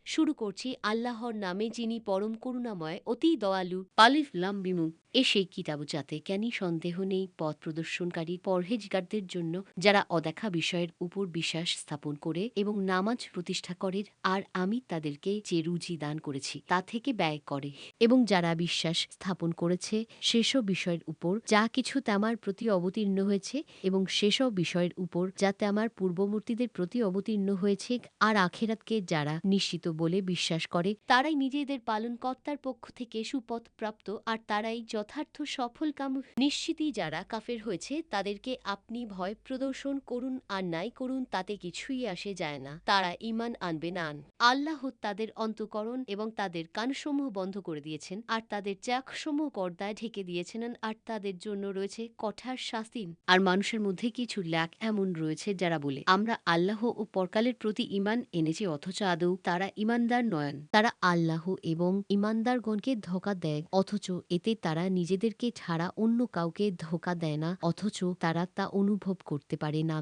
শুরু করছি আল্লাহর নামে, যিনি পরম করুণাময়, অতি দয়ালু। আলিফ লাম মিম। এ সেই কিতাব যাতে জ্ঞানী সন্দেহ নেই পথ প্রদর্শনকারী পরহেজগারদের জন্য, যারা অদেখা বিষয়ের উপর বিশ্বাস স্থাপন করে এবং নামাজ প্রতিষ্ঠা করে, আর আমি তাদেরকে যে রুজি দান করেছি তা থেকে ব্যয় করে, এবং যারা বিশ্বাস স্থাপন করেছে সেসব বিষয়ের উপর যা কিছু তামার প্রতি অবতীর্ণ হয়েছে, এবং সেসব বিষয়ের উপর যাতে আমার পূর্ববর্তীদের প্রতি অবতীর্ণ হয়েছে, আর আখেরাতকে যারা নিশ্চিত বলে বিশ্বাস করে, তারাই নিজেদের পালনকর্তার পক্ষ থেকে সুপথ প্রাপ্ত, আর তারাই যথার্থ সফল কাম। নিশ্চিতই যারা কাফের হয়েছে তাদেরকে আপনি ভয় প্রদর্শন করুন আর নাই করুন, তাতে কিছুই আসে যায় না, তারা ঈমান আনবে না। আল্লাহ তাদের অন্তঃকরণ এবং তাদের কানসমূহ বন্ধ করে দিয়েছেন, আর তাদের চাকসমূহ পর্দায় ঢেকে দিয়েছেন, আর তাদের জন্য রয়েছে কঠার শাস্তি। আর মানুষের মধ্যে কিছু লাখ এমন রয়েছে যারা বলে, আমরা আল্লাহ ও পরকালের প্রতি ঈমান এনেছি, অথচ আদৌ তারা ঈমানদার নয়ন। তারা আল্লাহ এবং ঈমানদারগণকে ধোঁকা দেয়, অথচ এতে তারা নিজেদেরকে ছাড়া অন্য কাউকে ধোঁকা দেয় না, অথচ তারা তা অনুভব করতে পারে না।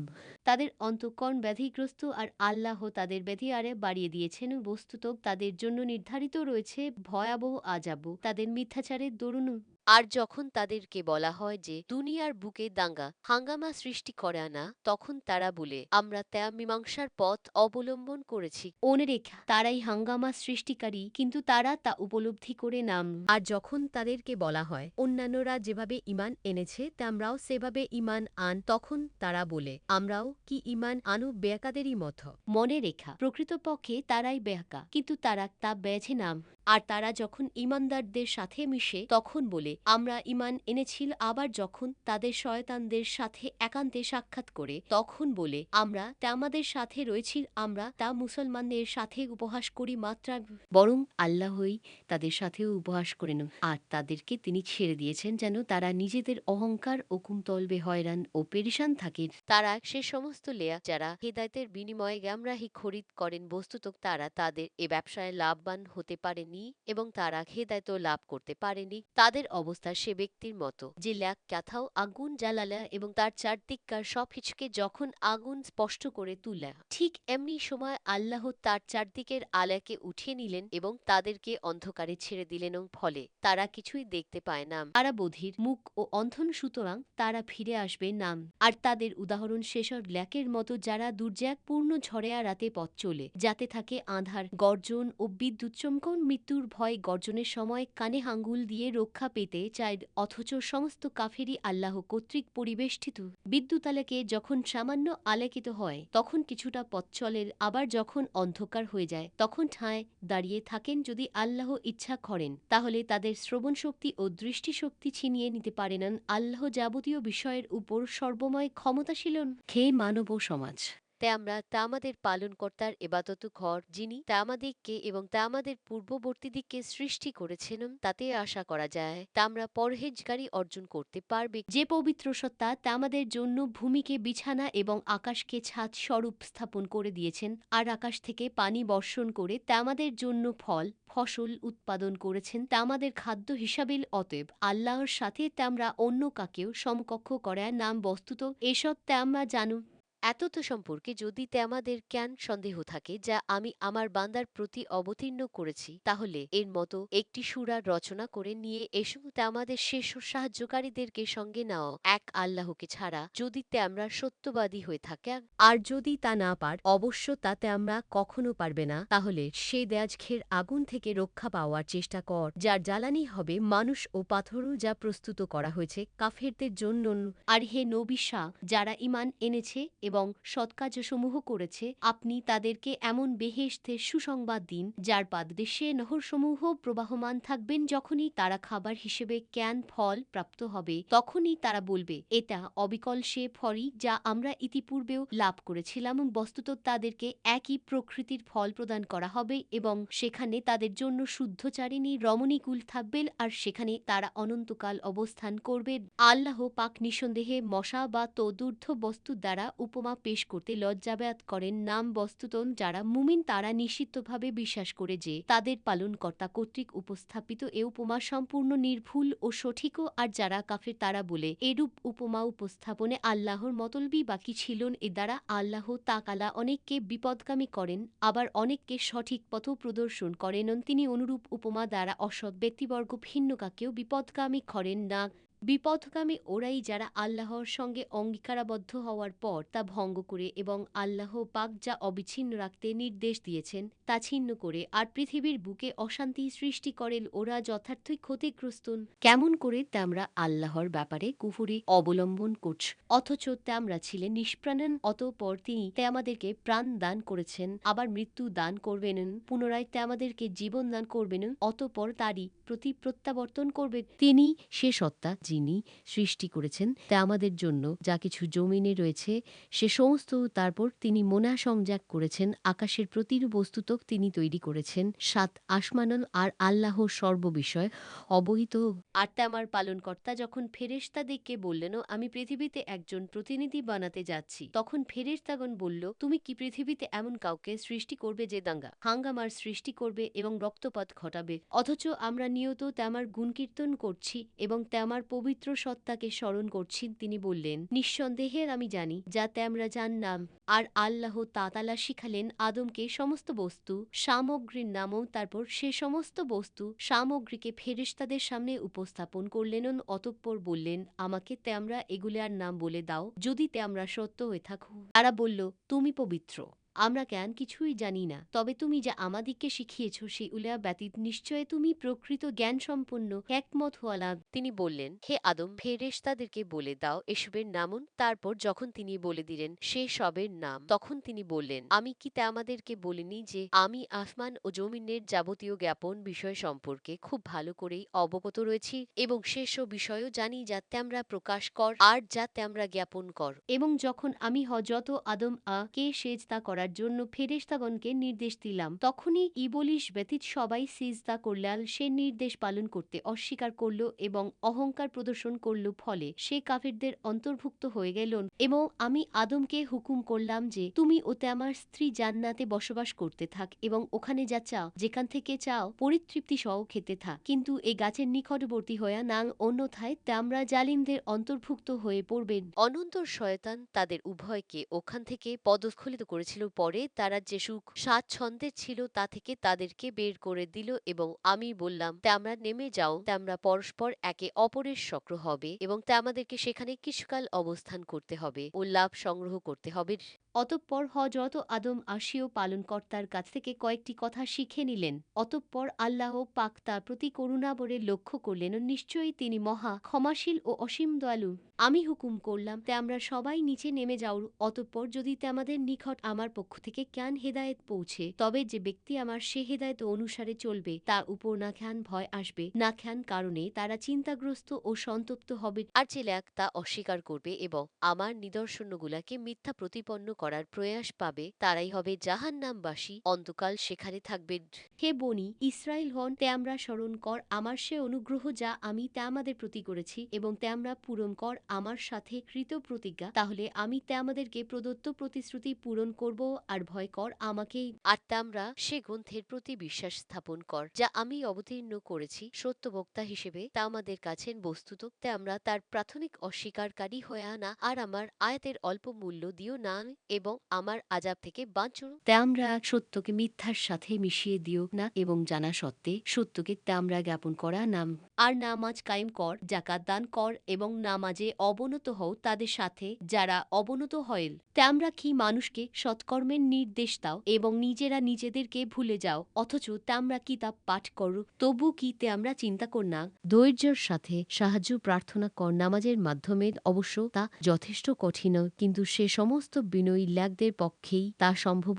তাদের অন্তঃকরণ ব্যাধিগ্রস্ত, আর আল্লাহ তাদের ব্যাধি আরে বাড়িয়ে দিয়েছেন। বস্তুত তাদের জন্য নির্ধারিত রয়েছে ভয়াবহ আযাব তাদের মিথ্যাচারের দরুন। আর যখন তাদেরকে বলা হয় যে দুনিয়ার বুকে দাঙ্গা হাঙ্গামা সৃষ্টি করে না, তখন তারা বলে, আমরা তা মীমাংসার পথ অবলম্বন করেছি। মনে রেখা, তারাই হাঙ্গামা সৃষ্টিকারী, কিন্তু তারা তা উপলব্ধি করে নাম। আর যখন তাদেরকে বলা হয় অন্যান্যরা যেভাবে ঈমান এনেছে তোমরাও সেভাবে ঈমান আন, তখন তারা বলে, আমরাও কি ঈমান আনু বেয়াকাদেরই মতো। মনে রেখা, প্রকৃতপক্ষে তারাই বেয়াকা, কিন্তু তারা তা বেঝে নাম। আর তারা যখন ঈমানদারদের সাথে মিশে তখন বলে, আমরা ঈমান এনেছিল, আবার যখন তাদের শয়তানদের সাথে একান্তে সাক্ষাৎ করে তখন বলে, আমরা তা আমাদের সাথে রয়েছি, আমরা তা মুসলমানদের সাথে উপহাস করি মাত্রা। বরং আল্লাহই তাদের সাথেও উপহাস করেন, আর তাদেরকে তিনি ছেড়ে দিয়েছেন যেন তারা নিজেদের অহংকার ও কুমতলবে হয়রান ও পেরেশান থাকে। তারা সে সমস্ত লেয়া যারা হেদায়েতের বিনিময়ে গ্যামরাহি খরিদ করেন, বস্তুত তারা তাদের এ ব্যবসায় লাভবান হতে পারেনি এবং তারা হেদায়েতও লাভ করতে পারেনি। তাদের অবস্থা সে ব্যক্তির মতো যে ল্যাক ক্যাথাও আগুন জ্বালালা এবং তার চারদিককার সব কিছুকে যখন আগুন স্পষ্ট করে তুলা, ঠিক এমনি সময় আল্লাহ তার চারদিকের আলাকে উঠিয়ে নিলেন এবং তাদেরকে অন্ধকারে ছেড়ে দিলেন, ফলে তারা কিছুই দেখতে পায় না। তারা বধির, মুখ ও অন্ধন, সুতরাং তারা ফিরে আসবে নাম। আর তাদের উদাহরণ সেসব ল্যাকের মতো যারা দুর্যাগপূর্ণ ঝড়েয়া রাতে পথ চলে, যাতে থাকে আঁধার, গর্জন ও বিদ্যুৎ চমকন। মৃত্যুর ভয় গর্জনের সময় কানে আঙ্গুল দিয়ে রক্ষা পেতে চায়, অথচ সমস্ত কাফেরই আল্লাহ কর্তৃক পরিবেষ্টিত। বিদ্যুতালাকে যখন সামান্য আলোকিত হয় তখন কিছুটা পথ চলের, আবার যখন অন্ধকার হয়ে যায় তখন ঠায় দাঁড়িয়ে থাকেন। যদি আল্লাহ ইচ্ছা করেন তাহলে তাদের শ্রবণ শক্তি ও দৃষ্টিশক্তি ছিনিয়ে নিতে পারেন। আল্লাহ যাবতীয় বিষয়ের উপর সর্বময় ক্ষমতাশীল। খেয়ে মানব সমাজ, তাই আমরা তা আমাদের পালনকর্তার এবাদত ঘর, যিনি তা আমাদেরকে এবং তা আমাদের পূর্ববর্তীদিকে সৃষ্টি করেছেন, তাতে আশা করা যায় তা আমরা পরহেজগারি অর্জন করতে পারবে। যে পবিত্র সত্তা তা আমাদের জন্য ভূমিকে বিছানা এবং আকাশকে ছাদ স্বরূপ স্থাপন করে দিয়েছেন, আর আকাশ থেকে পানি বর্ষণ করে তা আমাদের জন্য ফল ফসল উৎপাদন করেছেন, তা আমাদের খাদ্য হিসাবে। অতএব আল্লাহর সাথে তা আমরা অন্য কাকেও সমকক্ষ করার নাম। বস্তুত এসব তা আমরা জানু। এতত সম্পর্কে যদি তে আমাদের জ্ঞান সন্দেহ থাকে যা আমি আমার বান্দার প্রতি অবতীর্ণ করেছি, তাহলে এর মতো একটি সূরা রচনা করে নিয়ে এসো, তে আমাদের শেষ সাহায্যকারীদেরকে সঙ্গে নাও এক আল্লাহকে ছাড়া, যদি তে আমরা সত্যবাদী হয়ে থাকে। আর যদি তা না পার, অবশ্য তাতে আমরা কখনো পারবে না, তাহলে সে দেয়াজখের আগুন থেকে রক্ষা পাওয়ার চেষ্টা কর, যার জ্বালানি হবে মানুষ ও পাথরও, যা প্রস্তুত করা হয়েছে কাফেরদের জন্য। আর হে নবী শাহ, যারা ঈমান এনেছে এবং সৎকাজসমূহ করেছে, আপনি তাদেরকে এমন বেহেশতের সুসংবাদ দিন যার পাদদেশে নহরসমূহ প্রবাহমান থাকবেন। যখনই তারা খাবার হিসেবে জ্ঞান ফল প্রাপ্ত হবে, তখনই তারা বলবে, এটা অবিকল সে ফলই যা আমরা ইতিপূর্বেও লাভ করেছিলাম। বস্তুত তাদেরকে একই প্রকৃতির ফল প্রদান করা হবে এবং সেখানে তাদের জন্য শুদ্ধচারিণী রমণীকুল থাকবে, আর সেখানে তারা অনন্তকাল অবস্থান করবে। আল্লাহ পাক নিঃসন্দেহে মশা বা তদূর্ধ্ব বস্তু দ্বারা উপমা উপমা পেশ করতে লজ্জাবোধ করেন। নাম বস্তুতন যারা মুমিন তারা নিশ্চিতভাবে বিশ্বাস করে যে তাদের পালনকর্তা কর্তৃক উপস্থাপিত এ উপমা সম্পূর্ণ নির্ভুল ও সঠিকও, আর যারা কাফের তারা বলে এরূপ উপমা উপস্থাপনে আল্লাহর মতলবই বাকি ছিলেন। এ দ্বারা আল্লাহ তাআলা অনেককে বিপদগামী করেন, আবার অনেককে সঠিক পথ প্রদর্শন করেন। তিনি অনুরূপ উপমা দ্বারা অসৎ ব্যক্তিবর্গ ভিন্নকাকেও বিপদগামী করেন না। বিপথগামী ওরাই যারা আল্লাহর সঙ্গে অঙ্গীকারাবদ্ধ হওয়ার পর তা ভঙ্গ করে এবং আল্লাহ পাক যা অবিচ্ছিন্ন রাখতে নির্দেশ দিয়েছেন তা ছিন্ন করে আর পৃথিবীর বুকে অশান্তি সৃষ্টি করেন, ওরা যথার্থই ক্ষতিগ্রস্ত। কেমন করে তোমরা আল্লাহর ব্যাপারে কুফরি অবলম্বন করছ, অথচ তোমরা ছিলেন নিষ্প্রাণ। অতঃপর তিনি আমাদেরকে প্রাণ দান করেছেন, আবার মৃত্যু দান করবেন, পুনরায় আমাদেরকে জীবন দান করবেন, অতঃপর তারই প্রতি প্রত্যাবর্তন করবেন। তিনি সে সত্তা যিনি সৃষ্টি করেছেন তা আমাদের জন্য যা কিছু জমিনে রয়েছে সে সমস্ত, তারপর তিনি মোনা সংযোগ করেছেন আকাশের প্রতিটি বস্তুতক তিনি তৈরি করেছেন ৭ আসমানল, আর আল্লাহ সর্ববিষয় অবহিত। আর আমার পালনকর্তা যখন ফেরেশতাদেরকে বললেন আমি পৃথিবীতে একজন প্রতিনিধি বানাতে যাচ্ছি, তখন ফেরেশতাগণ বলল তুমি কি পৃথিবীতে এমন কাউকে সৃষ্টি করবে যে দাঙ্গা হাঙ্গামার সৃষ্টি করবে এবং রক্তপাত ঘটাবে, অথচ আমরা নিয়ত তেমার গুণকীর্তন করছি এবং তেমার পবিত্র সত্তাকে স্মরণ করছি। তিনি বললেন নিঃসন্দেহে আমি জানি যা তোমরা জানলাম। আর আল্লাহ তাআলা শিখালেন আদমকে সমস্ত বস্তু সামগ্রীর নামও, তারপর সে সমস্ত বস্তু সামগ্রীকে ফেরেশতাদের সামনে উপস্থাপন করলেন। অতঃপর বললেন আমাকে তোমরা এগুলার নাম বলে দাও যদি তোমরা সত্য হয়ে থাকো। তারা বলল তুমি পবিত্র, আমরা জ্ঞান কিছুই জানি না, তবে তুমি যা আমাদিগকে শিখিয়েছ সেগুলা ব্যতীত নিশ্চয় তুমি প্রকৃত জ্ঞান সম্পন্ন একমত হওয়ালা। তিনি বললেন হে আদম ফেরেশতাদেরকে বলে দাও এসবের নামুন। তারপর যখন তিনি বলে দিলেন সে সবের নাম, তখন তিনি বললেন আমি কি আমাদেরকে বলিনি যে আমি আসমান ও জমিনের যাবতীয় জ্ঞাপন বিষয় সম্পর্কে খুব ভালো করেই অবগত রয়েছি এবং সেসব বিষয়ও জানি যা তোমরা প্রকাশ কর আর যা তোমরা জ্ঞাপন কর। এবং যখন আমি হযরত আদম কে সেজদা করার জন্য ফেরেশতাগণকে নির্দেশ দিলাম, তখনই ইবলীস ব্যতীত সবাই সিজদা করল। সে নির্দেশ পালন করতে অস্বীকার করল এবং অহংকার প্রদর্শন করল, ফলে সে কাফিরদের অন্তর্ভুক্ত হয়ে গেল। এবং আমি আদমকে হুকুম করলাম যে তুমি ও তোমার স্ত্রী জান্নাতে বসবাস করতে থাক এবং ওখানে যা চাও যেখান থেকে চাও পরিতৃপ্তি সহ খেতে থাক, কিন্তু এই গাছের নিকটবর্তী হয়ে না, অন্যথায় তোমরা জালিমদের অন্তর্ভুক্ত হয়ে পড়বেন। অনন্তর শয়তান তাদের উভয়কে ওখান থেকে পদস্খলিত করেছিল। পরে তারা যে সুখ স্বাচ্ছন্দ্যের ছিল তা থেকে তাদেরকে বের করে দিল এবং আমি বললাম তোমরা নেমে যাও, তোমরা পরস্পর একে অপরের শক্র হবে এবং আমাদেরকে সেখানে কিছুকাল অবস্থান করতে হবে ও লাভ সংগ্রহ করতে হবে। অতঃপর হযরত আদম আসিও পালনকর্তার কাছ থেকে কয়েকটি কথা শিখে নিলেন। অতঃপর আল্লাহ পাক তার প্রতি করুণাভরে লক্ষ্য করলেন, নিশ্চয়ই তিনি মহা ক্ষমাশীল ও অসীম দয়ালু। আমি হুকুম করলাম তোমরা সবাই নিচে নেমে যাও। অতঃপর যদি তোমাদের নিকট আমার পক্ষ থেকে জ্ঞান হেদায়েত পৌঁছে, তবে যে ব্যক্তি আমার সে হেদায়েত অনুসারে চলবে তার উপর না খ্যান ভয় আসবে, না খ্যান কারণে তারা চিন্তাগ্রস্ত ও সন্তপ্ত হবে, আর যে লোক তা অস্বীকার করবে এবং আমার নিদর্শনগুলাকে মিথ্যা প্রতিপন্ন করার প্রয়াস পাবে তারাই হবে জাহান্নামবাসী, অন্তকাল সেখানে থাকবে। হে বনি ইসরাইল হন, তোমরা স্মরণ কর আমার সে অনুগ্রহ যা আমি তোমাদের প্রতি করেছি এবং তোমরা পূরণ কর আমার সাথে কৃত প্রতিজ্ঞা, তাহলে আমি তোমাদেরকে প্রদত্ত প্রতিশ্রুতি পূরণ করব। আর ভয় কর আমাকেই, আর তোমরা সে গ্রন্থের প্রতি বিশ্বাস স্থাপন কর যা আমি অবতীর্ণ করেছি সত্যবক্তা হিসেবে তোমাদের কাছে। বস্তুত তোমরা তার প্রাথমিক অস্বীকারী হয়ে না, আর আমার আয়াতের অল্প মূল্য দিও না এবং আমার আযাব থেকে বাঁচো। তোমরা সত্যকে মিথ্যার সাথে মিশিয়ে দিও না এবং জানা সত্ত্বে সত্যকে তোমরা জ্ঞাপন করা নাম। আর নামাজ কায়েম কর, যাকাত দান কর এবং নামাজে অবনত হও তাদের সাথে যারা অবনত হয়েল। তোমরা কি মানুষকে সৎকর্মের নির্দেশ দাও এবং নিজেরা নিজেদেরকে ভুলে যাও, অথচ তোমরা কিতাব পাঠ করো, তবু কি তোমরা চিন্তা কর না। ধৈর্যের সাথে সাহায্য প্রার্থনা কর নামাজের মাধ্যমে, অবশ্য তা যথেষ্ট কঠিন, কিন্তু সে সমস্ত বিনয়ী লোকদের পক্ষেই তা সম্ভব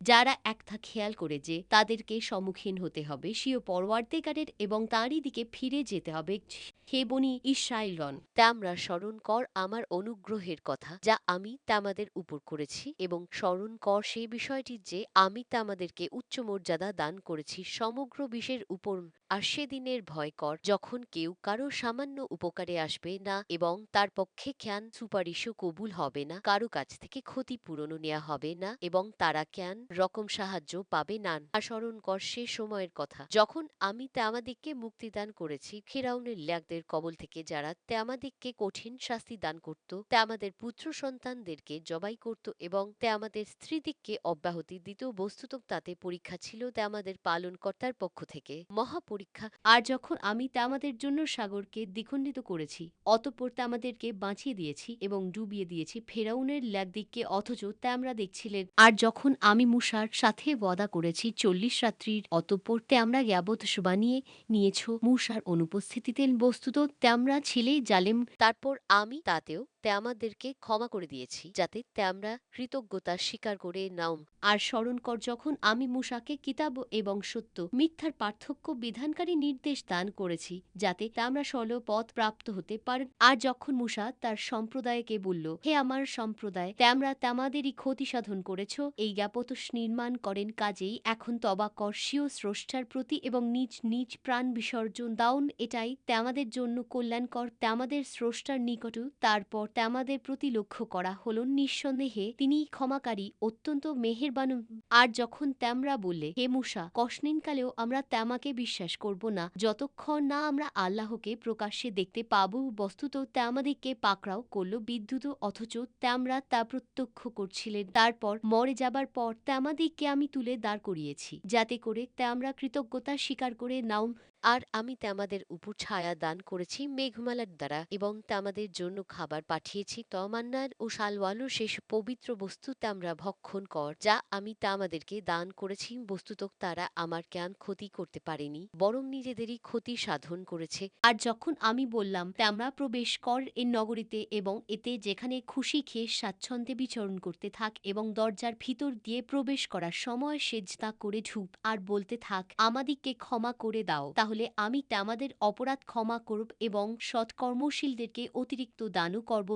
যারা একটা খেয়াল করে যে তাদেরকে সম্মুখীন হতে হবে স্বীয় পরওয়ারদিগারের এবং তাঁরই দিকে ফিরে ফিরে যেতে হবে। হে বনি ইসরাইলগণ, তোমরা স্মরণ কর আমার অনুগ্রহের কথা যা আমি তোমাদের উপর করেছি, এবং স্মরণ কর সেই বিষয়টি যে আমি তোমাদেরকে উচ্চ মর্যাদা দান করেছি সমগ্র বিশ্বের উপর। আর সেদিনের ভয় কর যখন কেউ কারো সামান্য উপকারে আসবে না এবং তার পক্ষে জ্ঞান সুপারিশও কবুল হবে না, কারো কাছ থেকে ক্ষতিপূরণও নেওয়া হবে না এবং তারা জ্ঞান রকম সাহায্য পাবে না। আর স্মরণ কর সে সময়ের কথা যখন আমি তোমাদেরকে মুক্তিদান করেছি ফিরাউনের লোকদের কবল থেকে, যারা তোমাদেরকে কঠিন শাস্তি দান করত, তোমাদের পুত্র সন্তানদেরকে জবাই করত এবং তোমাদের স্ত্রীদিগকে অব্যাহতি দিত। বস্তুত তাতে পরীক্ষা ছিল তোমাদের পালনকর্তার পক্ষ থেকে মহাপরীক্ষা। আর যখন আমি তোমাদের জন্য সাগরকে দ্বিখণ্ডিত করেছি, অতঃপর তোমাদেরকে বাঁচিয়ে দিয়েছি এবং ডুবিয়ে দিয়েছি ফেরাউনের লোকদিগকে, অথচ তোমরা দেখছিলেন। আর যখন আমি মূসার সাথে ওয়াদা করেছি 40 রাত্রির, অতঃপর তোমরা জ্ঞাবত বানিয়ে নিয়েছ মূসার অনুপস্থিতিতে, বস্তুত তোমরা ছিলে জালেম। তারপর আমি তাতেও তোমাদেরকে ক্ষমা করে দিয়েছি যাতে তোমরা কৃতজ্ঞতা স্বীকার করে নাও। আর স্মরণ কর যখন আমি মূসাকে কিতাব এবং সত্য মিথ্যার পার্থক্য বিধানকারী নির্দেশ দান করেছি যাতে তোমরা সরল পথ প্রাপ্ত হতে পারেন। আর যখন মূসা তার সম্প্রদায়কে বলল, হে আমার সম্প্রদায়, তোমরা তোমাদেরই ক্ষতি সাধন করেছ, এই জ্ঞাপত নির্মাণ করেন, কাজেই এখন তবা কর স্বীয় স্রষ্টার প্রতি এবং নিজ নিজ প্রাণ বিসর্জন দাউন, এটাই তোমাদের জন্য কল্যাণকর তোমাদের স্রষ্টার নিকটও। তারপর তোমাদের প্রতি লক্ষ্য করা হল, নিঃসন্দেহে তিনি ক্ষমাকারী অত্যন্ত মেহেরবান। আর যখন তোমরা বললে, হে মূসা, কষ্টিনকালেও আমরা তোমাকে বিশ্বাস করব না যতক্ষণ না আমরা আল্লাহকে প্রকাশ্যে দেখতে পাব, বস্তুত তোমাদেরকে পাকড়াও করল বিদ্যুৎ, অথচ তোমরা তা প্রত্যক্ষ করছিলেন। তারপর মরে যাবার পর তোমাদেরকে আমি তুলে দাঁড় করিয়েছি যাতে করে তোমরা কৃতজ্ঞতা স্বীকার করে নাও। আর আমি তোমাদের উপর ছায়া দান করেছি মেঘমালার দ্বারা এবং তোমাদের জন্য খাবার পাঠিয়েছি তমান্নার ও সালওয়ালুর শেষ পবিত্র বস্তু তোমরা ভক্ষণ কর যা আমি তোমাদেরকে দান করেছি। বস্তুত তারা আমার জ্ঞান ক্ষতি করতে পারেনি, বরং নিজেদেরই ক্ষতি সাধন করেছে। আর যখন আমি বললাম তোমরা প্রবেশ কর এই নগরীতে এবং এতে যেখানে খুশি খেয়ে স্বাচ্ছন্দ্যে বিচরণ করতে থাক এবং দরজার ভিতর দিয়ে প্রবেশ করার সময় সেজদা করে ঢুক আর বলতে থাক, আমাদিগকে ক্ষমা করে দাও, তাহলে আমি তোমাদের অপরাধ ক্ষমা করব এবং সৎকর্মশীলদেরকে অতিরিক্ত দানও করব।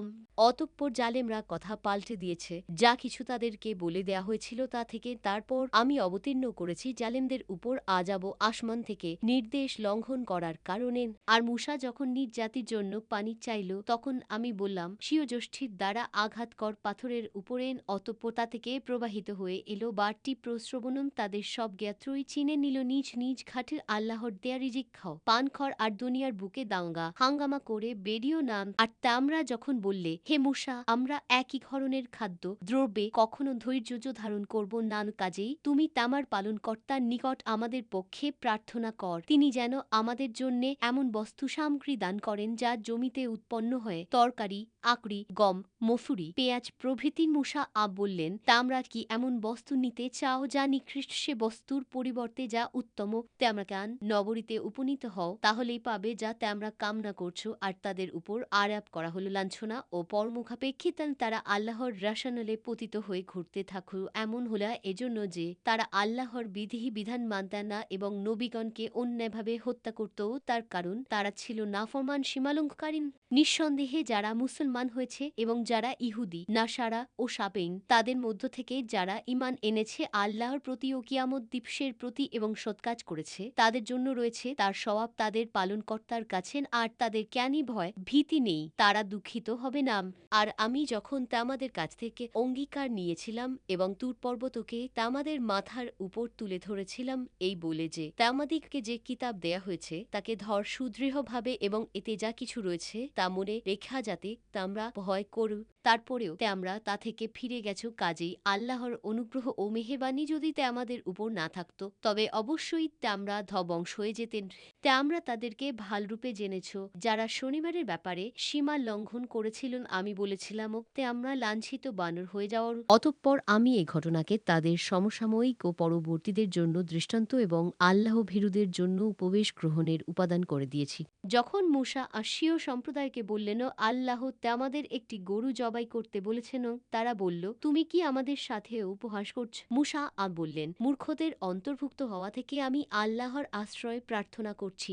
অতঃপর জালেমরা কথা পাল্টে দিয়েছে যা কিছু তাদেরকে বলে দেয়া হয়েছিল তা থেকে। তারপর আমি অবতীর্ণ করেছি জালেমদের উপর আযাব আসমান থেকে নির্দেশ লঙ্ঘন করার কারণে। আর মূসা যখন নিজ জাতির জন্য পানি চাইল, তখন আমি বললাম, স্বীয় যষ্ঠির দ্বারা আঘাত কর পাথরের উপরে, অতঃপর তা থেকে প্রবাহিত হয়ে এলো বাড়তি প্রস্রবণন, তাদের সব জ্ঞাত্রই চিনে নিল নিজ নিজ ঘাটের আল্লাহর দেয়া রিজিক খাও, পান খর, আর দুনিয়ার বুকে দাঙ্গা হাঙ্গামা করে বেরিও নাম। আর তোমরা যখন বললে, হে মূসা, আমরা একই ধরনের খাদ্য দ্রব্যে কখনো ধৈর্য ধারণ করব না, কাজেই তুমি তামার পালনকর্তার নিকট আমাদের পক্ষে প্রার্থনা কর, তিনি যেন আমাদের জন্য এমন বস্তু সামগ্রী দান করেন যা জমিতে উৎপন্ন হয়ে তরকারি, আকড়ি, গম, মসুরি, পেঁয়াজ প্রভৃতি। মূসা বললেন, তোমরা কি এমন বস্তু নিতে চাও যা নিকৃষ্ট, সে বস্তুর পরিবর্তে যা উত্তম? তোমরা কেন নগরীতে উপনীত হও, তাহলেই পাবে যা তোমরা কামনা করছো। আর তাদের উপর আরোপ করা হলো লাঞ্ছনা ও পরমুখাপেক্ষিত, তারা আল্লাহর রাসানলে পতিত হয়ে ঘুরতে থাকো। এমন হলো এজন্য যে তারা আল্লাহর বিধি বিধান মানত না এবং নবীগণকে অন্যায়ভাবে হত্যা করত, তার কারণ তারা ছিল নাফরমান সীমালঙ্ঘনকারী। নিঃসন্দেহে যারা মুসলমান হয়েছে এবং যারা ইহুদি, নাসারা ও সাবেইন, তাদের মধ্য থেকে যারা ঈমান এনেছে আল্লাহর প্রতি ও কিয়ামত দিবসের প্রতি এবং সৎকাজ করেছে, তাদের জন্য রয়েছে তার সওয়াব তাদের পালনকর্তার কাছে, আর তাদের জ্ঞানী ভয় ভীতি নেই, তারা দুঃখিত হবে না। আর আমি যখন তোমাদের কাছ থেকে অঙ্গীকার নিয়েছিলাম এবং তুর পর্বতকে তোমাদের মাথার উপর তুলে ধরেছিলাম এই বলে যে তোমাদেরকে যে কিতাব দেয়া হয়েছে তাকে ধর সুদৃঢ়ভাবে এবং এতে যা কিছু রয়েছে তা মনে রেখা যাতে তোমরা ভয় করো, তারপরেও তোমরা তা থেকে ফিরে গেছো। কাজেই আল্লাহর অনুগ্রহ ও মেহেরবানি যদি তোমাদের উপর না থাকতো তবে অবশ্যই তোমরা ধ্বংস হয়ে যেতেন। তোমরা তাদেরকে ভালরূপে জেনেছ যারা শনিবারের ব্যাপারে সীমা লঙ্ঘন করেছিলেন। আমি বলেছিলাম তোমরা লাঞ্ছিত বানর হয়ে যাওয়ার। অতঃপর আমি এই ঘটনাকে তাদের সমসাময়িক ও পরবর্তীদের জন্য দৃষ্টান্ত এবং আল্লাহ ভীরুদের জন্য উপবেশ গ্রহণের উপাদান করে দিয়েছি। যখন মূসা আশীয় সম্প্রদায়কে বললেন, আল্লাহ তোমাদের একটি গরু জবাই করতে বলেছেন, তারা বলল, তুমি কি আমাদের সাথে উপহাস করছ? মূসা বললেন, মূর্খদের অন্তর্ভুক্ত হওয়া থেকে আমি আল্লাহর আশ্রয় প্রার্থনা করছি।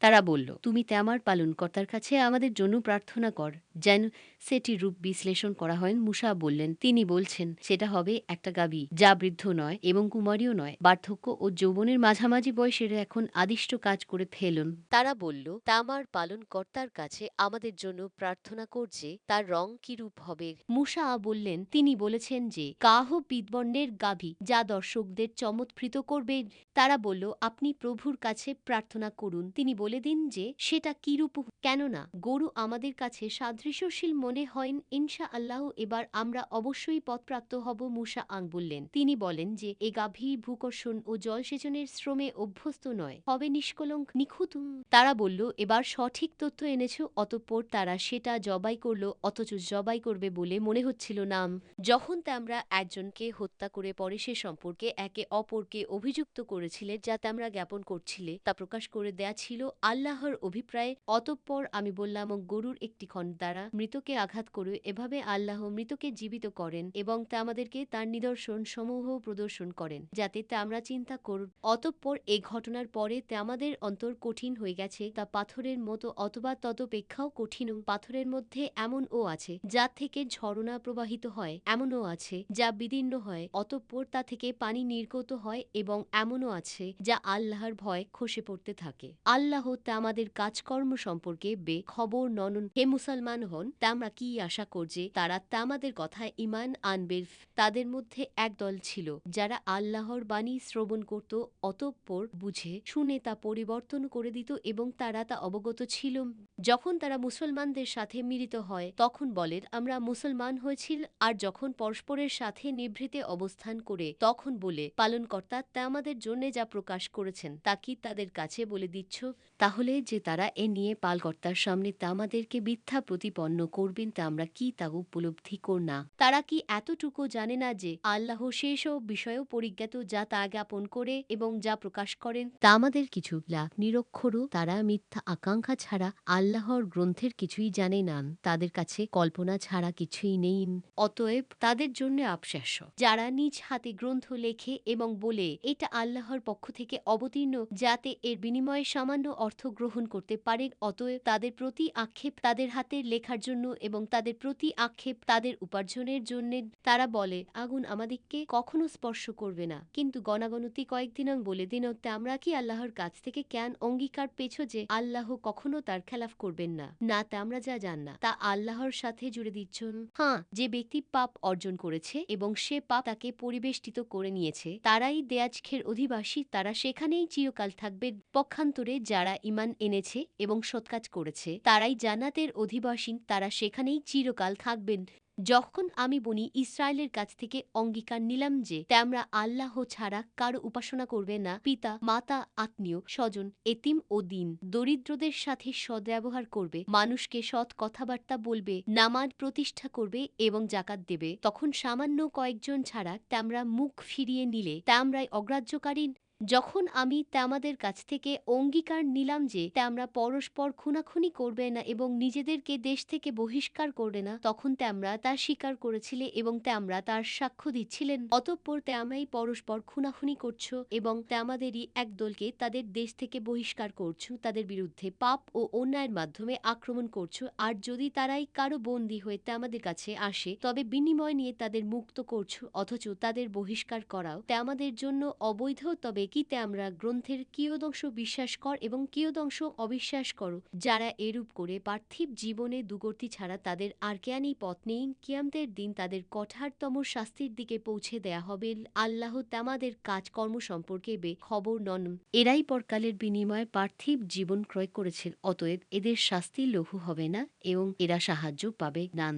তারা বলল, তুমি তেমার পালনকর্তার কাছে আমাদের জন্য প্রার্থনা কর যেন সেটির রূপ বিশ্লেষণ করা হয়। মূসা বললেন, তিনি বলছেন সেটা হবে একটা গাভী, যা বৃদ্ধ নয় এবং কুমারীও নয়, বার্ধক্য ও যৌবনের মাঝামাঝি বয়সের এখন আদিষ্ট কাজ করে ফেলুন। তারা বলল, তামার পালনকর্তার কাছে আমাদের জন্য প্রার্থনা করছে, তার রং কি রূপ হবে? মূসা বললেন, তিনি বলেছেন যে কাহ পিতবর্ণের গাভী, যা দর্শকদের চমৎকৃত করবে। তারা বলল, আপনি প্রভুর কাছে প্রার্থনা করুন, তিনি বলে দিন যে সেটা কিরূপ, কেননা গরু আমাদের কাছে সাদৃশ্যশীল মনে হয়। ইনশা আল্লাহ এবার আমরা অবশ্যই পথপ্রাপ্ত হব। মূসা বললেন, তিনি বলেন যে এ গাভী ভূকর্ষণ ও জলসেচনের শ্রমে অভ্যস্ত নয়, হবে নিষ্কলঙ্ক নিখুঁত। তারা বলল, এবার সঠিক তথ্য এনেছ। অতঃপর তারা সেটা জবাই করল, অথচ জবাই করবে বলে মনে হচ্ছিল না। যখন তোমরা একজনকে হত্যা করে পরে সে সম্পর্কে একে অপরকে অভিযুক্ত করেছিলে, যা তোমরা জ্ঞাপন করছিলে, তা প্রকাশ করে দেয়া ছিল আল্লাহর অভিপ্রায়। অতঃপর আমি বললাম, গরুর একটি খণ্ড দ্বারা মৃতকে আঘাত করে এভাবে আল্লাহ মৃতকে জীবিত করেন এবং তা আমাদেরকে তার নিদর্শন সমূহ প্রদর্শন করেন, যাতে তা আমরা চিন্তা করব। অতঃপর এই ঘটনার পরে তা আমাদের অন্তর কঠিন হয়ে গেছে, তা পাথরের মতো অথবা ততপেক্ষাও কঠিন। পাথরের মধ্যে এমনও আছে যা থেকে ঝরনা প্রবাহিত হয়, এমনও আছে যা বিদীর্ণ হয়, অতঃপর তা থেকে পানি নির্গত হয়, এবং এমনও আছে যা আল্লাহর ভয় খসে পড়তে থাকে। আল্লাহ তা আমাদের কাজকর্ম সম্পর্কে খবর নন। হে মুসলমান হন, তা আমরা কি আশা করছে তারা তা আমাদের কথায় ঈমান আনবে? তাদের মধ্যে এক দল ছিল যারা আল্লাহর বাণী শ্রবণ করত, অতঃপর বুঝে শুনে তা পরিবর্তন করে দিত এবং তারা তা অবগত ছিল। যখন তারা মুসলমানদের সাথে মিলিত হয় তখন বলে, আমরা মুসলমান হয়েছি। আর যখন পরস্পরের সাথে নিভৃতে অবস্থান করে তখন বলে, পালনকর্তা তা আমাদের জন্য যা প্রকাশ করেছেন তা কি তাদের কাছে বলে দিচ্ছ? তাহলে যে তারা এ নিয়ে পালকর্তার সামনে তা আমাদেরকে মিথ্যা প্রতিপন্ন করবেন, তা আমরা কি তা উপলব্ধি কর না? তারা কি এতটুকু জানে না যে আল্লাহ সেসব বিষয়েও পরিজ্ঞাত, যা তা জ্ঞাপন করে এবং যা প্রকাশ করেন তা আমাদের কিছু নিরক্ষরও। তারা মিথ্যা আকাঙ্ক্ষা ছাড়া আল্লাহর গ্রন্থের কিছুই জানে না, তাদের কাছে কল্পনা ছাড়া কিছুই নেই। অতএব তাদের জন্য আফসোস, যারা নিজ হাতে গ্রন্থ লেখে এবং বলে এটা আল্লাহর পক্ষ থেকে অবতীর্ণ, যাতে এর বিনিময়ে সামান্য অর্থ গ্রহণ করতে পারে। অতএব তাদের প্রতি আক্ষেপ তাদের হাতের লেখার জন্য এবং তাদের প্রতি আক্ষেপ তাদের উপার্জনের জন্য। তারা বলে, আগুন আমাদিগকে কখনো স্পর্শ করবে না, কিন্তু গণাগণতি কয়েকদিন বলে দিন, আমরা কি আল্লাহর কাছ থেকে কেন অঙ্গীকার পেছ যে আল্লাহ কখনো তার খেলাফ করবেন না? না, তা আমরা যা জান না তা আল্লাহর সাথে জুড়ে দিচ্ছেন। হ্যাঁ, যে ব্যক্তি পাপ অর্জন করেছে এবং সে পাপ তাকে পরিবেষ্টিত করে নিয়েছে, তারাই দেয়াজখের অধিবাসী, তারা সেখানেই চিরকাল থাকবে। পক্ষান্তরে যারা ঈমান এনেছে এবং সৎকাজ করেছে, তারাই জান্নাতের অধিবাসী, তারা সেখানেই চিরকাল থাকবেন। যখন আমি বনি ইসরায়েলের কাছ থেকে অঙ্গীকার নিলাম যে তোমরা আল্লাহ ছাড়া কারো উপাসনা করবে না, পিতা মাতা আত্মীয় স্বজন এতিম ও দিন দরিদ্রদের সাথে সদ্ব্যবহার করবে, মানুষকে সৎ কথাবার্তা বলবে, নামাজ প্রতিষ্ঠা করবে এবং জাকাত দেবে, তখন সামান্য কয়েকজন ছাড়া তোমরা মুখ ফিরিয়ে নিলে তোমরাই অগ্রাহ্যকারী। যখন আমি তোমাদের কাছ থেকে অঙ্গীকার নিলাম যে তোমরা পরস্পর খুনাখুনি করবে না এবং নিজেদেরকে দেশ থেকে বহিষ্কার করবে না, তখন তোমরা তা স্বীকার করেছিলে এবং তোমরা তার সাক্ষ্য দিচ্ছিলেন। অতঃপর তোমরাই পরস্পর খুনাখুনি করছো এবং তোমাদেরই একদলকে তাদের দেশ থেকে বহিষ্কার করছো, তাদের বিরুদ্ধে পাপ ও অন্যায়ের মাধ্যমে আক্রমণ করছো। আর যদি তারাই কারো বন্দী হয়ে তোমাদের কাছে আসে, তবে বিনিময় নিয়ে তাদের মুক্ত করছো, অথচ তাদের বহিষ্কার করাও তোমাদের জন্য অবৈধ। তবে কি তোমরা গ্রন্থের কিয়দংশ বিশ্বাস কর এবং কিয়দংশ অবিশ্বাস করো? যারা এরূপ করে পার্থিব জীবনে দুর্গতি ছাড়া তাদের আর জ্ঞানী পথ নেই, কিয়ামতের দিন তাদের কঠারতম শাস্তির দিকে পৌঁছে দেয়া হবে। আল্লাহ তোমাদের কাজকর্ম সম্পর্কে খবর নন। এরাই পরকালের বিনিময়ে পার্থিব জীবন ক্রয় করেছে, অতএব এদের শাস্তি লঘু হবে না এবং এরা সাহায্য পাবে না।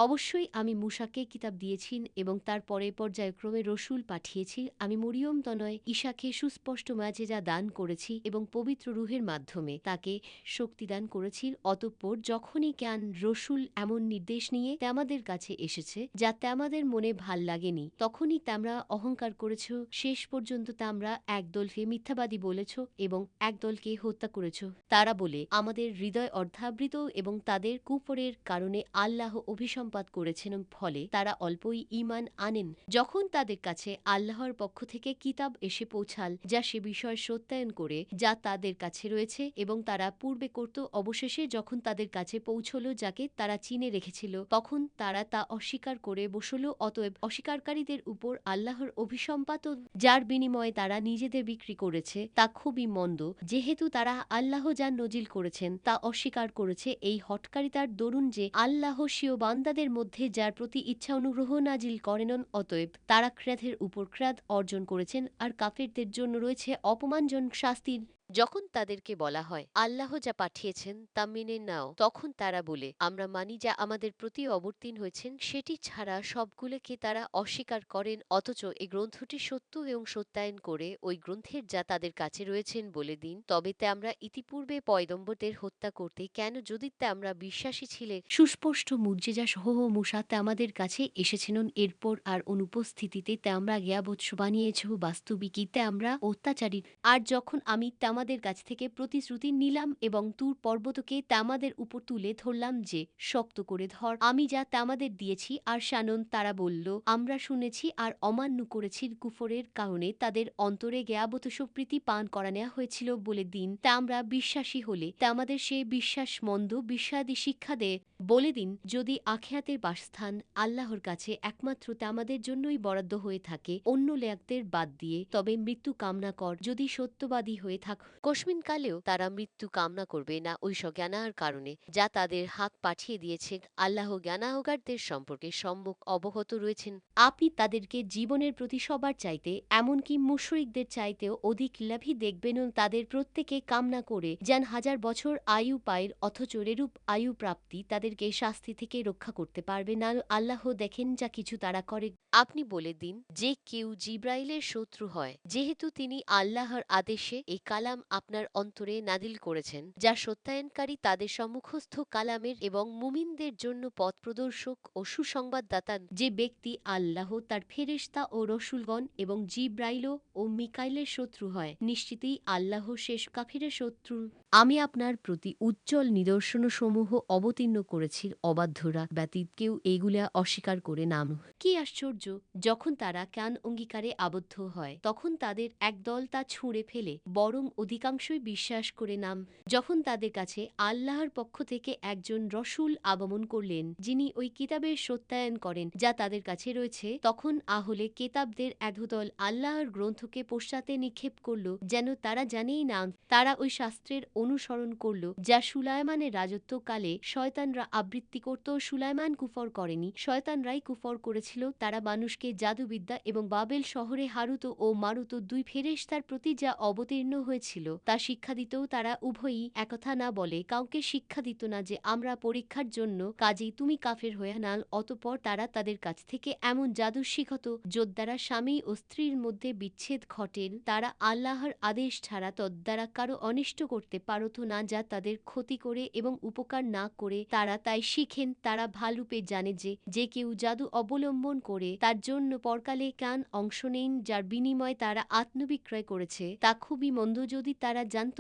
অবশ্যই আমি মূসাকে কিতাব দিয়েছি এবং তার পরে পর্যায়ক্রমে রসুল পাঠিয়েছি। আমি মরিয়ম তনয় ঈশাকে সুস্পষ্ট মুজিজা দান করেছি এবং পবিত্র রূহের মাধ্যমে তাকে শক্তি দান করেছি। অতঃপর যখনই জ্ঞান রসুল এমন নির্দেশ নিয়ে তোমাদের কাছে এসেছে যা তোমাদের মনে ভাল লাগেনি, তখনই তোমরা অহংকার করেছ। শেষ পর্যন্ত তোমরা একদলকে মিথ্যাবাদী বলেছ এবং একদলকে হত্যা করেছ। তারা বলে, আমাদের হৃদয় অর্ধাবৃত এবং তাদের কুফরের কারণে আল্লাহ অভিসম্পাত অভিসম্পাত করেছেন ফলে তারা অল্পই ঈমান আনেন। যখন তাদের কাছে আল্লাহর পক্ষ থেকে কিতাব এসে পৌঁছাল যা সে বিষয় সত্যায়ন করে যা তাদের কাছে রয়েছে এবং তারা পূর্বে করত, অবশেষে যখন তাদের কাছে পৌঁছল যাকে তারা চিনে রেখেছিল তখন তারা তা অস্বীকার করে বসল। অতএব অস্বীকারীদের উপর আল্লাহর অভিসম্পাত যার বিনিময়ে তারা নিজেদের বিক্রি করেছে তা খুবই মন্দ, যেহেতু তারা আল্লাহ যা নজিল করেছেন তা অস্বীকার করেছে। এই হটকারিতার দরুন যে আল্লাহ স্বীয় বান্দাদের মধ্যে যার প্রতি ইচ্ছা অনুগ্রহ নাজিল করেন, অতএব তারা ক্রোধের উপর ক্রোধ অর্জন করেছেন আর কাফিরদের জন্য রয়েছে অপমানজনক শাস্তির। যখন তাদেরকে বলা হয় আল্লাহ যা পাঠিয়েছেন তা মেনে নাও, তখন তারা বলে আমরা মানি যা আমাদের প্রতি অবতীর্ণ হয়েছেন সেটি ছাড়া সবগুলোকে তারা অস্বীকার করেন। অথচ এই গ্রন্থটি সত্য এবং সত্যায়ন করে ওই গ্রন্থের যা তাদের কাছে রয়েছেন বলে দিন, তবে তে আমরা ইতিপূর্বে পয়গম্বরদের হত্যা করতে কেন যদি তে আমরা বিশ্বাসী ছিলে। সুস্পষ্ট মুজিজা সহ মুসা তে আমাদের কাছে এসেছেন, এরপর আর অনুপস্থিতিতে তে আমরা জ্ঞাবৎস বানিয়েছ বাস্তবিকই তে আমরা অত্যাচারী। আর যখন আমি তামাদের কাছ থেকে প্রতিশ্রুতি নিলাম এবং তুর পর্বতকে তামাদের উপর তুলে ধরলাম যে শক্ত করে ধর আমি যা তামাদের দিয়েছি, আর শানন তারা বলল আমরা শুনেছি আর অমান্য করেছি। কুফরের কারণে তাদের অন্তরে জ্ঞাবতস প্রীতি পান করা নেওয়া হয়েছিল বলে দিন তা আমরা বিশ্বাসী হলে তা আমাদের সে বিশ্বাস মন্দ বিশ্বাদি শিক্ষা দেয়। বলে দিন যদি আখিরাতের বাসস্থান আল্লাহর কাছে একমাত্র তা আমাদের জন্যই বরাদ্দ হয়ে থাকে অন্য লেয়াকদের বাদ দিয়ে, তবে মৃত্যু কামনা কর যদি সত্যবাদী হয়ে থাক। কসমিন কালেও তারা মৃত্যু কামনা করবে না ওই জ্ঞানার কারণে যা তাদের হাত পাঠিয়ে দিয়েছেন। আল্লাহ জ্ঞানাহগারদের সম্পর্কে সম্মুখ অবগত রয়েছেন। আপনি তাদেরকে জীবনের প্রতি সবার চাইতে এমনকি মুশরিকদের চাইতেও অধিক লাভী দেখবেন। তাদের প্রত্যেকে কামনা করে যেন 1000 বছর আয়ু পায়ের, অথচ রেরূপ আয়ু প্রাপ্তি তাদেরকে শাস্তি থেকে রক্ষা করতে পারবে না। আল্লাহ দেখেন যা কিছু তারা করে। আপনি বলে দিন যে কেউ জিব্রাইলের শত্রু হয়, যেহেতু তিনি আল্লাহর আদেশে এই কালাম আপনার অন্তরে নাদিল করেছেন যা সত্যায়নকারী তাদের সম্মুখস্থ কালামের এবং মুমিনদের জন্য পথ প্রদর্শক ও সুসংবাদদাতা। যে ব্যক্তি আল্লাহ তার ফেরেশতা ও রসুলগণ এবং জিব্রাইল ও মিকাইলের শত্রু হয়, নিশ্চিতই আল্লাহ শেষ কাফিরের শত্রু। আমি আপনার প্রতি উজ্জ্বল নিদর্শনসমূহ অবতীর্ণ করেছি, অবাধ্যরা ব্যতীত কেউ এইগুলা অস্বীকার করে নাম। কি আশ্চর্য, যখন তারা কান অঙ্গীকারে আবদ্ধ হয় তখন তাদের একদল তা ছুঁড়ে ফেলে, বরং অধিকাংশই বিশ্বাস করে নাম। যখন তাদের কাছে আল্লাহর পক্ষ থেকে একজন রসুল আগমন করলেন যিনি ওই কিতাবের সত্যায়ন করেন যা তাদের কাছে রয়েছে, তখন আহলে কেতাবদের একদল আল্লাহর গ্রন্থকে পশ্চাতে নিক্ষেপ করল যেন তারা জানেই না। তারা ওই শাস্ত্রের অনুসরণ করল যা সুলাইমানের রাজত্বকালে শয়তানরা আবৃত্তি করত। সুলাইমান কুফর করেনি, শয়তানরাই কুফর করেছিল। তারা মানুষকে জাদুবিদ্যা এবং বাবেল শহরে হারুত ও মারুত দুই ফেরেশতার প্রতি যা অবতীর্ণ হয়েছিল তা শিক্ষা দিতেও তারা উভয়ই একথা না বলে কাউকে শিক্ষা দিত না যে আমরা পরীক্ষার জন্য, কাজেই তুমি কাফের হয়ে নাল। অতঃপর তারা তাদের কাছ থেকে এমন জাদু শিখত যদ্বারা স্বামী ও স্ত্রীর মধ্যে বিচ্ছেদ ঘটেন। তারা আল্লাহর আদেশ ছাড়া তদ্বারা কারো অনিষ্ট করতে পারত না যা তাদের ক্ষতি করে এবং উপকার না করে তারা তাই শিখেন। তারা ভালরূপে জানে যে যে কেউ জাদু অবলম্বন করে তার জন্য পরকালে কান অংশ নেন যার বিনিময়ে তারা আত্মবিক্রয় করেছে তা খুবই মন্দ। যদি তারা জানত,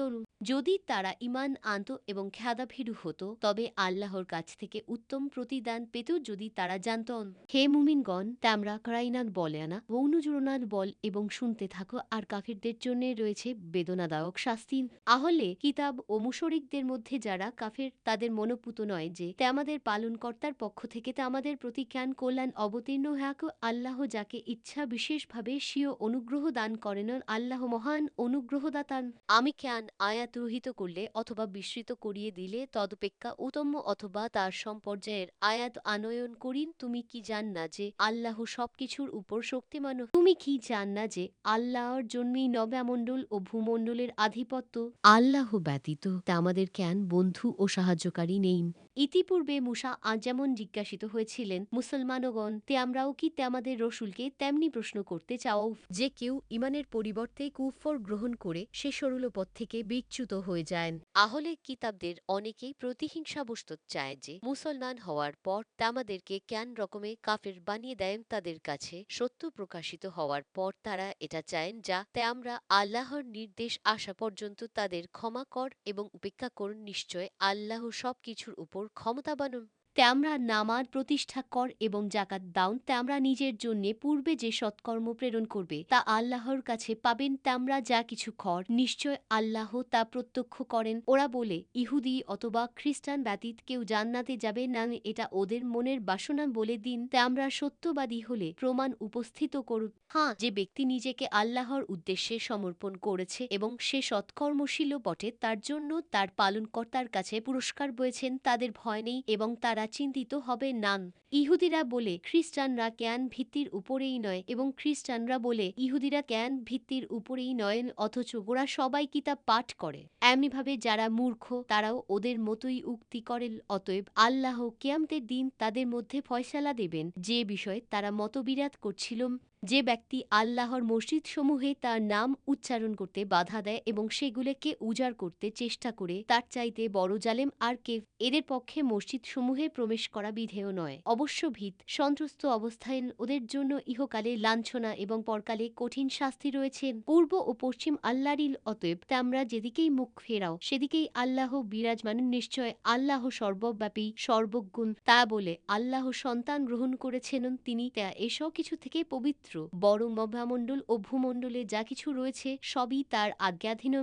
যদি তারা ঈমান আনত এবং খেদাভীরু হতো তবে আল্লাহর কাছ থেকে উত্তম প্রতিদান পেত। যদি তারা জানত। হে মুমিনগণ, তোমরা কারাইনাত বলে আনা অনুজুরনাত বল এবং শুনতে থাকো, আর কাফিরদের জন্য রয়েছে বেদনাদায়ক শাস্তি। আহলে কিতাব ও মুশরিকদের মধ্যে যারা কাফের তাদের মনোপুত নয় যে তে আমাদের পালনকর্তার পক্ষ থেকে তা আমাদের প্রতি জ্ঞান কল্যাণ অবতীর্ণ হ্যাক। আল্লাহ যাকে ইচ্ছা বিশেষভাবে স্বীয় অনুগ্রহ দান করেন। আল্লাহ মহান অনুগ্রহদাতা। আমি জ্ঞান আয়াত রহিত করলে অথবা বিস্মৃত করিয়ে দিলে তদপেক্ষা উত্তম অথবা তার সম্পর্যায়ের আয়াত আনয়ন করিন। তুমি কি জান না যে আল্লাহ সবকিছুর উপর শক্তিমান? তুমি কি জান না যে আল্লাহর জন্যই নবমণ্ডল ও ভূমণ্ডলের আধিপত্য? আল্লাহ ব্যতীত তা আমাদের জ্ঞান বন্ধু ও সাহায্যকারী নেই। ইতিপূর্বে মুসা যেমন জিজ্ঞাসিত হয়েছিলেন, মুসলমানগণ তে আমরাও কি তে আমাদের রসুলকে তেমনি প্রশ্ন করতে চাও যে কেউ ইমানের পরিবর্তে কুফর গ্রহণ করে সে সরল পথ থেকে বিচ্যুত হয়ে যায়। আহলে কিতাবদের অনেকেই প্রতিহিংসাবশত চায় যে মুসলমান হওয়ার পর তা আমাদেরকে কেন রকমে কাফের বানিয়ে দেন। তাদের কাছে সত্য প্রকাশিত হওয়ার পর তারা এটা চায় যা তে আমরা আল্লাহর নির্দেশ আসা পর্যন্ত তাদের ক্ষমা কর এবং উপেক্ষা করুন। নিশ্চয় আল্লাহ সবকিছুর উপর ক্ষমতাবান। তোমরা নামাজ প্রতিষ্ঠা কর এবং জাকাত দাও, তোমরা নিজের জন্য পূর্বে যে সৎকর্ম প্রেরণ করবে তা আল্লাহর কাছে পাবেন, তোমরা যা কিছু কর নিশ্চয় আল্লাহ তা প্রত্যক্ষ করেন। ওরা বলে, ইহুদি অথবা খ্রিস্টান ব্যতীত কেউ জান্নাতে যাবে না, এটা ওদের মনের বাসনা, বলে দিন তোমরা সত্যবাদী হলে প্রমাণ উপস্থিত করুন। হ্যাঁ, যে ব্যক্তি নিজেকে আল্লাহর উদ্দেশ্যে সমর্পণ করেছে এবং সে সৎকর্মশীল বটে, তার জন্য তার পালনকর্তার কাছে পুরস্কার বয়েছেন, তাদের ভয় নেই এবং তারা চিন্তিত হবে না। ইহুদিরা বলে, খ্রিস্টানরা জ্ঞান ভিত্তির উপরেই নয়, এবং খ্রিস্টানরা বলে, ইহুদিরা জ্ঞান ভিত্তির উপরেই নয়, অথচ ওরা সবাই কিতাব পাঠ করে। এমনিভাবে যারা মূর্খ তারাও ওদের মতোই উক্তি করে। অতএব আল্লাহ কিয়ামতের দিন তাদের মধ্যে ফয়সালা দেবেন যে বিষয়ে তারা মতবিরোধ করছিল। যে ব্যক্তি আল্লাহর মসজিদ সমূহে তার নাম উচ্চারণ করতে বাধা দেয় এবং সেগুলোকে উজাড় করতে চেষ্টা করে, তার চাইতে বড় জালেম আর কে? এদের পক্ষে মসজিদ সমূহে প্রবেশ করা বিধেয় নয়। অবশ্য ভীত সন্ত্রস্ত অবস্থায় ওদের জন্য ইহকালে লাঞ্ছনা এবং পরকালে কঠিন শাস্তি রয়েছে। পূর্ব ও পশ্চিম আল্লাহরই, অতএব তোমরা যেদিকেই মুখ ফেরাও সেদিকেই আল্লাহ বিরাজমান। নিশ্চয় আল্লাহ সর্বব্যাপী সর্বজ্ঞ। তা বলে আল্লাহ সন্তান গ্রহণ করেছেন, তিনি তা এসব কিছু থেকে পবিত্র। বরং নভমণ্ডল ও ভূমণ্ডলে যা কিছু রয়েছে সবই তার আজ্ঞাধীন।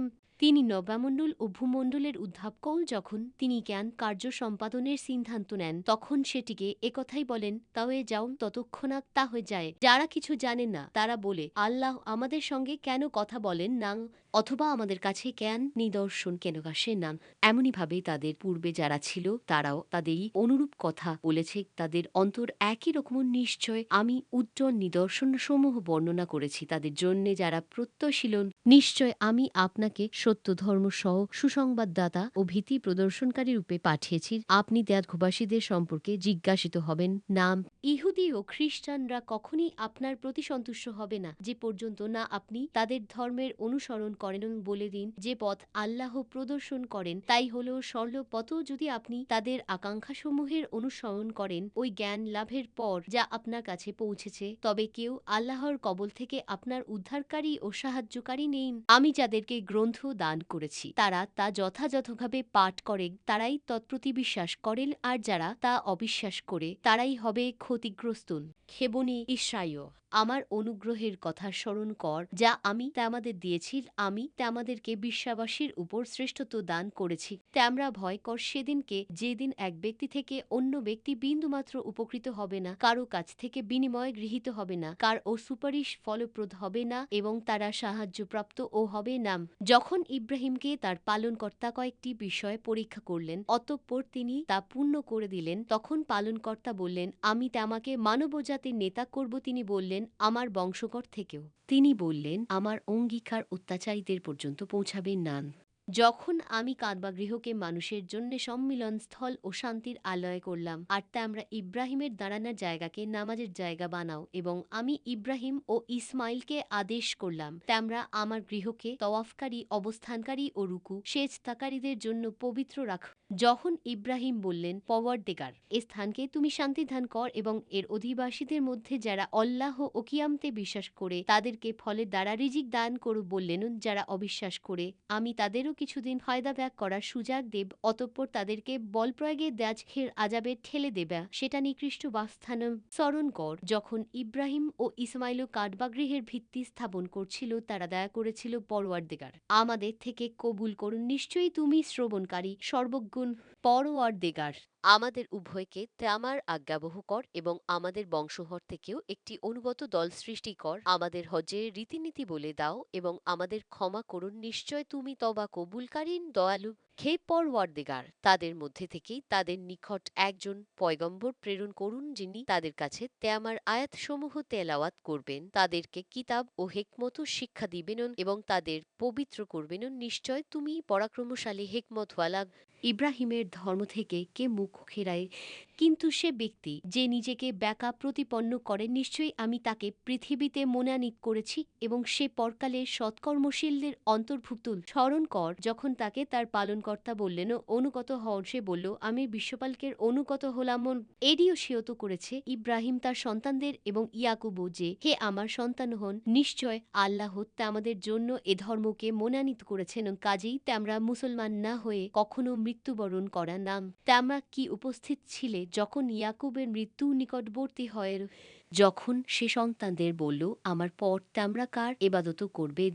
তিনি নভমণ্ডল ও ভূমণ্ডলের উদ্ধাবক। যখন তিনি জ্ঞান কার্য সম্পাদনের সিদ্ধান্ত নেন তখন সেটিকে একথাই বলেন, তা হয়ে যাও, ততক্ষণাৎ তা হয়ে যায়। যারা কিছু জানে না তারা বলে, আল্লাহ আমাদের সঙ্গে কেন কথা বলেন না, অথবা আমাদের কাছে জ্ঞান নিদর্শন কেন আসে না। এমনইভাবে তাদের পূর্বে যারা ছিল তারাও তাদেরই অনুরূপ কথা বলেছে। তাদের অন্তর একই রকম। নিশ্চয় আমি উজ্জ্বল নিদর্শন সমূহ বর্ণনা করেছি তাদের জন্য যারা প্রত্যয়শীল। নিশ্চয় আমি আপনাকে সত্য ধর্ম সহ সুসংবাদদাতা ও ভীতি প্রদর্শনকারী রূপে পাঠিয়েছি। আপনি দেশবাসীদের সম্পর্কে জিজ্ঞাসিত হবেন না। ইহুদি ও খ্রিস্টানরা কখনই আপনার প্রতি সন্তুষ্ট হবে না যে পর্যন্ত না আপনি তাদের ধর্মের অনুসরণ করেন। বলে দিন, যে পথ আল্লাহ প্রদর্শন করেন তাই হল সরলপথ। যদি আপনি তাদের আকাঙ্ক্ষাসমূহের অনুসরণ করেন ওই জ্ঞান লাভের পর যা আপনার কাছে পৌঁছেছে, তবে কেউ আল্লাহর কবল থেকে আপনার উদ্ধারকারী ও সাহায্যকারী নেই। আমি যাদেরকে গ্রন্থ দান করেছি তারা তা যথাযথভাবে পাঠ করে, তারাই তৎপ্রতি বিশ্বাস করেন, আর যারা তা অবিশ্বাস করে তারাই হবে ক্ষতিগ্রস্ত। হে বনী ইসরাঈল, আমার অনুগ্রহের কথা স্মরণ কর যা আমি তোমাদের দিয়েছি। আমি তোমাদেরকে বিশ্বাসীর উপর শ্রেষ্ঠত্ব দান করেছি। তোমরা ভয় কর সেদিনকে, যেদিন এক ব্যক্তি থেকে অন্য ব্যক্তি বিন্দুমাত্র উপকৃত হবে না, কারো কাছ থেকে বিনিময় গৃহীত হবে না, কার ও সুপারিশ ফলপ্রদ হবে না, এবং তারা সাহায্যপ্রাপ্ত ও হবে না। যখন ইব্রাহিমকে তার পালনকর্তা কয়েকটি বিষয় পরীক্ষা করলেন, অতঃপর তিনি তা পূর্ণ করে দিলেন, তখন পালনকর্তা বললেন, আমি তোমাকে মানবজাতির নেতা করব। তিনি বললেন, আমার বংশকর থেকেও। তিনি বললেন, আমার অঙ্গীকার অত্যাচারীদের পর্যন্ত পৌঁছাবে না। যখন আমি কাদবা গৃহকে মানুষের জন্য সম্মিলন স্থল ও শান্তির আলয় করলাম, আর তোমরা ইব্রাহিমের দাঁড়ানোর জায়গাকে নামাজের জায়গা বানাও, এবং আমি ইব্রাহিম ও ইসমাইলকে আদেশ করলাম তোমরা আমার গৃহকে তওয়াফকারী, অবস্থানকারী ও রুকু সেজদাকারীদের জন্য পবিত্র রাখ। যখন ইব্রাহিম বললেন, পরওয়ারদিগার, এ স্থানকে তুমি শান্তিদান কর এবং এর অধিবাসীদের মধ্যে যারা আল্লাহ ও কিয়ামতে বিশ্বাস করে তাদেরকে ফলের দ্বারা রিজিক দান করু, বললেন, যারা অবিশ্বাস করে আমি তাদেরও কিছুদিন ফায়দা ব্যাক করার সুযোগ দেব, অতঃপর তাদেরকে বল প্রয়োগে দাজখের আজাবে ঠেলে দেবে, সেটা নিকৃষ্ট বাসস্থান স্মরণ কর। যখন ইব্রাহিম ও ইসমাইল কাদবাগৃহের ভিত্তি স্থাপন করছিল, তারা দয়া করেছিল, পরওয়ারদিগার, আমাদের থেকে কবুল করুন, নিশ্চয়ই তুমি শ্রবণকারী সর্বজ্ঞ। পরওয়ারদিগার, আমাদের উভয়কে তোমার আজ্ঞাবহ কর এবং আমাদের বংশধর থেকেও একটি অনুগত দল সৃষ্টি কর। আমাদের হজ্জের রীতিনীতি বলে দাও এবং আমাদের ক্ষমা করুন, নিশ্চয় তুমি তওবা কবুলকারী দয়ালু। হে পরওয়ারদিগার, তাদের মধ্যে থেকেই তাদের নিকট একজন পয়গম্বর প্রেরণ করুন, যিনি তাদের কাছে তোমার আয়াতসমূহ তেলাওয়াত করবেন, তাদেরকে কিতাব ও হিকমত শিক্ষা দিবেন এবং তাদের পবিত্র করবেন। নিশ্চয় তুমি পরাক্রমশালী হিকমতওয়ালা। ইব্রাহিমের ধর্ম থেকে কে মুখ ফেরায়, কিন্তু সে ব্যক্তি যে নিজেকে ব্যাকা প্রতিপন্ন করে, নিশ্চয়ই আমি তাকে পৃথিবীতে মনোনীত করেছি এবং সে পরকালে সৎকর্মশীলদের অন্তর্ভুক্ত। স্মরণ কর যখন তাকে তার পালনকর্তা বললেন অনুগত হও, সে বলল, আমি বিশ্বপালকের অনুগত হলাম। এডিও সেও তো করেছে ইব্রাহিম তার সন্তানদের এবং ইয়াকুব যে, হে আমার সন্তান হন, নিশ্চয় আল্লাহ আমাদের জন্য এ ধর্মকে মনোনীত করেছেন, কাজেই তোমরা মুসলমান না হয়ে কখনো মৃত্যুবরণ করা নাম। তোমরা কি উপস্থিত ছিলে যখন ইয়াকুবের মৃত্যু নিকটবর্তী হয়, যখন সে সন্তানদের বলল, আমার পর তোমরা কার ইবাদত করবে?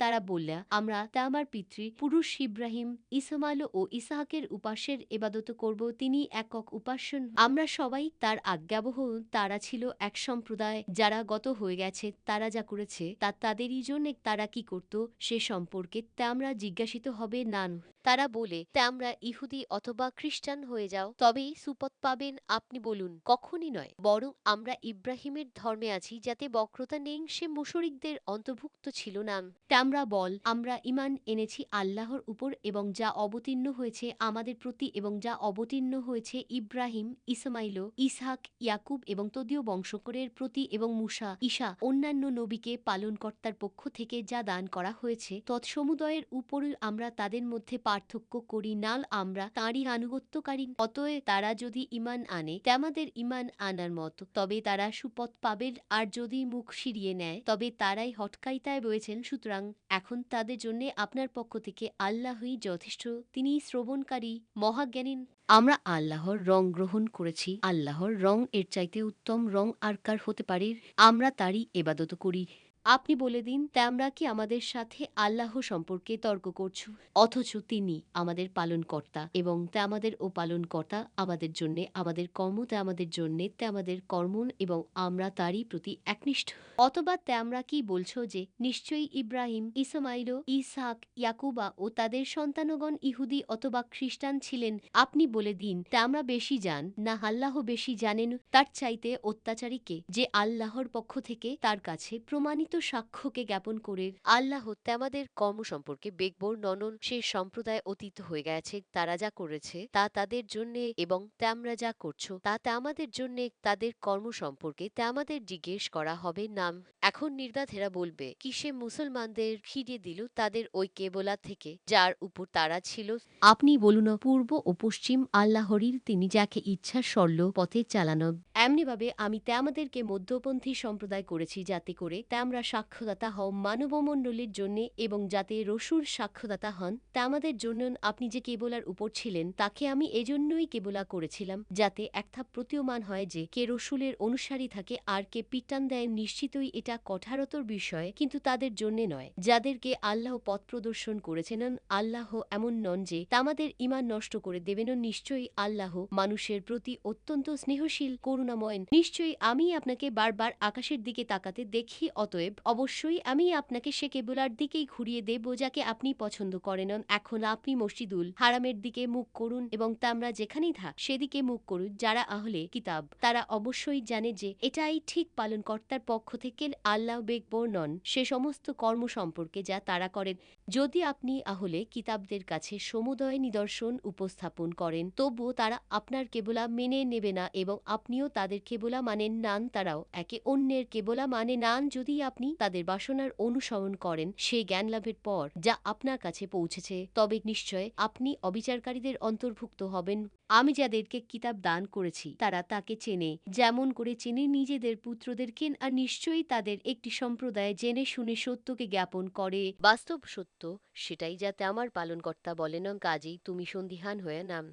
তারা বলল, আমরা আমার পিতৃ পুরুষ ইব্রাহিম, ইসমাইল ও ইসহাকের উপাস্যের ইবাদত করব। তিনি একক উপাস্য। আমরা সবাই তার আজ্ঞাবহ। তারা ছিল এক সম্প্রদায়, যারা গত হয়ে গেছে। তারা যা করেছে তা তাদেরই জন্য। তারা কি করত সে সম্পর্কে তোমরা জিজ্ঞাসিত হবে না। তারা বলে, তোমরা ইহুদি অথবা খ্রিস্টান হয়ে যাও, তবেই সুপথ পাবেন। আপনি বলুন, কখনই নয়, বরং আমরা ইব্রাহিমের ধর্মে আছি, যাতে বক্রতা নেই, সে মুশরিকদের অন্তর্ভুক্ত ছিল না। তোমরা বল, আমরা ঈমান এনেছি আল্লাহর উপর এবং যা অবতীর্ণ হয়েছে আমাদের প্রতি, এবং যা অবতীর্ণ হয়েছে ইব্রাহিম, ইসমাইল, ইসহাক, ইয়াকুব এবং তদীয় বংশকরের প্রতি, এবং মূসা, ঈসা অন্যান্য নবীকে পালনকর্তার পক্ষ থেকে যা দান করা হয়েছে তৎসমুদয়ের উপর আমরা তাদের মধ্যে পার্থক্য করি না। আমরা তাঁরই আনুগত্যকারী। অতএব তারা যদি ঈমান আনে তোমাদের ঈমান আনার মতো, তবে তারা সুপথ পাবে, আর যদি মুখ ফিরিয়ে নেয় তবে তারাই হঠকারিতায় রয়েছেন। সুতরাং এখন তাদের জন্য আপনার পক্ষ থেকে আল্লাহই যথেষ্ট, তিনি শ্রবণকারী, মহাজ্ঞানী। আমরা আল্লাহর রং গ্রহণ করেছি। আল্লাহর রং এর চাইতে উত্তম রং আর কার হতে পারে? আমরা তারই ইবাদত করি। আপনি বলে দিন, তোমরা কি আমাদের সাথে আল্লাহ সম্পর্কে তর্ক করছো, অথচ তিনি আমাদের পালনকর্তা, এবং আমাদের ও পালনকর্তা আমাদের জন্য, আমাদের কর্ম আমাদের জন্য, আমাদের কর্ম, এবং আমরা তারই প্রতি একনিষ্ঠ। অথবা তোমরা কি বলছো যে নিশ্চয়ই ইব্রাহিম, ইসমাইল, ইসহাক, ইয়াকুবা ও তাদের সন্তানগণ ইহুদি অথবা খ্রিস্টান ছিলেন? আপনি বলে দিন, তোমরা বেশি জান না আল্লাহ বেশি জানেন? তার চাইতে অত্যাচারীকে, যে আল্লাহর পক্ষ থেকে তার কাছে প্রমাণিত সাক্ষ্যকে জ্ঞাপন করে আল্লাহ তোমাদের কর্ম সম্পর্কে বেগবর ননন। সে সম্প্রদায় অতীত হয়ে গেছে। তারা যা করেছে তা তাদের জন্য, এবং তোমরা যা করছো তা আমাদের জন্য। তাদের কর্ম সম্পর্কে আমাদের জিজ্ঞেস করা হবে না। এখন নির্বাধেরা বলবে, কিসে মুসলমানদের ফিরিয়ে দিল তাদের ওই কেবলা থেকে, যার উপর তারা ছিল? আপনি বলুন, পূর্ব ও পশ্চিম আল্লাহরই, তিনি যাকে ইচ্ছা সরল পথে চালানো। এমনিভাবে আমি তোমাদেরকে মধ্যপন্থী সম্প্রদায় করেছি, যাতে করে তোমরা সাক্ষ্যদাতা হও মানবমণ্ডলীর জন্য, এবং যাতে রসুল সাক্ষ্যদাতা হন তোমাদের জন্য। আপনি যে কেবলার উপর ছিলেন তাকে আমি এজন্যই কেবলা করেছিলাম, যাতে একটা প্রতীয়মান হয় যে কে রসুলের অনুসারী থাকে আর কে পিটান দেয়। নিশ্চিতই এটা কঠারতর বিষয়, কিন্তু তাদের জন্য নয় যাদেরকে আল্লাহ পথ প্রদর্শন করেছেন। আল্লাহ এমন নন যে তামাদের ঈমান নষ্ট করে দেবেন। নিশ্চয়ই আল্লাহ মানুষের প্রতি অত্যন্ত স্নেহশীল, করুণাময়। নিশ্চয়ই আমি আপনাকে বারবার আকাশের দিকে তাকাতে দেখি, অতএব অবশ্যই আমি আপনাকে সে কেবলার দিকেই ঘুরিয়ে দেব যাকে আপনি পছন্দ করেন। এখন আপনি মসজিদুল হারামের দিকে মুখ করুন, এবং তোমরা যেখানেই থাক সেদিকে মুখ করুন। যারা আহলে কিতাব তারা অবশ্যই জানে যে এটাই ঠিক, পালনকর্তার পক্ষ থেকে আল্লাহ বেগবর নন সে সমস্ত কর্ম সম্পর্কে যা তারা করেন। যদি আপনি আহলে কিতাবদের কাছে সমুদয় নিদর্শন উপস্থাপন করেন, তবুও তারা আপনার কেবলা মেনে নেবে না, এবং আপনিও তাদের কেবলা মানেন না। তারাও একে অন্যের কেবলা মানে না। যদি আপনি তাদের বাসনার অনুসরণ করেন সেই জ্ঞান লাভের পর যা আপনার কাছে পৌঁছেছে, তবে নিশ্চয় আপনি অবিচারকারীদের অন্তর্ভুক্ত হবেন। আমি যাদেরকে কিতাব দান করেছি তারা তাকে চেনে, যেমন করে চেনে নিজেদের পুত্রদেরকে। আর নিশ্চয়ই তাদের একটি সম্প্রদায় জেনে শুনে সত্যকে জ্ঞাপন করে। বাস্তব সত্য সেটাই, যাতে আমার পালনকর্তা বলেন, কাজেই তুমি সন্দিহান হয়ে নাম।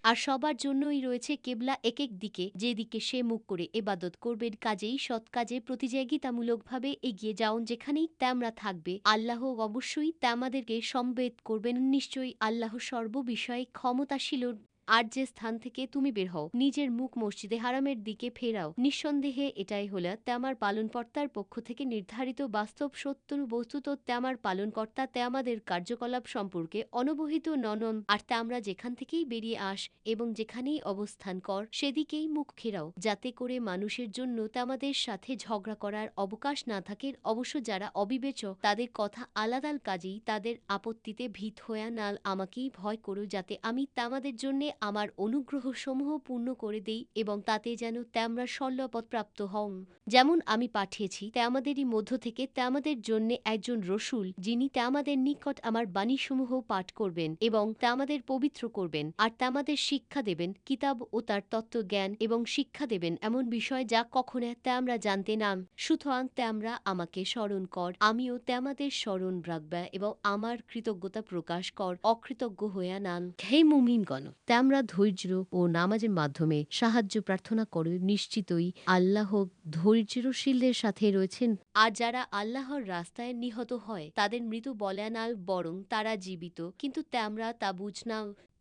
আর সবার জন্যই রয়েছে কেবলা এক এক দিকে, যেদিকে সে মুখ করে ইবাদত করবেন। কাজেই সৎ কাজে প্রতিযোগিতামূলকভাবে এগিয়ে যাও, যেখানেই তোমরা থাকবে আল্লাহ অবশ্যই তোমাদেরকে সমবেত করবেন। নিশ্চয়ই আল্লাহ সর্ববিষয়ে ক্ষমতাশীল। আর যে স্থান থেকে তুমি বের হও, নিজের মুখ মসজিদে হারামের দিকে ফেরাও। নিঃসন্দেহে এটাই হলো তোমার পালনকর্তার পক্ষ থেকে নির্ধারিত বাস্তব সত্য। বস্তুত তোমার পালনকর্তা তোমাদের কার্যকলাপ সম্পর্কে অনবহিত নন। আর তোমরা যেখান থেকেই বেরিয়ে আস এবং যেখানেই অবস্থান কর সেদিকেই মুখ ফেরাও, যাতে করে মানুষের জন্য তোমাদের সাথে ঝগড়া করার অবকাশ না থাকে। অবশ্য যারা অবিবেচক তাদের কথা আলাদা, কাজেই তাদের আপত্তিতে ভীত হয়ে না আমাকেই ভয় করো, যাতে আমি তোমাদের জন্য আমার অনুগ্রহ সমূহ পূর্ণ করে দেই, এবং তাতে যেন তোমরা সল্লপথ প্রাপ্ত হও। যেমন আমি পাঠিয়েছি তোমাদেরই মধ্য থেকে তোমাদের জন্য একজন রসুল, যিনি তোমাদের নিকট আমার বাণীসমূহ পাঠ করবেন এবং তোমাদের পবিত্র করবেন, আর তোমাদের শিক্ষা দেবেন কিতাব ও তার তত্ত্ব জ্ঞান, এবং শিক্ষা দেবেন এমন বিষয় যা কখনো তোমরা জানতে না। সুতরাং তোমরা আমাকে স্মরণ কর, আমিও তোমাদের স্মরণ রাখব, এবং আমার কৃতজ্ঞতা প্রকাশ কর, অকৃতজ্ঞ হইয়া নান। হে মুমিনগণ, তোমরা আমরা ধৈর্য ও নামাজের মাধ্যমে সাহায্য প্রার্থনা করে নিশ্চিতই আল্লাহ ধৈর্যশীলদের সাথে রয়েছেন। আর যারা আল্লাহর রাস্তায় নিহত হয় তাদের মৃত্যু বলে না, বরং তারা জীবিত, কিন্তু আমরা তা বুঝ না।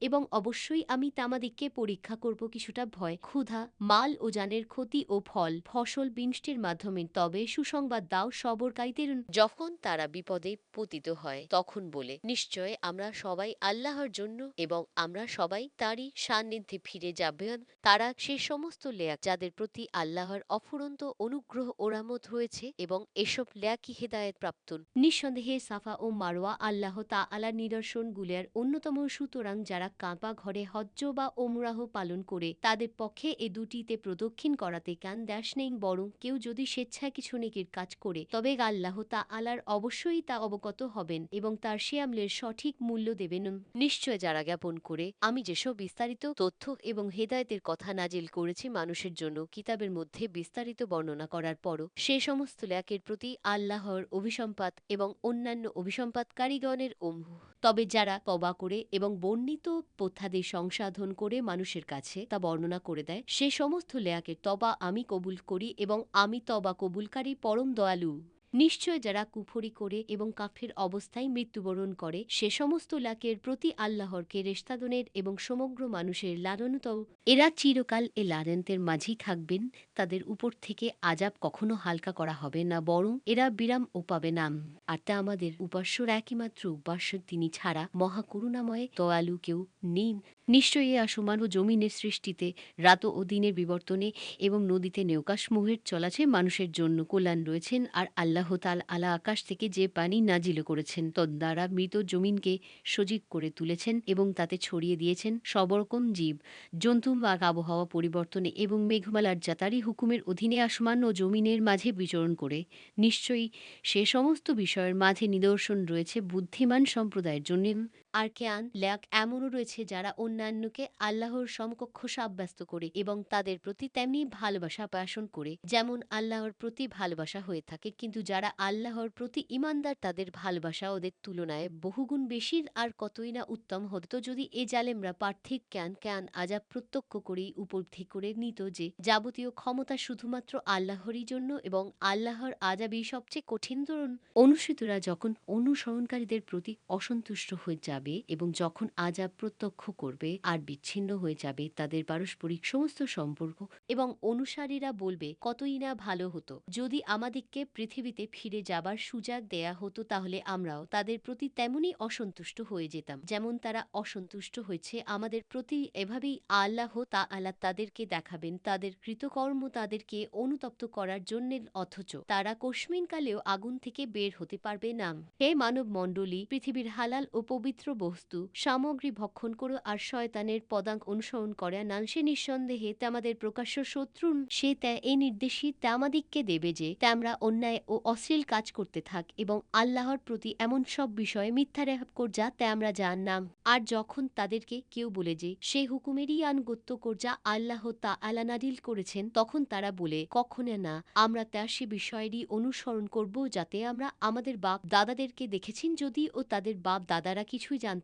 এবং অবশ্যই আমি তামাদিগকে পরীক্ষা করব কিছুটা ভয়, ক্ষুধা, মাল ও জানের ক্ষতি ও ফসল বিনষ্টের মাধ্যমে। তবে সুসংবাদ দাও সবরকারীদের, যখন তারা বিপদে পতিত হয় তখন বলে, নিশ্চয় আমরা সবাই আল্লাহর জন্য এবং আমরা সবাই তারই সান্নিধ্যে ফিরে যাবেন। তারা সে সমস্ত লেয়াক যাদের প্রতি আল্লাহর অফুরন্ত অনুগ্রহ ও রহমত রয়েছে এবং এসব লেয়াকি হেদায়েত প্রাপ্ত। নিঃসন্দেহে সাফা ও মারওয়া আল্লাহ তাআলার নিদর্শনগুলির অন্যতম। সুতরাং যারা কাবা ঘরে হজ্জ বা ওমরাহ পালন করে তাদের পক্ষে এ দুটিতে প্রদক্ষিণ করাতে কান দেশ নেই, বরং কেউ যদি স্বেচ্ছায় কিছু নেকির কাজ করে তবে আল্লাহ তাআলার অবশ্যই তা অবগত হবেন এবং তার সে আমলের সঠিক মূল্য দেবেন। নিশ্চয় যারা জ্ঞাপন করে আমি যেসব বিস্তারিত তথ্য এবং হেদায়েতের কথা নাজিল করেছি মানুষের জন্য কিতাবের মধ্যে বিস্তারিত বর্ণনা করার পরও সে সমস্ত লেয়াকের প্রতি আল্লাহর অভিসম্পাত এবং অন্যান্য অভিসম্পাতকারীগণের তবে যারা তবা করে এবং বর্ণিত প্রথাদের সংশোধন করে মানুষের কাছে তা বর্ণনা করে দেয়, সে সমস্ত লেয়াকের তবা আমি কবুল করি এবং আমি তবা কবুলকারী পরম দয়ালু। নিশ্চয় যারা কুফরি করে এবং কাফের অবস্থায় মৃত্যুবরণ করে সে সমস্ত লাকের প্রতি আল্লাহর ফেরেশতাগণের এবং সমগ্র মানুষের লালনত, এরা চিরকাল এ লালনতের মাঝেই থাকবেন। তাদের উপর থেকে আযাব কখনো হালকা করা হবে না, বরং এরা বিরাম ও পাবে না। আর তা আমাদের উপাস্যর একইমাত্র উপাস্য, তিনি ছাড়া মহাকরুণাময় দয়ালু কেউ নেই। নিশ্চয়ই এ আসমান ও জমিনের সৃষ্টিতে, রাত ও দিনের বিবর্তনে এবং নদীতে নৌকাসমূহের চলাচে মানুষের জন্য কল্যাণ রয়েছেন। আর আল্লাহ তাআলা আকাশ থেকে যে পানি নাজিল করেছেন তদ্বারা মৃত জমিনকে সজীব করে তুলেছেন এবং তাতে ছড়িয়ে দিয়েছেন সব রকম জীব জন্তু বা আবহাওয়া পরিবর্তনে এবং মেঘমালার জাতারি হুকুমের অধীনে আসমান ও জমিনের মাঝে বিচরণ করে। নিশ্চয়ই সে সমস্ত বিষয়ের মাঝে নিদর্শন রয়েছে বুদ্ধিমান সম্প্রদায়ের জন্য। আর কেয়ান ল্যাক এমনও রয়েছে যারা অন্যান্যকে আল্লাহর সমকক্ষ সাব্যস্ত করে এবং তাদের প্রতি তেমনি ভালোবাসা পোষণ করে যেমন আল্লাহর প্রতি ভালোবাসা হয়ে থাকে, কিন্তু যারা আল্লাহর প্রতি ইমানদার তাদের ভালোবাসা ওদের তুলনায় বহুগুণ বেশি। আর কতই না উত্তম হতো যদি এ জালেমরা পার্থিব জ্ঞান আযাব প্রত্যক্ষ করেই উপলব্ধি করে নিত যে যাবতীয় ক্ষমতা শুধুমাত্র আল্লাহরই জন্য এবং আল্লাহর আযাবই সবচেয়ে কঠিন দরুন। অনুসৃতরা যখন অনুসরণকারীদের প্রতি অসন্তুষ্ট হয়ে যাবে এবং যখন আযাব প্রত্যক্ষ করবে আর বিচ্ছিন্ন হয়ে যাবে তাদের পারস্পরিক সমস্ত সম্পর্ক এবং অনুসারীরা বলবে, কতই না ভালো হতো যদি আমাদিগকে পৃথিবীতে ফিরে যাবার সুযোগ দেয়া হতো, তাহলে আমরাও তাদের প্রতি তেমনই অসন্তুষ্ট হয়ে যেতাম যেমন তারা অসন্তুষ্ট হয়েছে আমাদের প্রতি। এভাবেই আল্লাহ তাআলা তাদেরকে দেখাবেন তাদের কৃতকর্ম তাদেরকে অনুতপ্ত করার জন্য, অথচ তারা কস্মিনকালেও আগুন থেকে বের হতে পারবে না। হে মানব মণ্ডলী, পৃথিবীর হালাল ও পবিত্র বস্তু সামগ্রী ভক্ষণ করো আর শয়তানের পদাঙ্ক অনুসরণ করে না, সে নিঃসন্দেহে তামাদের প্রকাশ্য শত্রু। সে এই নির্দেশই তামাদিগকে দেবে যে আমরা অন্যায় ও অশ্লীল কাজ করতে থাক এবং আল্লাহর প্রতি এমন সব বিষয়ে মিথ্যা রেহাব কর যা আমরা জানলাম। আর যখন তাদেরকে কেউ বলে যে সে হুকুমেরই আনুগত্য কর যা আল্লাহ তাআলা নাজিল করেছেন, তখন তারা বলে, কখনো না, আমরা তা সে বিষয়েরই অনুসরণ করব যাতে আমরা আমাদের বাপ দাদাদেরকে দেখেছেন, যদি ও তাদের বাপ দাদারা কিছুই জানতে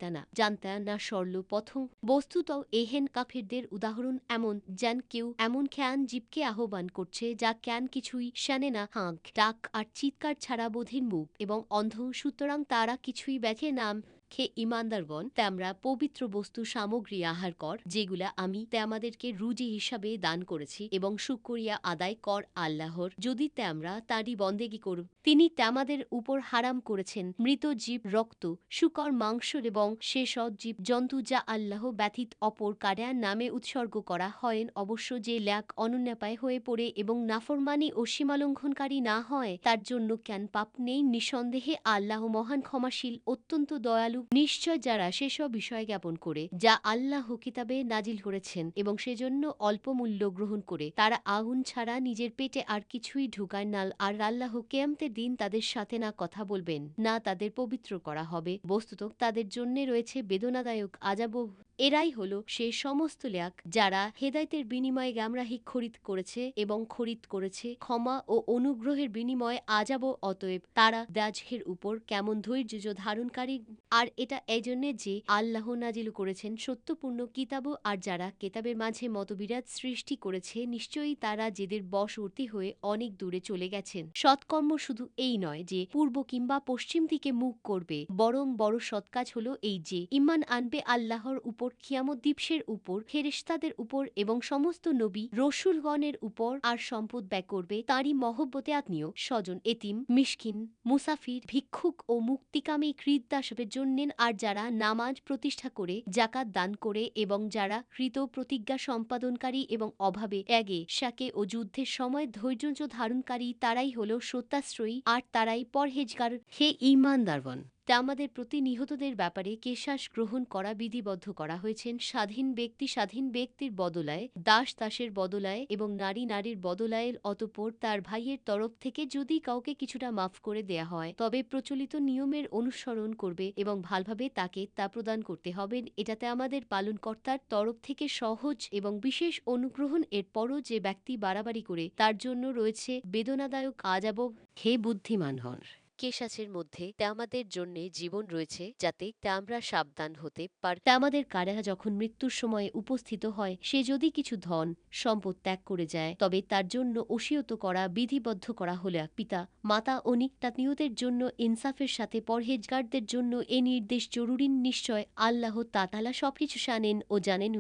না সরল প্রথম। বস্তুত এহেন কাফেরদের উদাহরণ এমন যেন কেউ এমন জ্ঞান জীবকে আহ্বান করছে যা জ্ঞান কিছুই শানে না, হাঁক ডাক আর চিৎকার ছাড়া বোধের মুখ এবং অন্ধ। সুতরাং তারা কিছুই ব্যাখে নাম খে ইমানদারগণ, আমরা পবিত্র বস্তু সামগ্রী আহার কর যেগুলা আমি আমাদেরকে রুজি হিসাবে দান করেছি এবং শুকরিয়া আদায় কর আল্লাহর, যদি আমরা তারই বন্দেগী করব। তিনি আমাদের উপর হারাম করেছেন মৃত জীব রক্ত, শুকর মাংস এবং সেসব জীব জন্তু যা আল্লাহ ব্যতীত অপর কারো নামে উৎসর্গ করা হয়। অবশ্য যে ল্যাক অনন্যাপায় হয়ে পড়ে এবং নাফরমানি ও সীমালঙ্ঘনকারী না হয় তার জন্য কেন পাপ নেই। নিঃসন্দেহে আল্লাহ মহান ক্ষমাশীল অত্যন্ত দয়ালু। নিশ্চয় যারা সেসব বিষয় জ্ঞাপন করে যা আল্লাহ কিতাবে নাজিল করেছেন এবং সেজন্য অল্প মূল্য গ্রহণ করে তারা আগুন ছাড়া নিজের পেটে আর কিছুই ঢুকায় না, আর আল্লাহ কিয়ামতের দিন তাদের সাথে না কথা বলবেন না তাদের পবিত্র করা হবে। বস্তুত তাদের জন্য রয়েছে বেদনাদায়ক আযাব। এরাই হলো সে সমস্ত ল্যাক যারা হেদায়েতের বিনিময়ে গামরাহি খরিদ করেছে এবং খরিদ করেছে ক্ষমা ও অনুগ্রহের বিনিময়ে আযাবও। অতএব তারা দাজহের উপর কেমন ধৈর্য ধারণকারী, আর এটা এইজন্যে যে আল্লাহ নাজিল করেছেন সত্যপূর্ণ কিতাবও। আর যারা কেতাবের মাঝে মতবিরোধ সৃষ্টি করেছে নিশ্চয়ই তারা যেদের বশবর্তী হয়ে অনেক দূরে চলে গেছেন। সৎকর্ম শুধু এই নয় যে পূর্ব কিংবা পশ্চিম দিকে মুখ করবে, বরং বড় সৎকাজ হলো এই যে ঈমান আনবে আল্লাহর উপর, কিয়ামত দিবসের উপর, ফেরেশতাদের উপর এবং সমস্ত নবী রসুলগণের উপর, আর সম্পদ ব্যয় করবে তাঁরই মহব্বতে আত্মীয় স্বজন, এতিম, মিশকিন, মুসাফির, ভিক্ষুক ও মুক্তিকামী কৃতদাসের জন্যেন। আর যারা নামাজ প্রতিষ্ঠা করে, জাকাত দান করে এবং যারা কৃত প্রতিজ্ঞা সম্পাদনকারী এবং অভাবে, ত্যাগে, শাকে ও যুদ্ধের সময় ধৈর্য ধারণকারী, তারাই হলো সত্যাশ্রয়ী আর তারাই পরহেজগার। হে ঈমানদারগণ, তা আমাদের প্রতি নিহতদের ব্যাপারে কেশাস গ্রহণ করা বিধিবদ্ধ করা হয়েছেন স্বাধীন ব্যক্তি স্বাধীন ব্যক্তির বদলায়, দাস দাসের বদলায় এবং নারী নারীর বদলায়। অতঃপর তার ভাইয়ের তরফ থেকে যদি কাউকে কিছুটা মাফ করে দেয়া হয় তবে প্রচলিত নিয়মের অনুসরণ করবে এবং ভালভাবে তাকে তা প্রদান করতে হবে। এটাতে আমাদের পালনকর্তার তরফ থেকে সহজ এবং বিশেষ অনুগ্রহণ। এরপরও যে ব্যক্তি বাড়াবাড়ি করে তার জন্য রয়েছে বেদনাদায়ক আযাব। হে বুদ্ধিমান হন, কেশাসের মধ্যে তা আমাদের জন্য জীবন রয়েছে যাতে তা আমরা সাবধান হতে পারি। তা আমাদের কারা যখন মৃত্যুর সময়ে উপস্থিত হয় সে যদি কিছু ধন সম্পদ ত্যাগ করে যায় তবে তার জন্য ওসিয়ত করা বিধিবদ্ধ করা হলে পিতা মাতা ও নিকটাত্মীয়দের জন্য ইনসাফের সাথে পরহেজগারদের জন্য এ নির্দেশ জরুরি। নিশ্চয় আল্লাহ তাআলা সবকিছু জানেন ও জানেন।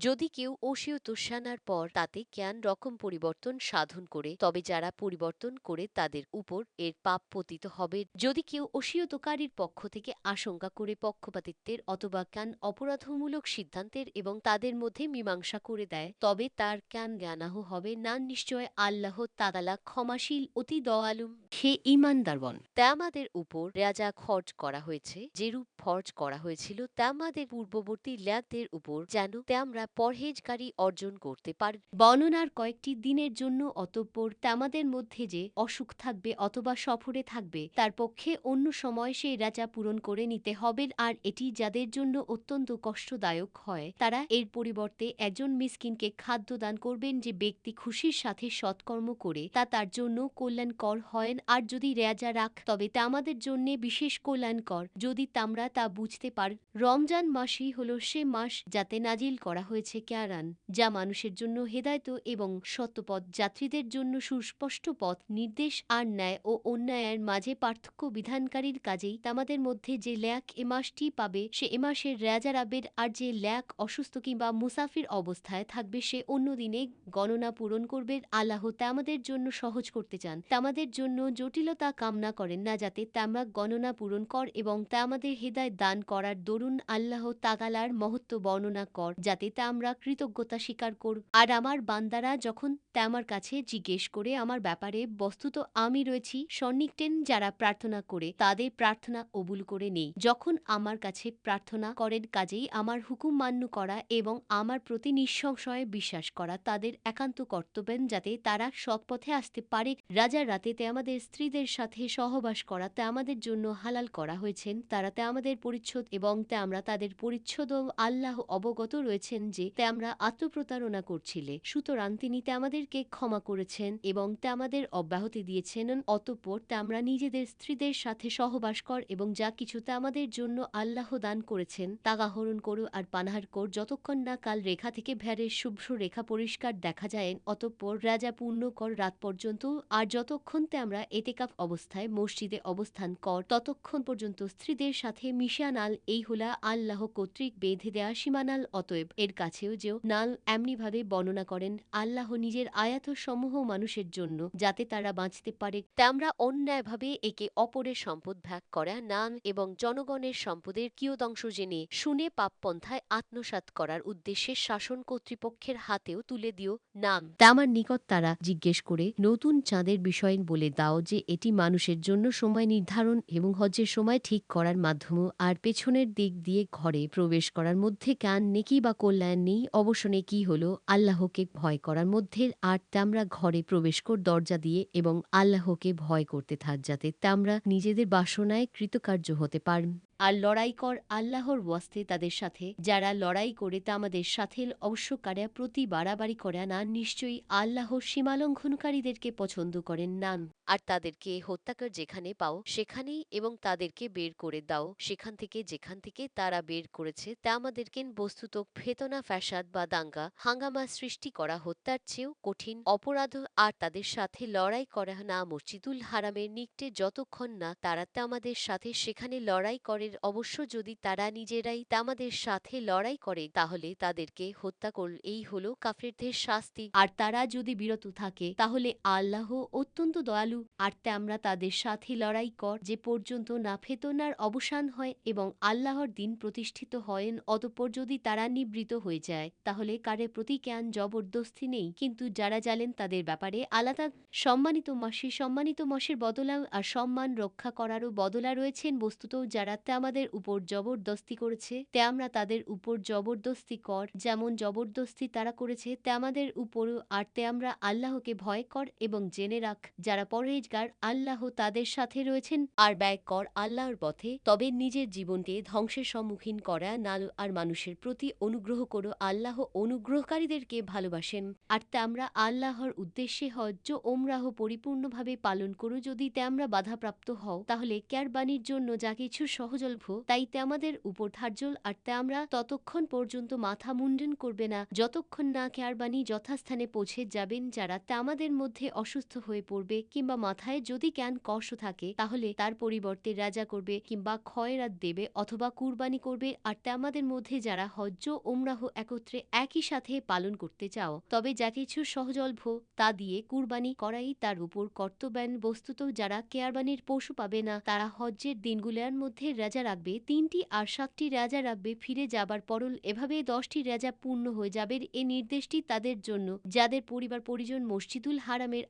যদি কেউ ওসিয়ত শানার পর তাতে জ্ঞান রকম পরিবর্তন সাধন করে তবে যারা পরিবর্তন করে তাদের উপর এর পাপ পতিত হবে। যদি কেউ ওসিয়তকারীর পক্ষ থেকে আশঙ্কা করে পক্ষপাতিত্বের অথবা জ্ঞান অপরাধমূলক সিদ্ধান্তের এবং তাদের মধ্যে মীমাংসা করে দেয় তবে তার জ্ঞানাহ হবে না। নিশ্চয় আল্লাহ তাআলা ক্ষমাশীল অতি দয়ালু। হে ঈমানদারগণ, তা আমাদের উপর রাজা খরচ করা হয়েছে যেরূপ ফরজ করা হয়েছিল তা আমাদের পূর্ববর্তী ল্যাকদের উপর, যেন তা আমরা পরহেজগারি অর্জন করতে পারি। বর্ণনার কয়েকটি দিনের জন্য অতঃপর তামাদের মধ্যে যে অসুখ থাকবে অথবা সফরে থাকবে তার পক্ষে অন্য সময় সেই রাজা পূরণ করে নিতে হবে। আর এটি যাদের জন্য অত্যন্ত কষ্টদায়ক হয় তারা এর পরিবর্তে একজন মিসকিনকে খাদ্য দান করবেন। যে ব্যক্তি খুশির সাথে সৎকর্ম করে তা তার জন্য কল্যাণকর হয়, আর যদি রাজা রাখ তবে তা আমাদের জন্য বিশেষ কল্যাণকর যদি তামরা তা বুঝতে পার। রমজান মাসই হল সে মাস যাতে নাজিল করা হয়েছে কোরআন, যা মানুষের জন্য হেদায়েত এবং সত্যপথ যাত্রীদের জন্য সুস্পষ্ট পথ নির্দেশ আর ন্যায় ও অন্যায়ের মাঝে পার্থক্য বিধানকারীর। কাজেই তামাদের মধ্যে যে ল্যাক এ মাসটি পাবে সে এ মাসের রাজা রাবের, আর যে ল্যাক অসুস্থ কিংবা মুসাফির অবস্থায় থাকবে সে অন্য দিনে গণনা পূরণ করবে। আল্লাহ তামাদের জন্য সহজ করতে চান, তামাদের জন্য জটিলতা কামনা করেন না, যাতে তামরা গণনা পূরণ কর এবং তা আমাদের হেদায়েত দান করার দরুন আল্লাহ তাআলার মহত্ব বর্ণনা কর, যাতে তা আমরা কৃতজ্ঞতা স্বীকার কর। আর আমার বান্দারা যখন তা আমার কাছে জিজ্ঞেস করে আমার ব্যাপারে, বস্তুত আমি রয়েছি সন্নিকটেন যারা প্রার্থনা করে তাদের প্রার্থনা কবুল করে নেই। যখন আমার কাছে প্রার্থনা করেন কাজেই আমার হুকুম মান্য করা এবং আমার প্রতি নিঃসংশয়ে বিশ্বাস করা তাদের একান্ত কর্তব্য, যাতে তারা সৎ পথে আসতে পারে। রাজার রাতে তে আমাদের স্ত্রীদের সাথে সহবাস করা তা আমাদের জন্য হালাল করা হয়েছেন, তারাতে আমাদের পরিচ্ছদ এবং তা আমরা তাদের পরিচ্ছদ। আল্লাহ অবগত রয়েছেন যে তা আমরা আত্মপ্রতারণা করছিলে, সুতরাং তিনি তা আমাদেরকে ক্ষমা করেছেন এবং তা আমাদের অব্যাহতি দিয়েছেন। অতঃপর তা আমরা নিজেদের স্ত্রীদের সাথে সহবাস কর এবং যা কিছু তা আমাদের জন্য আল্লাহ দান করেছেন তা আহরণ করো আর পানাহার কর যতক্ষণ না কাল রেখা থেকে ভ্যারের শুভ্র রেখা পরিষ্কার দেখা যায়। অতঃপর রাজা পূর্ণ কর রাত পর্যন্ত, আর যতক্ষণ তে আমরা এতেকাফ অবস্থায় মসজিদে অবস্থান কর ততক্ষণ পর্যন্ত স্ত্রীদের সাথে মিশানাল। এই হলা আল্লাহ কর্তৃক বেঁধে দেয়া সীমানাল। অতএব এর কাছেও যেও নাল এমনিভাবে বর্ণনা করেন আল্লাহ নিজের আয়াত সমূহ মানুষের জন্য যাতে তারা বাঁচতে পারে। তা আমরা অন্যায়ভাবে একে অপরের সম্পদ ভাগ করা নান এবং জনগণের সম্পদের কিয়দংশ জেনে শুনে পাপ পন্থায় আত্মসাৎ করার উদ্দেশ্যে শাসন কর্তৃপক্ষের হাতেও তুলে দিও নাম। তা আমার নিকট তারা জিজ্ঞেস করে নতুন চাঁদের বিষয় বলে দাও যে এটি মানুষের জন্য সময় নির্ধারণ এবং হজ্জের সময় ঠিক করার মাধ্যম, আর পেছনের দিক দিয়ে ঘরে প্রবেশ করার মধ্যে কান নেকি বা কল্যাণ নেই। অবশ্য নেকি হলো আল্লাহকে ভয় করার মধ্যে, আর তামরা ঘরে প্রবেশ কর দরজা দিয়ে এবং আল্লাহকে ভয় করতে থাক যাতে তামরা নিজেদের বাসনায় কৃতকার্য হতে পার। আর লড়াই কর আল্লাহর ওয়াস্তে তাদের সাথে, যারা লড়াই করে তা আমাদের সাথে অবশ্য কারা প্রতি বাড়াবাড়ি করে না, নিশ্চয়ই আল্লাহর সীমালঙ্ঘনকারীদেরকে পছন্দ করেন না। আর তাদেরকে হত্যাকার যেখানে পাও সেখানেই, এবং তাদেরকে বের করে দাও সেখান থেকে যেখান থেকে তারা বের করেছে, তা আমাদেরকে বস্তুত ফেতনা, ফ্যাসাদ বা দাঙ্গা হাঙ্গামা সৃষ্টি করা হত্যার চেয়েও কঠিন অপরাধ। আর তাদের সাথে লড়াই করা না মসজিদুল হারামের নিকটে যতক্ষণ না তারা আমাদের সাথে সেখানে লড়াই করে। অবশ্য যদি তারা নিজেরাই আমাদের সাথে লড়াই করে তাহলে তাদেরকে হত্যা করল, এই হলো কাফেরদের শাস্তি। আর তারা যদি বিরত থাকে তাহলে আল্লাহ অত্যন্ত দয়ালু। আর আমরা তাদের সাথে লড়াই কর যে পর্যন্ত না ফেতনার অবসান হয় এবং আল্লাহর দিন প্রতিষ্ঠিত হয়। অতঃপর যদি তারা নিবৃত হয়ে যায় তাহলে কারে প্রতি জ্ঞান জবরদস্তি নেই, কিন্তু যারা জানেন তাদের ব্যাপারে আলাদা সম্মানিত মাসের বদলা আর সম্মান রক্ষা করারও বদলা রয়েছেন। বস্তুত যারা আমাদের উপর জবরদস্তি করেছে তে আমরা তাদের উপর জবরদস্তি কর, যেমন জবরদস্তি তারা করেছে তে আমাদের উপরও। আর তে আমরা আল্লাহকে ভয় কর এবং জেনে রাখ, যারা পরহেজগার আল্লাহ তাদের সাথে রয়েছেন। আর ব্যয় কর আল্লাহর পথে, তবে নিজের জীবনকে ধ্বংসের সম্মুখীন করা না। আর মানুষের প্রতি অনুগ্রহ করো, আল্লাহ অনুগ্রহকারীদেরকে ভালোবাসেন। আর তে আমরা আল্লাহর উদ্দেশ্যে হজ্জ ওমরাহ পরিপূর্ণভাবে পালন করো। যদি তে আমরা বাধাপ্রাপ্ত হও তাহলে ক্যারবানির জন্য যা কিছু সহজলভ তাই তে আমাদের উপর ধার্যল। আর তে আমরা ততক্ষণ পর্যন্ত মাথা মুন্ডন করবে না যতক্ষণ না ক্যারবানি যথাস্থানে পৌঁছে যাবেন। যারা তে আমাদের মধ্যে অসুস্থ হয়ে পড়বে কিংবা মাথায় যদি জ্ঞান কষ্ট থাকে তাহলে তার পরিবর্তে রাজা করবে কিংবা খয়রাত দেবে অথবা কুরবানি করবে। আর তে আমাদের মধ্যে যারা হজ্জ ওমরাহ একত্রে একই সাথে পালন করতে চাও, তবে যা কিছু সহজলভ তা দিয়ে কুরবানি করাই তার উপর কর্তব্যান। বস্তুত যারা কেয়ারবানির পশু পাবে না তারা হজ্জের দিনগুলোর মধ্যে রাজা রাখবে 3টি আর 7টি রাজা রাখবে ফিরে যাবার পরল। এভাবে 10টি রাজা পূর্ণ হয়ে যাবে। এ নির্দেশটি তাদের জন্য যাদের পরিবার পরিজন মসজিদুল হারামের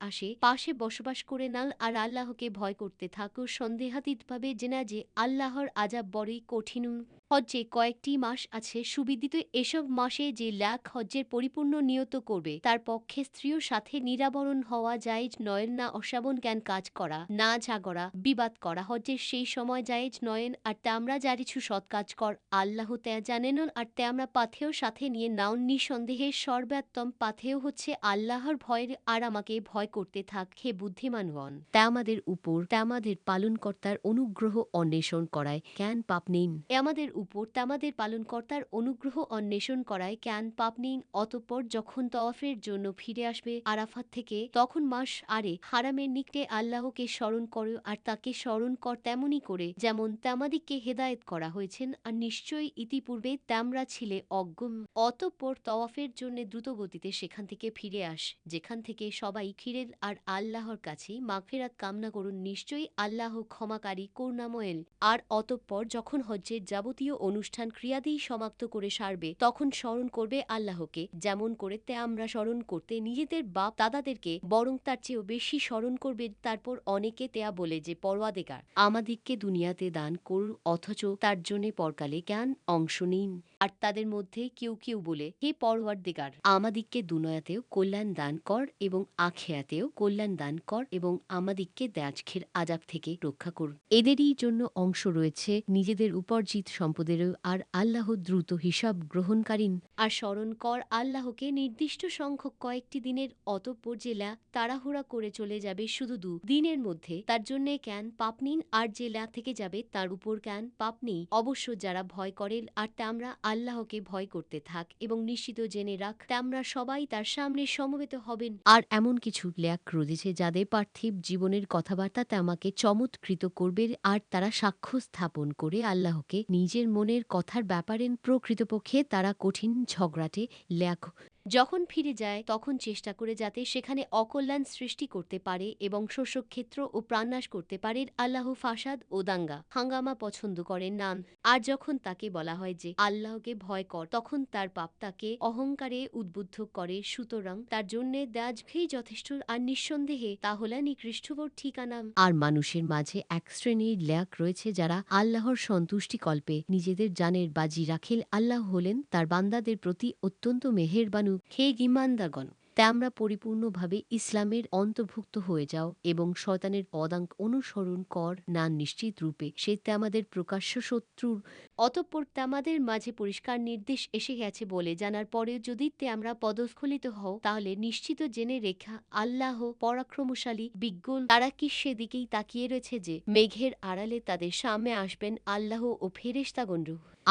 পাশে বসবাস করে নাল। আর আল্লাহকে ভয় করতে থাকো সন্দেহাতীতভাবে জেনা যে আল্লাহর আযাব বড়ই কঠিন। হজ্জে কয়েকটি মাস আছে সুবিদিত। এসব মাসে যে লাখ হজ্জের পরিপূর্ণ নিয়ত করবে তার পক্ষে স্ত্রীর সাথে নিরাবরণ হওয়া জায়েজ নয়ন, না অশ্রাবণ জ্ঞান কাজ করা, না ঝগড়া বিবাদ করা হজ্জের সেই সময় জায়েজ নয়ন। আর তে আমরা যা কিছু সৎ কাজ কর আল্লাহ তে জানেন। আর তে আমরা পাথেও সাথে নিয়ে নাও। নিঃসন্দেহে সর্বোত্তম পাথেও হচ্ছে আল্লাহর ভয়ের। আর আমাকে ভয় করতে থাক হে বুদ্ধিমান হন। তা আমাদের উপর তা আমাদের পালনকর্তার অনুগ্রহ অন্বেষণ করায় জ্ঞান পাপ নেই। আমাদের উপর তা আমাদের পালনকর্তার অনুগ্রহ অন্বেষণ করায় জ্ঞান পাপ নেই। অতঃপর যখন তওয়াফের জন্য ফিরে আসবে আরাফাত থেকে, তখন মাস আরে হারামের নিকটে আল্লাহকে স্মরণ করো। আর তাকে স্মরণ কর তেমনি করে যেমন তামাদিককে হেদায়েত করা হয়েছেন। আর নিশ্চয়ই ইতিপূর্বে তোমরা ছিলে অজ্ঞ। অতঃপর তওয়াফের জন্য দ্রুত গতিতে সেখান থেকে ফিরে আস যেখান থেকে সবাই ফিরেন। আর আল্লাহর কাছে মাগফিরাত কামনা করুন, নিশ্চয়ই আল্লাহ ক্ষমাকারী করুণাময়। আর অতঃপর যখন হজ্জের যাবতীয় অনুষ্ঠান ক্রিয়াদি সমাপ্ত করে সারবে তখন স্মরণ করবে আল্লাহকে, যেমন করে তে আমরা স্মরণ করতে নিজেদের বাপ দাদাদেরকে, বরং তার চেয়েও বেশি স্মরণ করবে। তারপর অনেকে তেয়া বলে যে পরওয়ারদিগার আমাদিগকে দুনিয়াতে দান করুন, অথচ তার জন্য পরকালে জ্ঞান অংশ নিন। আর তাদের মধ্যে কেউ কেউ বলে হে পরওয়ারদিগার আমাদিগকে দুনিয়াতেও কল্যাণ দান কর এবং আখিরাতেও কল্যাণ দান কর এবং আমাদিগকে দাজখের আযাব থেকে রক্ষা করুন। এদেরই জন্য অংশ রয়েছে নিজেদের উপার্জিত সম্পদেরও। আর আল্লাহ দ্রুত হিসাব গ্রহণকারীন। আর স্মরণ কর আল্লাহকে নির্দিষ্ট সংখ্যক কয়েকটি দিনের, অতঃপর জেলা তাড়াহুড়া করে চলে যাবে শুধু দিনের মধ্যে তার জন্য জ্ঞান পাপ নিন। আর জেলা থেকে যাবে তার উপর জ্ঞান পাপ নেই। অবশ্য যারা ভয় করেন আর আমরা আল্লাহকে ভয় করতে থাক এবং নিশ্চিত জেনে রাখ আমরা সবাই তার সামনে সমবেত হবেন। আর এমন কিছু লেখ রয়েছে যাদের পার্থিব জীবনের কথাবার্তা আমাকে চমৎকৃত করবে। আর তারা সাক্ষ্য স্থাপন করে আল্লাহকে নিজের মনের কথার ব্যাপারে প্রকৃতপক্ষে তারা কঠিন ঝগড়াটে লেখ যখন ফিরে যায় তখন চেষ্টা করে যাতে সেখানে অকল্যাণ সৃষ্টি করতে পারে এবং শস্যক্ষেত্র ও প্রাণনাশ করতে পারে। আল্লাহ ফাসাদ ও দাঙ্গা হাঙ্গামা পছন্দ করেন না। আর যখন তাকে বলা হয় যে আল্লাহকে ভয় কর তখন তার পাপ তাকে অহংকারে উদ্বুদ্ধ করে। সুতরাং তার জন্য দাজখেই যথেষ্ট। আর নিঃসন্দেহে তা হল নিকৃষ্টবর ঠিকানা। আর মানুষের মাঝে এক শ্রেণীর লেখ রয়েছে যারা আল্লাহর সন্তুষ্টি কল্পে নিজেদের জানের বাজি রাখেন। আল্লাহ হলেন তার বান্দাদের প্রতি অত্যন্ত মেহেরবানু। হে ঈমানদারগণ, তোমরা পরিপূর্ণভাবে ইসলামের অন্তর্ভুক্ত হয়ে যাও এবং শয়তানের পদাঙ্ক অনুসরণ কর না নিশ্চিত রূপে সে তোমাদের প্রকাশ্য শত্রুর। অতঃপর তোমাদের মাঝে পরিষ্কার নির্দেশ এসে গেছে বলে জানার পরেও যদি তোমরা পদস্খলিত হও তাহলে নিশ্চিত জেনে রেখা আল্লাহ পরাক্রমশালী বিজ্ঞ। তারা কি সেদিকেই তাকিয়ে রয়েছে যে মেঘের আড়ালে তাদের সামনে আসবেন আল্লাহ ও ফেরেশতাগণ,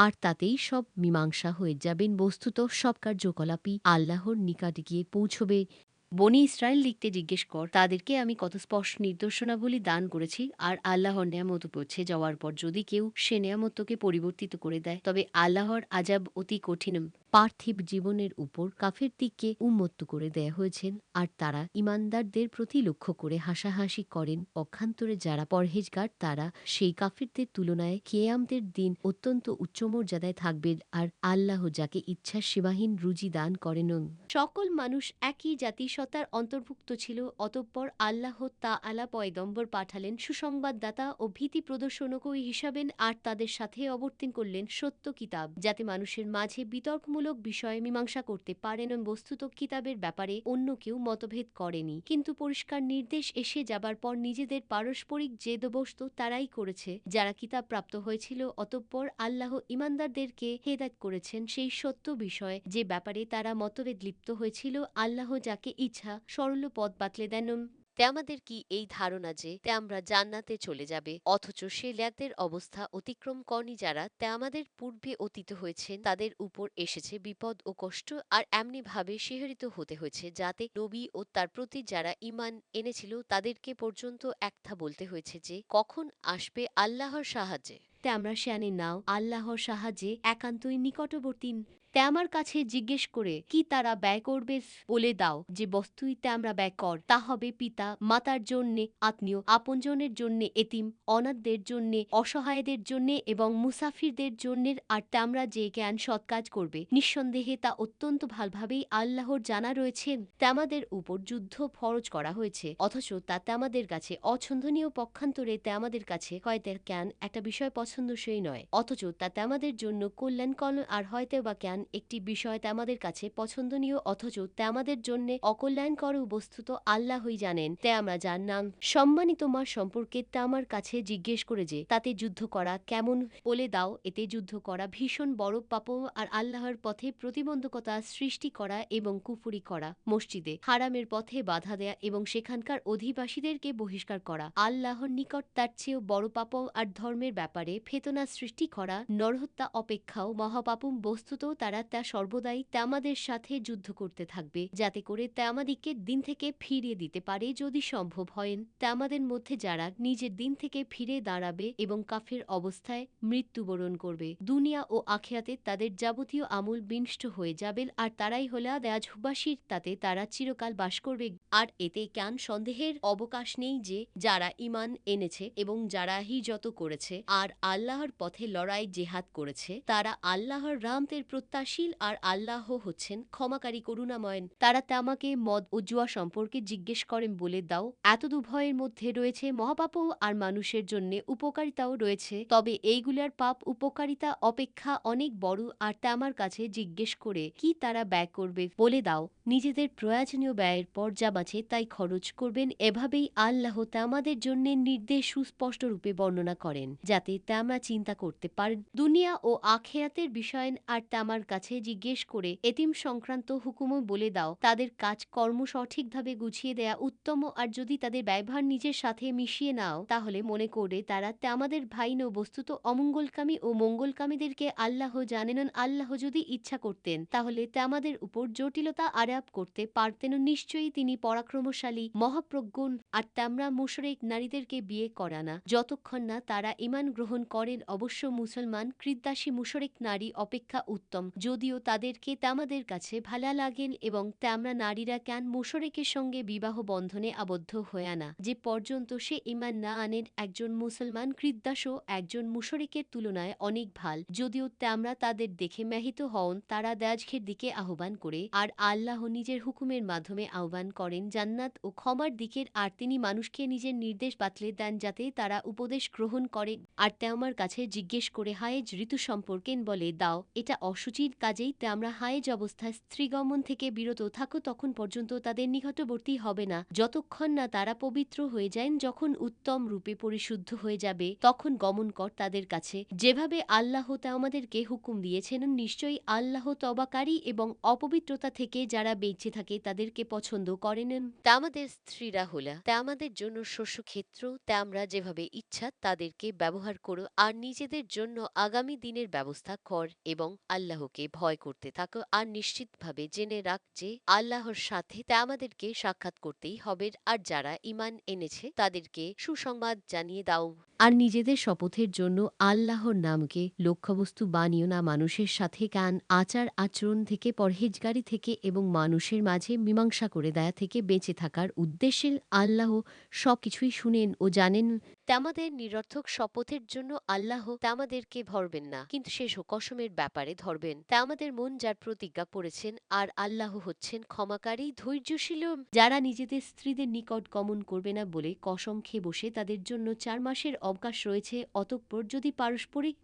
আর তাতেই সব মীমাংসা হয়ে যাবেন। বস্তুত সব কার্যকলাপই আল্লাহর নিকটে গিয়ে পৌঁছবে। বনি ইসরায়েল লিখতে জিজ্ঞেস কর তাদেরকে আমি কত স্পষ্ট নির্দেশনাবলী দান করেছি, আর আল্লাহর নেয়ামত পৌঁছে যাওয়ার পর যদি কেউ সে নেয়ামতকে পরিবর্তিত করে দেয় তবে আল্লাহর আযাব অতি কঠিন। পার্থিব জীবনের উপর কাফেরদিগকে উন্মত্ত করে দেয়া হয়েছেন, আর তারা ইমানদারদের প্রতি লক্ষ্য করে হাসাহাসি করেন। পক্ষান্তরে যারা পরহেজগার তারা সেই কাফেরদের তুলনায় কিয়ামতের দিন অত্যন্ত উচ্চ মর্যাদায় থাকবেন, আর আল্লাহ যাকে ইচ্ছা সীমাহীন রুজি দান করেন। সকল মানুষ একই জাতিসত্তার অন্তর্ভুক্ত ছিল। অতঃপর আল্লাহ তাআলা পয়গম্বর পাঠালেন সুসংবাদদাতা ও ভীতি প্রদর্শনক হিসাবে, আর তাদের সাথে অবতীর্ণ করলেন সত্য কিতাব যাতে মানুষের মাঝে বিতর্কমূলক বিষয়ে মীমাংসা করতে পারেন। বস্তুত কিতাবের ব্যাপারে অন্য কেউ মতভেদ করেনি, কিন্তু পরিষ্কার নির্দেশ এসে যাবার পর নিজেদের পারস্পরিক জেদবস্তু তারাই করেছে যারা কিতাব প্রাপ্ত হয়েছিল। অতঃপর আল্লাহ ইমানদারদেরকে হেদায়েত করেছেন সেই সত্য বিষয় যে ব্যাপারে তারা মতভেদ লিপ্ত হয়েছিল। আল্লাহ যাকে ইচ্ছা সরল পথ বাতলে দেন। তোমাদের কি এই ধারণা যে তোমরা জান্নাতে চলে যাবে, অথচ সে ল্যাতের অবস্থা অতিক্রম করনি যারা তোমাদের পূর্বে অতীত হয়েছেন তাদের উপর এসেছে বিপদ ও কষ্ট, আর এমনি ভাবে শিহরিত হতে হয়েছে যাতে নবী ও তার প্রতি যারা ঈমান এনেছিল তাদেরকে পর্যন্ত একথা বলতে হয়েছে যে কখন আসবে আল্লাহর সাহায্যে। তোমরা শানে নাও আল্লাহর সাহায্যে একান্তই নিকটবর্তী। তোমার কাছে জিজ্ঞেস করে কি তারা ব্যয় করবে, বলে দাও যে বস্তুই তোমরা ব্যয় কর তা হবে পিতা মাতার জন্যে, আত্মীয় আপনজনের জন্যে, এতিম অনাথদের জন্যে, অসহায়দের জন্যে এবং মুসাফিরদের জন্যে। আর তোমরা যে জ্ঞান সৎকাজ করবে নিঃসন্দেহে তা অত্যন্ত ভালভাবেই আল্লাহর জানা রয়েছে। তোমাদের উপর যুদ্ধ ফরজ করা হয়েছে, অথচ তা তোমাদের কাছে অছন্দনীয়। পক্ষান্তরে তোমাদের কাছে হয়তো জ্ঞান একটা বিষয় পছন্দসই নয়, অথচ তা তোমাদের জন্য কল্যাণকর, আর হয়তো বা জ্ঞান একটি বিষয় তোমাদের কাছে পছন্দনীয় অথচ তোমাদের জন্য অকল্যাণকর। বস্তুত আল্লাহই জানেন। তোমরা জাননাম সম্মানিত মা সম্পর্কে তোমার কাছে জিজ্ঞেস করে যে তাতে যুদ্ধ করা কেমন, বলে দাও এতে যুদ্ধ করা ভীষণ বড় পাপ, আর আল্লাহর পথে প্রতিবন্ধকতা সৃষ্টি করা এবং কুফরি করা, মসজিদে হারামের পথে বাধা দেয়া এবং সেখানকার অধিবাসীদেরকে বহিষ্কার করা আল্লাহর নিকট তার চেয়েও বড় পাপ, আর ধর্মের ব্যাপারে ফেতনা সৃষ্টি করা নরহত্যা অপেক্ষাও মহাপাপম। বস্তুত তারা তা সর্বদাই তোমাদের সাথে যুদ্ধ করতে থাকবে যাতে করে তোমাদিকে দিন থেকে ফিরিয়ে দিতে পারে যদি সম্ভব হয়। তোমাদের মধ্যে যারা নিজের দিন থেকে ফিরে দাঁড়াবে এবং কাফের অবস্থায় মৃত্যুবরণ করবে দুনিয়া ও আখিরাতে তাদের যাবতীয় আমল বিনষ্ট হয়ে যাবে, আর তারাই হলো দেয়াজবাসীর তাতে তারা চিরকাল বাস করবে। আর এতে জ্ঞান সন্দেহের অবকাশ নেই যে যারা ঈমান এনেছে এবং যারা হিজরত করেছে আর আল্লাহর পথে লড়াই জেহাদ করেছে তারা আল্লাহর রহমতের প্রত্যাশীল, আর আল্লাহ হচ্ছেন ক্ষমাকারী করুণাময়। তারা তোমাকে মদ ও জুয়া সম্পর্কে জিজ্ঞেস করেন, বলে দাও এত দুভয়ের মধ্যে রয়েছে মহাপাপও আর মানুষের জন্য উপকারিতাও রয়েছে, তবে এইগুলার পাপ উপকারিতা অপেক্ষা অনেক বড়। আর তোমার কাছে জিজ্ঞেস করে কি তারা ব্যয় করবে, বলে দাও নিজেদের প্রয়োজনীয় ব্যয়ের পর যা বাঁচে তাই খরচ করবেন। এভাবেই আল্লাহ তোমাদের জন্য নির্দেশ সুস্পষ্ট রূপে বর্ণনা করেন যাতে তোমরা চিন্তা করতে পারেন দুনিয়া ও আখিরাতের বিষয়। আর তোমার কাছে জিজ্ঞেস করে এতিম সংক্রান্ত হুকুমও বলে দাও তাদের কাজ কর্ম সঠিকভাবে গুছিয়ে দেয়া উত্তম, আর যদি তাদের ব্যয়ভার নিজের সাথে মিশিয়ে নাও তাহলে মনে করে তারা তোমাদের ভাই ন। বস্তুত অমঙ্গলকামী ও মঙ্গলকামীদেরকে আল্লাহ জানেন। আল্লাহ যদি ইচ্ছা করতেন তাহলে তোমাদের উপর জটিলতা আরোপ করতে পারতেন, নিশ্চয়ই তিনি পরাক্রমশালী মহাপ্রজ্ঞ। আর তোমরা মুশরিক নারীদেরকে বিয়ে করা না যতক্ষণ না তারা ঈমান গ্রহণ করেন। অবশ্য মুসলমান কৃতদাসী মুশরিক নারী অপেক্ষা উত্তম, যদিও তাদেরকে তোমাদের কাছে ভালো লাগেন, এবং তোমরা নারীরা কেন মুশরিকের সঙ্গে বিবাহ বন্ধনে আবদ্ধ হয়ে না যে পর্যন্ত সে ঈমান না আনেন। একজন মুসলমান কৃতদাসও একজন মুশরিকের তুলনায় অনেক ভাল, যদিও তোমরা তাদের দেখে মোহিত হন। তারা দাজখের দিকে আহ্বান করে, আর আল্লাহ নিজের হুকুমের মাধ্যমে আহ্বান করেন জান্নাত ও ক্ষমার দিকের, আর তিনি মানুষকে নিজের নির্দেশ বাতলে দেন যাতে তারা উপদেশ গ্রহণ করে। আর তোমার কাছে জিজ্ঞেস করে হায়েজ ঋতু সম্পর্কে, বলে দাও এটা অশুচি স্ত্রীর কাজেই আমরা হায়েজ অবস্থায় স্ত্রীগমন থেকে বিরত থাকো তখন পর্যন্ত তাদের নিকটবর্তী হবে না, যতক্ষণ না তারা পবিত্র হয়ে যায়। যখন উত্তম রূপে পরিশুদ্ধ হয়ে যাবে তখন গমন কর তাদের কাছে, যেভাবে আল্লাহ তা আমাদেরকে হুকুম দিয়েছেন। নিশ্চয়ই আল্লাহ তবাকারী এবং অপবিত্রতা থেকে যারা বেঁচে থাকে তাদেরকে পছন্দ করেন। তা আমাদের স্ত্রীরা হলা তা আমাদের জন্য শস্যক্ষেত্র, তা আমরা যেভাবে ইচ্ছা তাদেরকে ব্যবহার করো আর নিজেদের জন্য আগামী দিনের ব্যবস্থা কর এবং আল্লাহকে ভয় করতে থাকো আর নিশ্চিতভাবে জেনে রাখ যে আল্লাহর সাথে তা আমাদেরকে সাক্ষাৎ করতেই হবে। আর যারা ঈমান এনেছে তাদেরকে সুসংবাদ জানিয়ে দাও। আর নিজেদের শপথের জন্য আল্লাহর নামকে লক্ষ্যবস্তু বানিও না, মানুষের সাথে আচার আচরণ থেকে, পরহেজগারি থেকে এবং মানুষের মাঝে মীমাংসা করে দেয়া থেকে বেঁচে থাকার উদ্দেশ্যে আল্লাহ সবকিছুই শুনেন ও জানেন। আমাদের নিরর্থক শপথের জন্য আল্লাহ আমাদেরকে ধরবেন না, কিন্তু শেষ কসমের ব্যাপারে ধরবেন। আমাদের মন যার প্রতিজ্ঞা করেছেন, আর আল্লাহ হচ্ছেন ক্ষমাকারী ধৈর্যশীল। যারা নিজেদের স্ত্রীদের নিকট গমন করবে না বলে কসম খেয়ে বসে তাদের জন্য 4 মাসের অবকাশ রয়েছে, অতঃপর যদি পারস্পরিক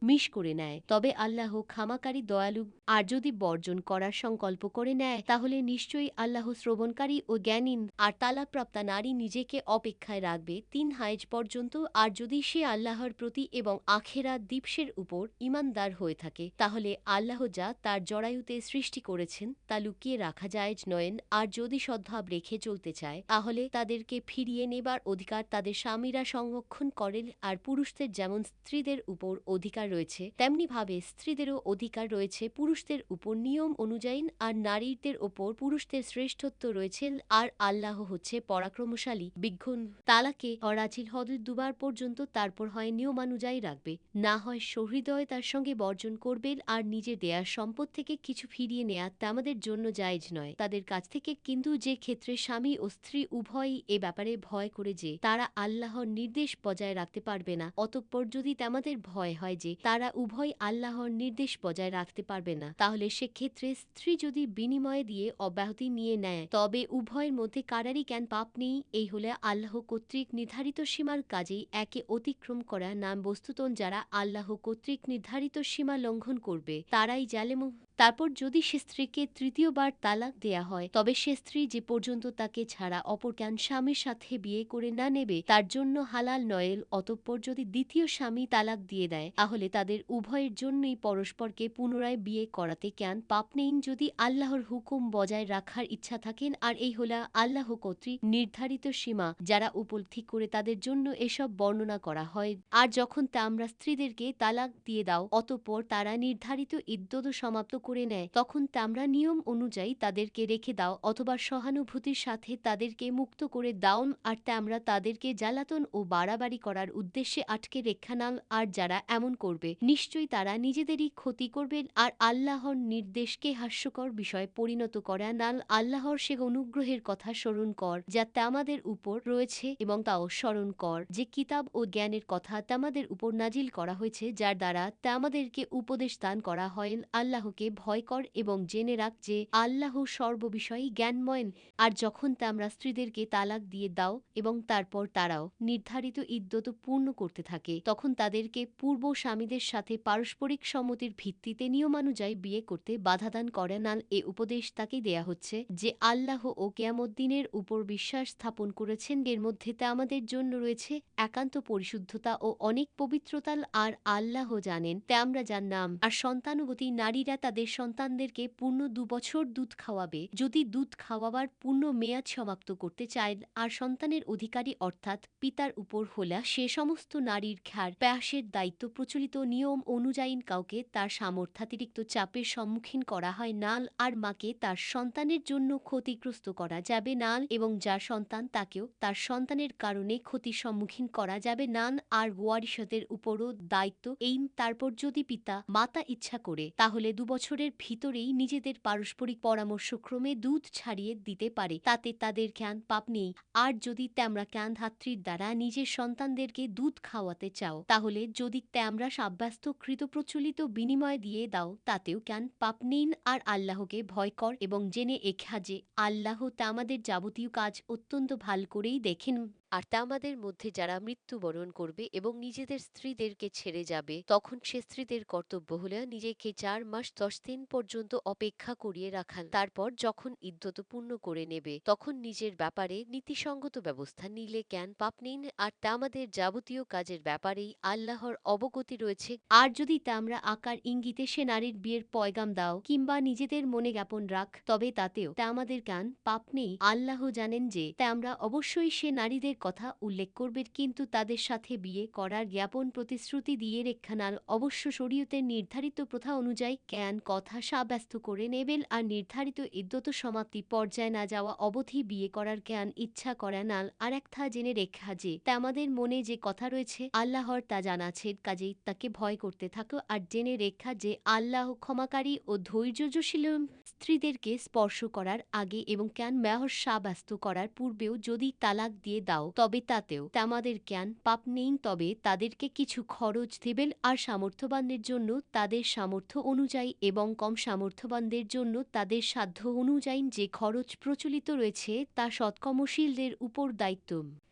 মিশ করে নেয় তবে আল্লাহ ক্ষমাকারী দয়ালু। আর যদি বর্জন করার সংকল্প করে নেয় তাহলে নিশ্চয়ই আল্লাহ শ্রবণকারী ও জ্ঞানী। আর তালাকপ্রাপ্তা নারী নিজেকে অপেক্ষায় রাখবে 3 হায়েজ পর্যন্ত। আর যদি সে আল্লাহর প্রতি এবং আখেরাত দিবসের উপর ঈমানদার হয়ে থাকে তাহলে আল্লাহ যা তার জরায়ুতে সৃষ্টি করেছেন তা লুকিয়ে রাখা জায়েজ নয়। আর যদি সদ্ভাব রেখে চলতে চায় তাহলে তাদেরকে ফিরিয়ে নেবার অধিকার তাদের স্বামীরা সংরক্ষণ করেন। আর পুরুষদের যেমন স্ত্রীদের উপর অধিকার রয়েছে তেমনি ভাবে স্ত্রীদেরও অধিকার রয়েছে পুরুষদের উপর নিয়ম অনুযায়ী। আর নারীদের ওপর পুরুষদের শ্রেষ্ঠত্ব রয়েছে। আর আল্লাহ হচ্ছে পরাক্রমশালী বিজ্ঞ। তালাকে অরাজিল হদর 2 বার পর্যন্ত, তারপর হয় নিয়মানুযায়ী রাখবে, না হয় সহৃদয়তার সঙ্গে বর্জন করবে। আর নিজের দেয়ার সম্পদ থেকে কিছু ফিরিয়ে নেয়া তা আমাদের জন্য জায়েজ নয় তাদের কাছ থেকে। কিন্তু যে ক্ষেত্রে স্বামী ও স্ত্রী উভয়ই এ ব্যাপারে ভয় করে যে তারা আল্লাহর নির্দেশ বজায় রাখতে পারবে না, অতঃপর যদি আমাদের ভয় হয় যে তারা উভয় আল্লাহর নির্দেশ বজায় রাখতে পারবে না, তাহলে সেক্ষেত্রে স্ত্রী যদি বিনিময়ে দিয়ে অব্যাহতি নিয়ে নেয় তবে উভয়ের মধ্যে কারারই পাপ নেই। এই হলে আল্লাহ কর্তৃক নির্ধারিত সীমার কাজেই একে অতিক্রম করা নাম। বস্তুতন যারা আল্লাহ কর্তৃক নির্ধারিত সীমা লঙ্ঘন করবে তারাই জালেম। তারপর যদি সে স্ত্রীকে তৃতীয়বার তালাক দেয়া হয় তবে সে স্ত্রী যে পর্যন্ত তাকে ছাড়া অপর স্বামীর সাথে বিয়ে করে না নেবে তার জন্য হালাল নয়। অতঃপর যদি দ্বিতীয় স্বামী তালাক দিয়ে দেয় তাহলে তাদের উভয়ের জন্যই পরস্পরকে পুনরায় বিয়ে করাতে পাপ নেই, যদি আল্লাহর হুকুম বজায় রাখার ইচ্ছা থাকেন। আর এই হলো আল্লাহ কর্তৃক নির্ধারিত সীমা, যারা উপলব্ধি করে তাদের জন্য এসব বর্ণনা করা হয়। আর যখন আমরা স্ত্রীদেরকে তালাক দিয়ে দাও অতঃপর তারা নির্ধারিত ইদ্যত সমাপ্ত করে নেয় তখন আমরা নিয়ম অনুযায়ী তাদেরকে রেখে দাও অথবা সহানুভূতির সাথে তাদেরকে মুক্ত করে দাও। আর আমরা তাদেরকে জ্বালাতন ও বাড়াবাড়ি করার উদ্দেশ্যে আটকে রেখা নাল। আর যারা এমন করবে নিশ্চয়ই তারা নিজেদেরই ক্ষতি করবে। আর আল্লাহর নির্দেশকে হাস্যকর বিষয়ে পরিণত করা নাল। আল্লাহর সে অনুগ্রহের কথা স্মরণ কর যা আমাদের উপর রয়েছে এবং তাও স্মরণ কর যে কিতাব ও জ্ঞানের কথা আমাদের উপর নাজিল করা হয়েছে, যার দ্বারা আমাদেরকে উপদেশ দান করা হয়। আল্লাহকে ভয় কর এবং জেনে রাখ যে আল্লাহ সর্ববিষয়ই জ্ঞানময়। আর যখন আমরা স্ত্রীদেরকে তালাক দিয়ে দাও এবং তারপর তারাও নির্ধারিত ইদ্যত পূর্ণ করতে থাকে তখন তাদেরকে পূর্ব স্বামীদের সাথে পারস্পরিক সম্মতির ভিত্তিতে নিয়মানুযায়ী বিয়ে করতে বাধাদান করে না। এ উপদেশ তাকে দেয়া হচ্ছে যে আল্লাহ ও কিয়ামত দিনের উপর বিশ্বাস স্থাপন করেছেন। এর মধ্যে আমাদের জন্য রয়েছে একান্ত পরিশুদ্ধতা ও অনেক পবিত্রতা। আর আল্লাহ জানেন আমরা যার নাম। আর সন্তানবতী নারীরা তাদের সন্তানদেরকে পূর্ণ 2 বছর দুধ খাওয়াবে যদি দুধ খাওয়াবার পূর্ণ মেয়াদ সমাপ্ত করতে চায়। আর সন্তানের অধিকারী অর্থাৎ পিতার উপর হলা সে সমস্ত নারীর প্যাসের দায়িত্ব প্রচলিত নিয়ম অনুযায়ী কাউকে তার সামর্থ্যাতিরিক্ত চাপের সম্মুখীন করা হয় না। আর মাকে তার সন্তানের জন্য ক্ষতিগ্রস্ত করা যাবে না এবং যার সন্তান তাকেও তার সন্তানের কারণে ক্ষতির সম্মুখীন করা যাবে না। আর ওয়ারিশদের উপরও দায়িত্ব এই। তারপর যদি পিতা মাতা ইচ্ছা করে তাহলে 2 বছরের ভিতরেই নিজেদের পারস্পরিক পরামর্শক্রমে দুধ ছাড়িয়ে দিতে পারে, তাতে তাদের পাপ নেই। আর যদি তোমরা ধাত্রীর দ্বারা নিজের সন্তানদেরকে দুধ খাওয়াতে চাও তাহলে যদি তোমরা সাব্যস্তকৃত প্রচলিত বিনিময় দিয়ে দাও তাতেও পাপ নেই। আর আল্লাহকে ভয় কর এবং জেনে এখা যে আল্লাহ আমাদের যাবতীয় কাজ অত্যন্ত ভাল করেই দেখেন। আর তামাদের মধ্যে যারা মৃত্যুবরণ করবে এবং নিজেদের স্ত্রীদেরকে ছেড়ে যাবে, তখন সে স্ত্রীদের কর্তব্য হলে নিজেকে 4 মাস 10 দিন পর্যন্ত অপেক্ষা করিয়ে রাখান। তারপর যখন ইদ্যত পূর্ণ করে নেবে, তখন নিজের ব্যাপারে নীতিসঙ্গত ব্যবস্থা নিলে জ্ঞান পাপ নিন। আর তামাদের যাবতীয় কাজের ব্যাপারেই আল্লাহর অবগতি রয়েছে। আর যদি তামরা আকার ইঙ্গিতে সে নারীর বিয়ের পয়গাম দাও কিংবা নিজেদের মনে জ্ঞাপন রাখ, তবে তাতেও তামাদের জ্ঞান পাপ নেই। আল্লাহ জানেন যে তামরা অবশ্যই সে নারীদের কথা উল্লেখ করবে, কিন্তু তাদের সাথে বিয়ে করার জ্ঞাপন প্রতিশ্রুতি দিয়ে রেখানাল অবশ্য শরীয়তের নির্ধারিত প্রথা অনুযায়ী জ্ঞান কথা সাব্যস্ত করে নেবেন। আর নির্ধারিত ইদ্যত সমাপ্তি পর্যায়ে না যাওয়া অবধি বিয়ে করার জ্ঞান ইচ্ছা করা নাল। আর একটা জেনে রেখা যে তামাদের মনে যে কথা রয়েছে আল্লাহর তা জানা আছে, কাজেই তাকে ভয় করতে থাকো। আর জেনে রেখা যে আল্লাহ ক্ষমাকারী ও ধৈর্যশীল। স্ত্রীদেরকে স্পর্শ করার আগে এবং জ্ঞান মেহর সাব্যস্ত করার পূর্বেও যদি তালাক দিয়ে দাও, তবে তাতেও তামাদের জ্ঞান পাপ নেই। তবে তাদেরকে কিছু খরচ দেবেন, আর সামর্থ্যবানদের জন্য তাদের সামর্থ্য অনুযায়ী এবং কম সামর্থ্যবানদের জন্য তাদের সাধ্য অনুযায়ী যে খরচ প্রচলিত রয়েছে তা সৎকর্মশীলদের উপর দায়িত্ব।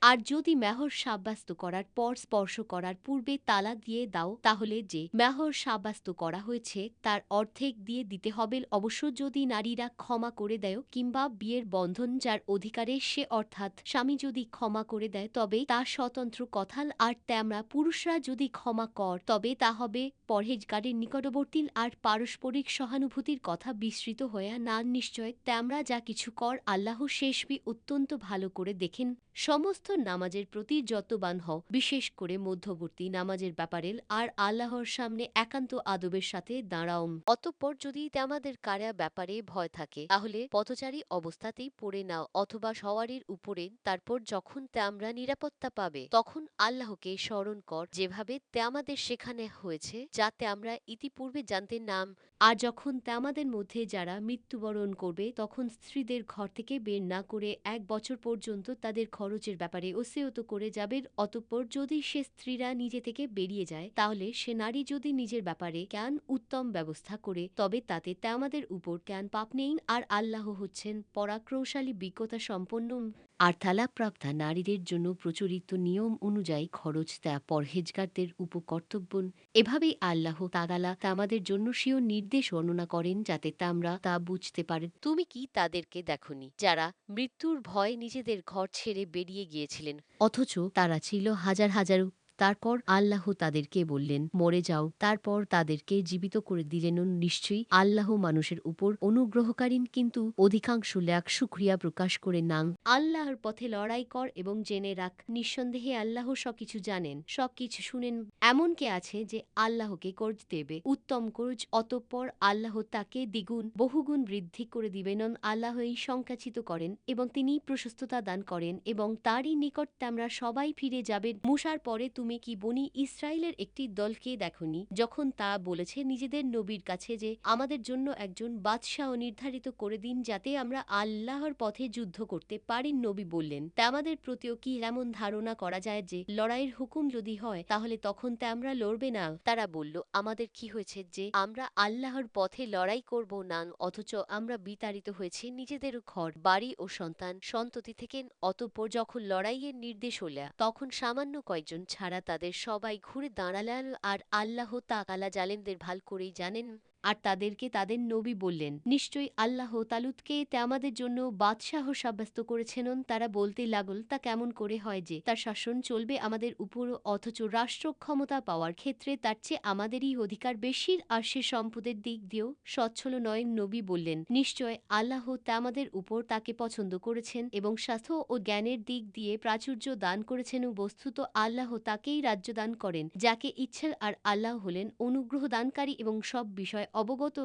আর যদি মেহর সাব্যস্ত করার পর স্পর্শ করার পূর্বে তালাক দিয়ে দাও, তাহলে যে মেহর সাব্যস্ত করা হয়েছে তার অর্ধেক দিয়ে দিতে হবে। অবশ্য যদি নারীরা ক্ষমা করে দেয় কিংবা বিয়ের বন্ধন যার অধিকারে সে অর্থাৎ স্বামী যদি ক্ষমা করে দেয়, তবে তা স্বতন্ত্র কথা। আর তেমরা পুরুষরা যদি ক্ষমা কর, তবে তা হবে পরহেজগারের নিকটবর্তী আর পারস্পরিক সহানুভূতির কথা বিস্তৃত হয়ে না। নিশ্চয় তেমরা যা কিছু কর আল্লাহ শেষবি অত্যন্ত ভালো করে দেখেন। সমস্ত নামাজের প্রতি যতবান হও, বিশেষ করে মধ্যবর্তী নামাজের ব্যাপারে, আর আল্লাহর সামনে একান্ত আদবের সাথে দাঁড়াও। অতঃপর যদি তেমাদের কারা ব্যাপারে ভয় থাকে, তাহলে পথচারী অবস্থাতেই পড়ে নাও অথবা সওয়ারির উপরে। তারপর যখন তেমরা নিরাপত্তা পাবে, তখন আল্লাহকে স্মরণ কর, যেভাবে তেমাদের সেখানে হয়েছে, যাতে আমরা ইতিপূর্বে জানতে নাম। আর যখন তেমাদের মধ্যে যারা মৃত্যুবরণ করবে, তখন স্ত্রীদের ঘর থেকে বের না করে 1 বছর পর্যন্ত তাদের খরচের ব্যাপারে ওসিয়ত করে যাবে। অতঃপর যদি সে স্ত্রীরা নিজে থেকে বেরিয়ে যায়, তাহলে সে নারী যদি নিজের ব্যাপারে জ্ঞান উত্তম ব্যবস্থা করে, তবে তাতে তেমাদের উপর জ্ঞান পাপ নেই। আর আল্লাহ হচ্ছেন পরাক্রমশালী, বিজ্ঞতা সম্পন্ন। আর তালাকপ্রাপ্তা নারীদের জন্য প্রচলিত নিয়ম অনুযায়ী খরচ দেয়া পরহেজগারদের উপকর্তব্য। এভাবেই আল্লাহ তাআলা তামাদের জন্য স্বীয় নির্দেশ বর্ণনা করেন, যাতে তামরা তা বুঝতে পারেন। তুমি কি তাদেরকে দেখনি যারা মৃত্যুর ভয়ে নিজেদের ঘর ছেড়ে বেরিয়ে গিয়েছিলেন, অথচ তারা ছিল হাজার হাজার? তারপর আল্লাহ তাদেরকে বললেন, মরে যাও। তারপর তাদেরকে জীবিত করে দিলেন। নিশ্চয়ই আল্লাহ মানুষের উপর অনুগ্রহকারী, কিন্তু অধিকাংশ লোক শুকরিয়া প্রকাশ করে না। আল্লাহর পথে লড়াই কর এবং জেনে রাখ, নিঃসন্দেহে আল্লাহ সবকিছু জানেন, সবকিছু শুনেন। এমন কে আছে যে আল্লাহকে কর্জ দেবে উত্তম কর্জ, অতঃপর আল্লাহ তাকে দ্বিগুণ বহুগুণ বৃদ্ধি করে দিবেন। আল্লাহই সংখ্যাচিত করেন এবং তিনি প্রশস্ততা দান করেন, এবং তারই নিকট তোমরা সবাই ফিরে যাবে। মূসার পরে তুমি কি বনি ইসরায়েলের একটি দলকে দেখনি, যখন তা বলেছে নিজেদের নবীর কাছে যে আমাদের জন্য একজন বাদশাহ নির্ধারিত করে দিন, যাতে আমরা আল্লাহর পথে যুদ্ধ করতে পারি? নবী বললেন, তা আমাদের প্রতিও কি এমন ধারণা করা যায় যে লড়াইয়ের হুকুম যদি হয়, তাহলে তখন তা আমরা লড়বে না? তারা বলল, আমাদের কি হয়েছে যে আমরা আল্লাহর পথে লড়াই করব না, অথচ আমরা বিতাড়িত হয়েছি নিজেদের ঘর বাড়ি ও সন্তান সন্ততি থেকে। অতঃপর যখন লড়াইয়ের নির্দেশ হল, তখন সামান্য কয়েকজন ছাড়া তাদের সবাই ঘুরে দাঁড়ালেন। আর আল্লাহ তাআলা জালেমদের ভাল করেই জানেন। আর তাদেরকে তাদের নবী বললেন, নিশ্চয়ই আল্লাহ তালুতকে আমাদের জন্য বাদশাহ সাব্যস্ত করেছেন। তারা বলতে লাগল, তা কেমন করে হয় যে তার শাসন চলবে আমাদের উপর, অথচ রাষ্ট্র ক্ষমতা পাওয়ার ক্ষেত্রে তার চেয়ে আমাদেরই অধিকার বেশি, আর সে সম্পদের দিক দিয়েও সচ্ছল নয়। নবী বললেন, নিশ্চয় আল্লাহ আমাদের উপর তাকে পছন্দ করেছেন এবং স্বাস্থ্য ও জ্ঞানের দিক দিয়ে প্রাচুর্য দান করেছেন। বস্তুত আল্লাহ তাকেই রাজ্য দান করেন যাকে ইচ্ছেন, আর আল্লাহ হলেন অনুগ্রহ দানকারী এবং সব বিষয় অবগত।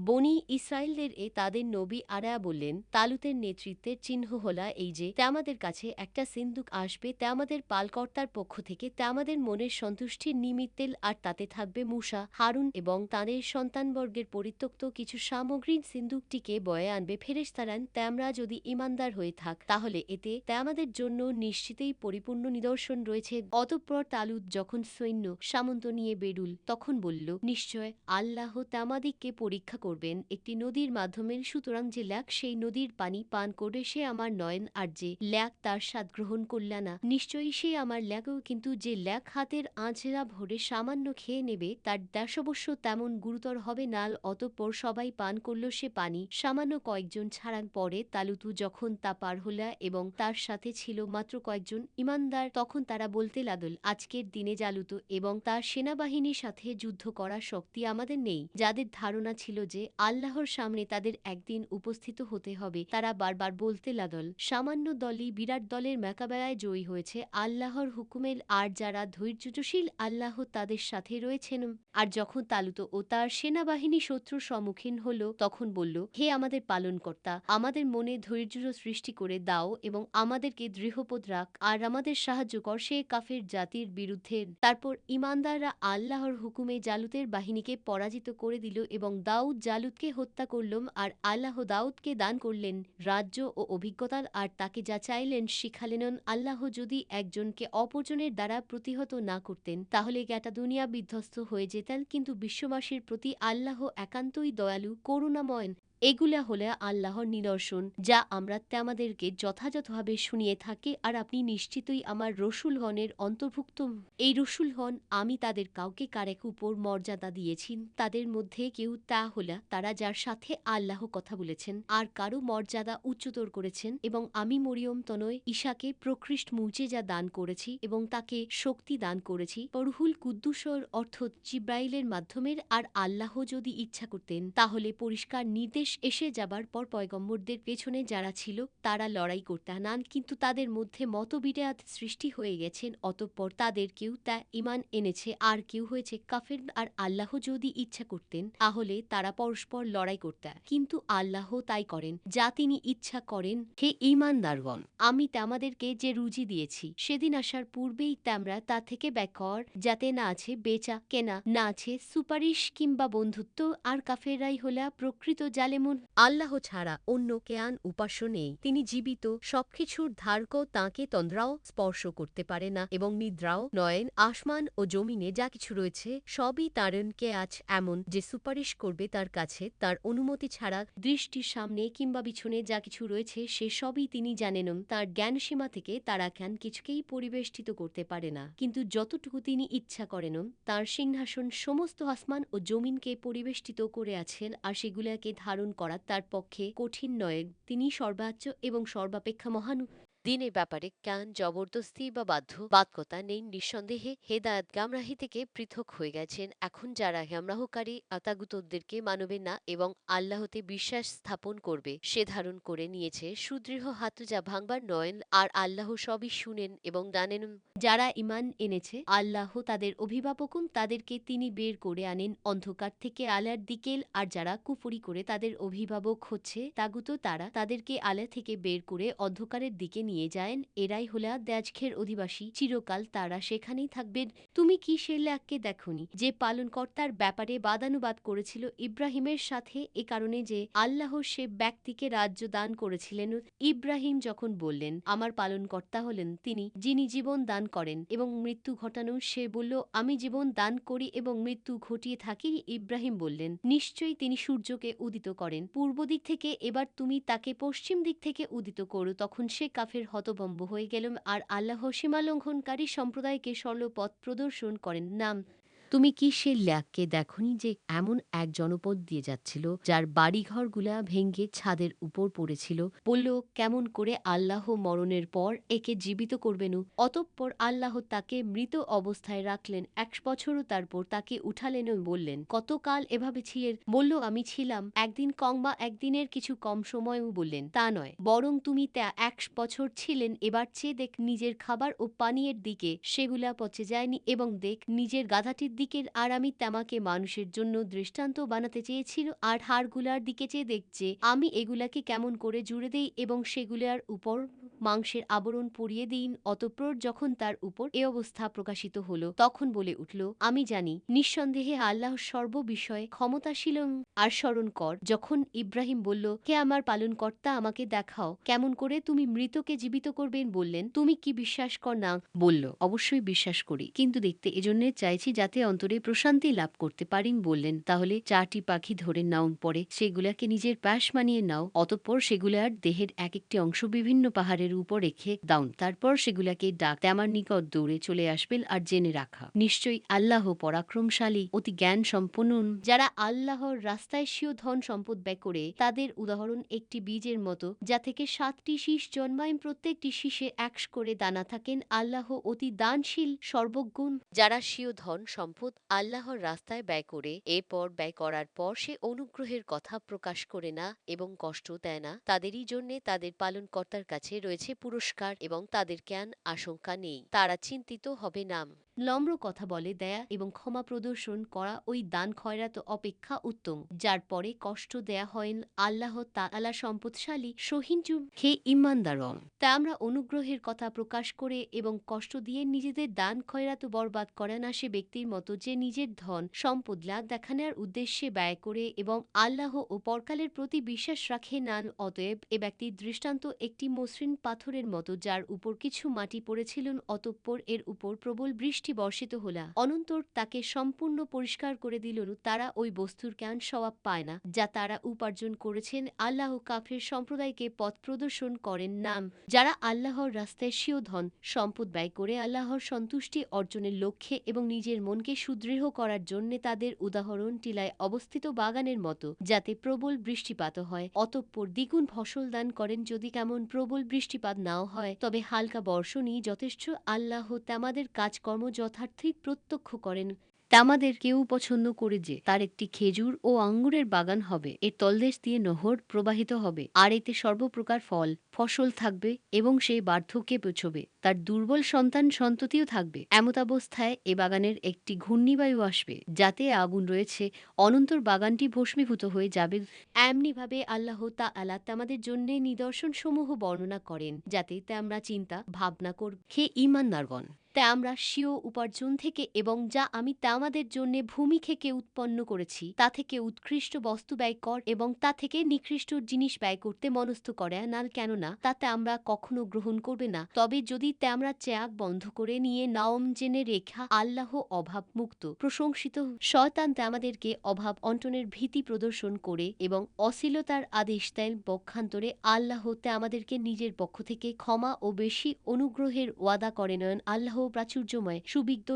বনি ইসরায়েলদের তাদের নবী আরায়া বললেন, তালুতের নেতৃত্বের চিহ্ন হলা এই যে আমাদের কাছে একটা সিন্দুক আসবে, আমাদের পালকর্তার পক্ষ থেকে, আমাদের মনের সন্তুষ্টির নিমিত্তে, আর তাতে থাকবে মূসা, হারুন এবং তাদের সন্তানবর্গের পরিত্যক্ত কিছু সামগ্রী। সিন্দুকটিকে বয়ে আনবে ফেরেশতারা। আমরা যদি ইমানদার হয়ে থাক, তাহলে এতে আমাদের জন্য নিশ্চিতই পরিপূর্ণ নিদর্শন রয়েছে। অতঃপর তালুত যখন সৈন্য সামন্ত নিয়ে বেরুল, তখন বলল, নিশ্চয় আল্লাহ আমাদিগকে পরীক্ষা করবেন একটি নদীর মাধ্যমে, সুতরাং যে ল্যাক সেই নদীর পানি পান করে সে আমার নয়ন, আর যে ল্যাক তার স্বাদ গ্রহণ করলা না, নিশ্চয়ই সে আমার ল্যাকও, কিন্তু যে ল্যাক হাতের আঁচড়া ভরে সামান্য খেয়ে নেবে তার দাস অবশ্য তেমন গুরুতর হবে না। অতঃপর সবাই পান করল সে পানি, সামান্য কয়েকজন ছাড়ার পরে তালুতু যখন তা পার হলা এবং তার সাথে ছিল মাত্র কয়েকজন ইমানদার, তখন তারা বলতে লাগল, আজকের দিনে জালুত এবং তার সেনাবাহিনীর সাথে যুদ্ধ করার শক্তি আমাদের নেই। যাদের ধারণা ছিল যে আল্লাহর সামনে তাদের একদিন উপস্থিত হতে হবে, তারা বারবার বলতে লাগল, সামান্য দলই বিরাট দলের মোকাবেলায় জয়ী হয়েছে আল্লাহর হুকুমের, আর যারা ধৈর্যশীল আল্লাহ তাদের সাথে রয়েছেন। আর যখন তালুত ও তার সেনাবাহিনী শত্রুর সম্মুখীন হল, তখন বলল, হে আমাদের পালনকর্তা, আমাদের মনে ধৈর্য সৃষ্টি করে দাও এবং আমাদেরকে দৃঢ়পদ রাখ, আর আমাদের সাহায্য কর সে কাফের জাতির বিরুদ্ধে। তারপর ইমানদাররা আল্লাহর হুকুমে জালুতের বাহিনীকে পরাজিত করে দিল এবং দাউদ জালুতকে হত্যা করল, আর আল্লাহ দাউদকে দান করলেন রাজ্য ও অভিজ্ঞতা, আর তাকে যা চাইলেন শিখালেন। আল্লাহ যদি একজনকে অপরজনের দ্বারা প্রতিহত না করতেন তাহলে গোটা দুনিয়া বিধ্বস্ত হয়ে যেতেন, কিন্তু বিশ্ববাসীর প্রতি আল্লাহ একান্তই দয়ালু, করুণাময়। এগুলা হলে আল্লাহর নিদর্শন, যা আমরা আমাদেরকে যথাযথভাবে শুনিয়ে থাকি, আর আপনি নিশ্চিতই আমার রসুলগণের অন্তর্ভুক্ত। এই রসুলগণ আমি তাদের কাউকে কারেক উপর মর্যাদা দিয়েছি, তাদের মধ্যে কেউ তা হলা তারা যার সাথে আল্লাহ কথা বলেছেন আর কারো মর্যাদা উচ্চতর করেছেন, এবং আমি মরিয়ম তনয় ঈশাকে প্রকৃষ্ট মুজিজা দান করেছি এবং তাকে শক্তি দান করেছি রুহুল কুদ্দুসর অর্থাৎ জিব্রাইলের মাধ্যমে। আর আল্লাহ যদি ইচ্ছা করতেন তাহলে পরিষ্কার নির্দেশ এসে যাবার পর পয়গম্বরদের পেছনে যারা ছিল তারা লড়াই করতে নান, কিন্তু তাদের মধ্যে মতবিরোধ সৃষ্টি হয়ে গেছেন, অতঃপর তাদের কেউ তা ঈমান এনেছে আর কেউ হয়েছে কাফের। আর আল্লাহ যদি ইচ্ছা করতেন তাহলে তারা পরস্পর লড়াই করতে, কিন্তু আল্লাহ তাই করেন যা তিনি ইচ্ছা করেন। হে ঈমানদারগণ, আমি তোমাদেরকে যে রুজি দিয়েছি সেদিন আসার পূর্বেই তোমরা তা থেকে ব্যয় কর, যাতে না আছে বেচা কেনা, না আছে সুপারিশ কিংবা বন্ধুত্ব, আর কাফেররাই হলা প্রকৃত জালেমুন। আল্লাহ ছাড়া অন্য কেয়ান উপাস্য নেই, তিনি জীবিত, সবকিছুর ধারক, তাঁকে তন্দ্রাও স্পর্শ করতে পারে না এবং নিদ্রাও নয়ন, আসমান ও জমিনে যা কিছু রয়েছে সবই তাঁরকে আজ এমন যে সুপারিশ করবে তার কাছে তার অনুমতি ছাড়া। দৃষ্টির সামনে কিংবা পিছনে যা কিছু রয়েছে সে সবই তিনি জানেন, তার জ্ঞানসীমা থেকে তারা জ্ঞান কিছুকেই পরিবেষ্টিত করতে পারে না, কিন্তু যতটুকু তিনি ইচ্ছা করেন তার সিংহাসন সমস্ত আসমান ও জমিনকে পরিবেষ্টিত করে আছেন, আর সেগুলোকে ধারণ করা তার পক্ষে কঠিন নয়। তিনি সর্বোচ্চ এবং সর্বাপেক্ষা মহান। দিনের ব্যাপারে জ্ঞান জবরদস্তি বা বাধ্যবাধকতা নেই, নিঃসন্দেহে হেদায়েত গামরাহি থেকে পৃথক হয়ে গেছেন। এখন যারা গামরাহকারী তাগুতদেরকে মানবে না এবং আল্লাহতে বিশ্বাস স্থাপন করবে সে ধারণ করে নিয়েছে সুদৃঢ় হাত, যা ভাঙবার নয়ন, আর আল্লাহ সবই শুনেন এবং জানেন। যারা ঈমান এনেছে আল্লাহ তাদের অভিভাবক, তাদেরকে তিনি বের করে আনেন অন্ধকার থেকে আলোর দিকে, আর যারা কুফরি করে তাদের অভিভাবক হচ্ছে তাগুত, তারা তাদেরকে আলো থেকে বের করে অন্ধকারের দিকে নিয়ে যায়। এরাই হলা দাজখের অধিবাসী, চিরকাল তারা সেখানেই থাকবেন। তুমি কি সে ল্যাককে দেখনি যে পালনকর্তার ব্যাপারে বাদানুবাদ করেছিল ইব্রাহিমের সাথে, এ কারণে যে আল্লাহ সে ব্যক্তিকে রাজ্য দান করেছিলেন। ইব্রাহিম যখন বললেন আমার পালনকর্তা হলেন তিনি যিনি জীবন দান করেন এবং মৃত্যু ঘটানো, সে বলল আমি জীবন দান করি এবং মৃত্যু ঘটিয়ে থাকি। ইব্রাহিম বললেন নিশ্চয়ই তিনি সূর্যকে উদিত করেন পূর্ব দিক থেকে, এবার তুমি তাকে পশ্চিম দিক থেকে উদিত করো। তখন সে কাফের হতভম্ব হয়ে গেল, আর আল্লাহ সীমালঙ্ঘনকারী সম্প্রদায়কে সরল পথ প্রদর্শন করেন। নাম তুমি কি সে ল্যাককে দেখনি যে এমন এক জনপদ দিয়ে যাচ্ছিল যার বাড়িঘরগুলা ভেঙ্গে ছাদের উপর পড়েছিল? বলল কেমন করে আল্লাহ মরণের পর একে জীবিত করবেন, অতঃপর আল্লাহ তাকে মৃত অবস্থায় রাখলেন 1 বছরও, তারপর তাকে উঠালেন ও বললেন কতকাল এভাবে ছিলে? বলল আমি ছিলাম একদিন কংবা একদিনের কিছু কম সময়ও। বললেন তা নয়, বরং তুমি তা 1 বছর ছিলেন। এবার চেয়ে দেখ নিজের খাবার ও পানীয়ের দিকে, সেগুলা পচে যায়নি, এবং দেখ নিজের গাধাটির দিকে, আর আমি তামাকে মানুষের জন্য দৃষ্টান্ত বানাতে চেয়েছিল, আর হাড়গুলার দিকে চেয়ে দেখছে আমি এগুলাকে কেমন করে জুড়ে দেই এবং সেগুলার উপর মাংসের আবরণ পরিয়ে দিন। অতঃপর যখন তার উপর এ অবস্থা প্রকাশিত হলো তখন বলে উঠল আমি জানি নিঃসন্দেহে আল্লাহ সর্ববিষয়ে ক্ষমতাশীল। আর স্মরণ কর যখন ইব্রাহিম বলল হে আমার পালনকর্তা, আমাকে দেখাও কেমন করে তুমি মৃতকে জীবিত করবেন। বললেন তুমি কি বিশ্বাস কর না? বলল অবশ্যই বিশ্বাস করি, কিন্তু দেখতে এজন্য চাইছি যাতে অন্তরে প্রশান্তি লাভ করতে পারেন বললেন, তাহলে 4টি পাখি ধরে নাও, পরে সেগুলাকে নিজের পাশ মানিয়ে নাও, অতঃপর সেগুলার দেহের এক একটি অংশ বিভিন্ন পাহাড়ের উপর রেখে দাও, তারপর সেগুলাকে ডাকতে আমার নিকট দৌড়ে চলে আসবেন। আর জেনে রাখা, নিশ্চয়ই আল্লাহ পরাক্রমশালী, অতি জ্ঞান সম্পন্ন। যারা আল্লাহর রাস্তায় স্বীয় ধন সম্পদ ব্যয় করে, তাদের উদাহরণ একটি বীজের মতো, যা থেকে 7টি শীষ জন্মায়, প্রত্যেকটি শীষে 1 করে দানা থাকেন। আল্লাহ অতি দানশীল, সর্বগুণ। যারা স্বীয় ধন সম্পদ আল্লাহর রাস্তায় ব্যয় করে, এরপর ব্যয় করার পর সে অনুগ্রহের কথা প্রকাশ করে না এবং কষ্ট দেয় না, তাদেরই জন্য তাদের পালনকর্তার কাছে রয়েছে পুরস্কার এবং তাদের জ্ঞান আশঙ্কা নেই, তারা চিন্তিত হবে না। নম্র কথা বলে দেয়া এবং ক্ষমা প্রদর্শন করা ওই দান খয়রাত অপেক্ষা উত্তম, যার পরে কষ্ট দেয়া হয়। আল্লাহ তাআলা সম্পদশালী, সহিষ্ণু। হে ঈমানদারগণ, তা আমরা অনুগ্রহের কথা প্রকাশ করে এবং কষ্ট দিয়ে নিজেদের দান খয়রাত বরবাদ করে না সে ব্যক্তির মতো, যে নিজের ধন সম্পদ লাভ দেখানোর উদ্দেশ্যে ব্যয় করে এবং আল্লাহ ও পরকালের প্রতি বিশ্বাস রাখে না। অতএব এ ব্যক্তির দৃষ্টান্ত একটি মসৃণ পাথরের মতো, যার উপর কিছু মাটি পড়েছিল, অতঃপর এর উপর প্রবল বৃষ্টি বর্ষিত হল, অনন্তর তাকে সম্পূর্ণ পরিষ্কার করে দিল। তারা ওই বস্তুর জ্ঞান সওয়াব পায় না যা তারা উপার্জন করেছেন। আল্লাহ কাফের সম্প্রদায়কে পথ প্রদর্শন করেন না। যারা আল্লাহর রাস্তায় স্বীয় ধন সম্পদ ব্যয় করে আল্লাহর সন্তুষ্টি অর্জনের লক্ষ্যে এবং নিজের মনকে সুদৃঢ় করার জন্য, তাদের উদাহরণ টিলায় অবস্থিত বাগানের মতো, যাতে প্রবল বৃষ্টিপাত হয়, অতঃপর দ্বিগুণ ফসল দান করেন। যদি কেমন প্রবল বৃষ্টিপাত নাও হয়, তবে হালকা বর্ষণই যথেষ্ট। আল্লাহ তামাদের কাজকর্ম যথার্থই প্রত্যক্ষ করেন। তামাদের কেউ পছন্দ করে যে তার একটি খেজুর ও আঙ্গুরের বাগান হবে, এর তলদেশ দিয়ে নহর প্রবাহিত হবে, আর এতে সর্বপ্রকার ফল ফসল থাকবে এবং সে বার্ধক্যে পৌঁছবে, তার দুর্বল সন্তান সন্ততিও থাকবে। এমতাবস্থায় এ বাগানের একটি ঘূর্ণিবায়ু আসবে, যাতে আগুন রয়েছে, অনন্তর বাগানটি ভস্মীভূত হয়ে যাবে। এমনিভাবে আল্লাহ তাআলা আমাদের জন্য নিদর্শন সমূহ বর্ণনা করেন, যাতে আমরা চিন্তা ভাবনা করব। হে ঈমানদারগণ, তা আমরা স্বীয় উপার্জন থেকে এবং যা আমি আমাদের জন্য ভূমি থেকে উৎপন্ন করেছি তা থেকে উৎকৃষ্ট বস্তু ব্যয় কর এবং তা থেকে নিকৃষ্ট জিনিস ব্যয় করতে মনস্থ করে না, কেননা তাতে আমরা কখনো গ্রহণ করবে না। তবে যদি তা আমরা ত্যাগ বন্ধ করে নিয়ে নাওম জেনে রেখা, আল্লাহ অভাব মুক্ত প্রশংসিত। শয়তান তা আমাদেরকে অভাব অন্টনের ভীতি প্রদর্শন করে এবং অশ্লীলতার আদেশ দেন, পক্ষান্তরে আল্লাহ তা আমাদেরকে নিজের পক্ষ থেকে ক্ষমা ও বেশি অনুগ্রহের ওয়াদা করেন। আল্লাহ প্রাচুর্যময়, সুবিজ্ঞ।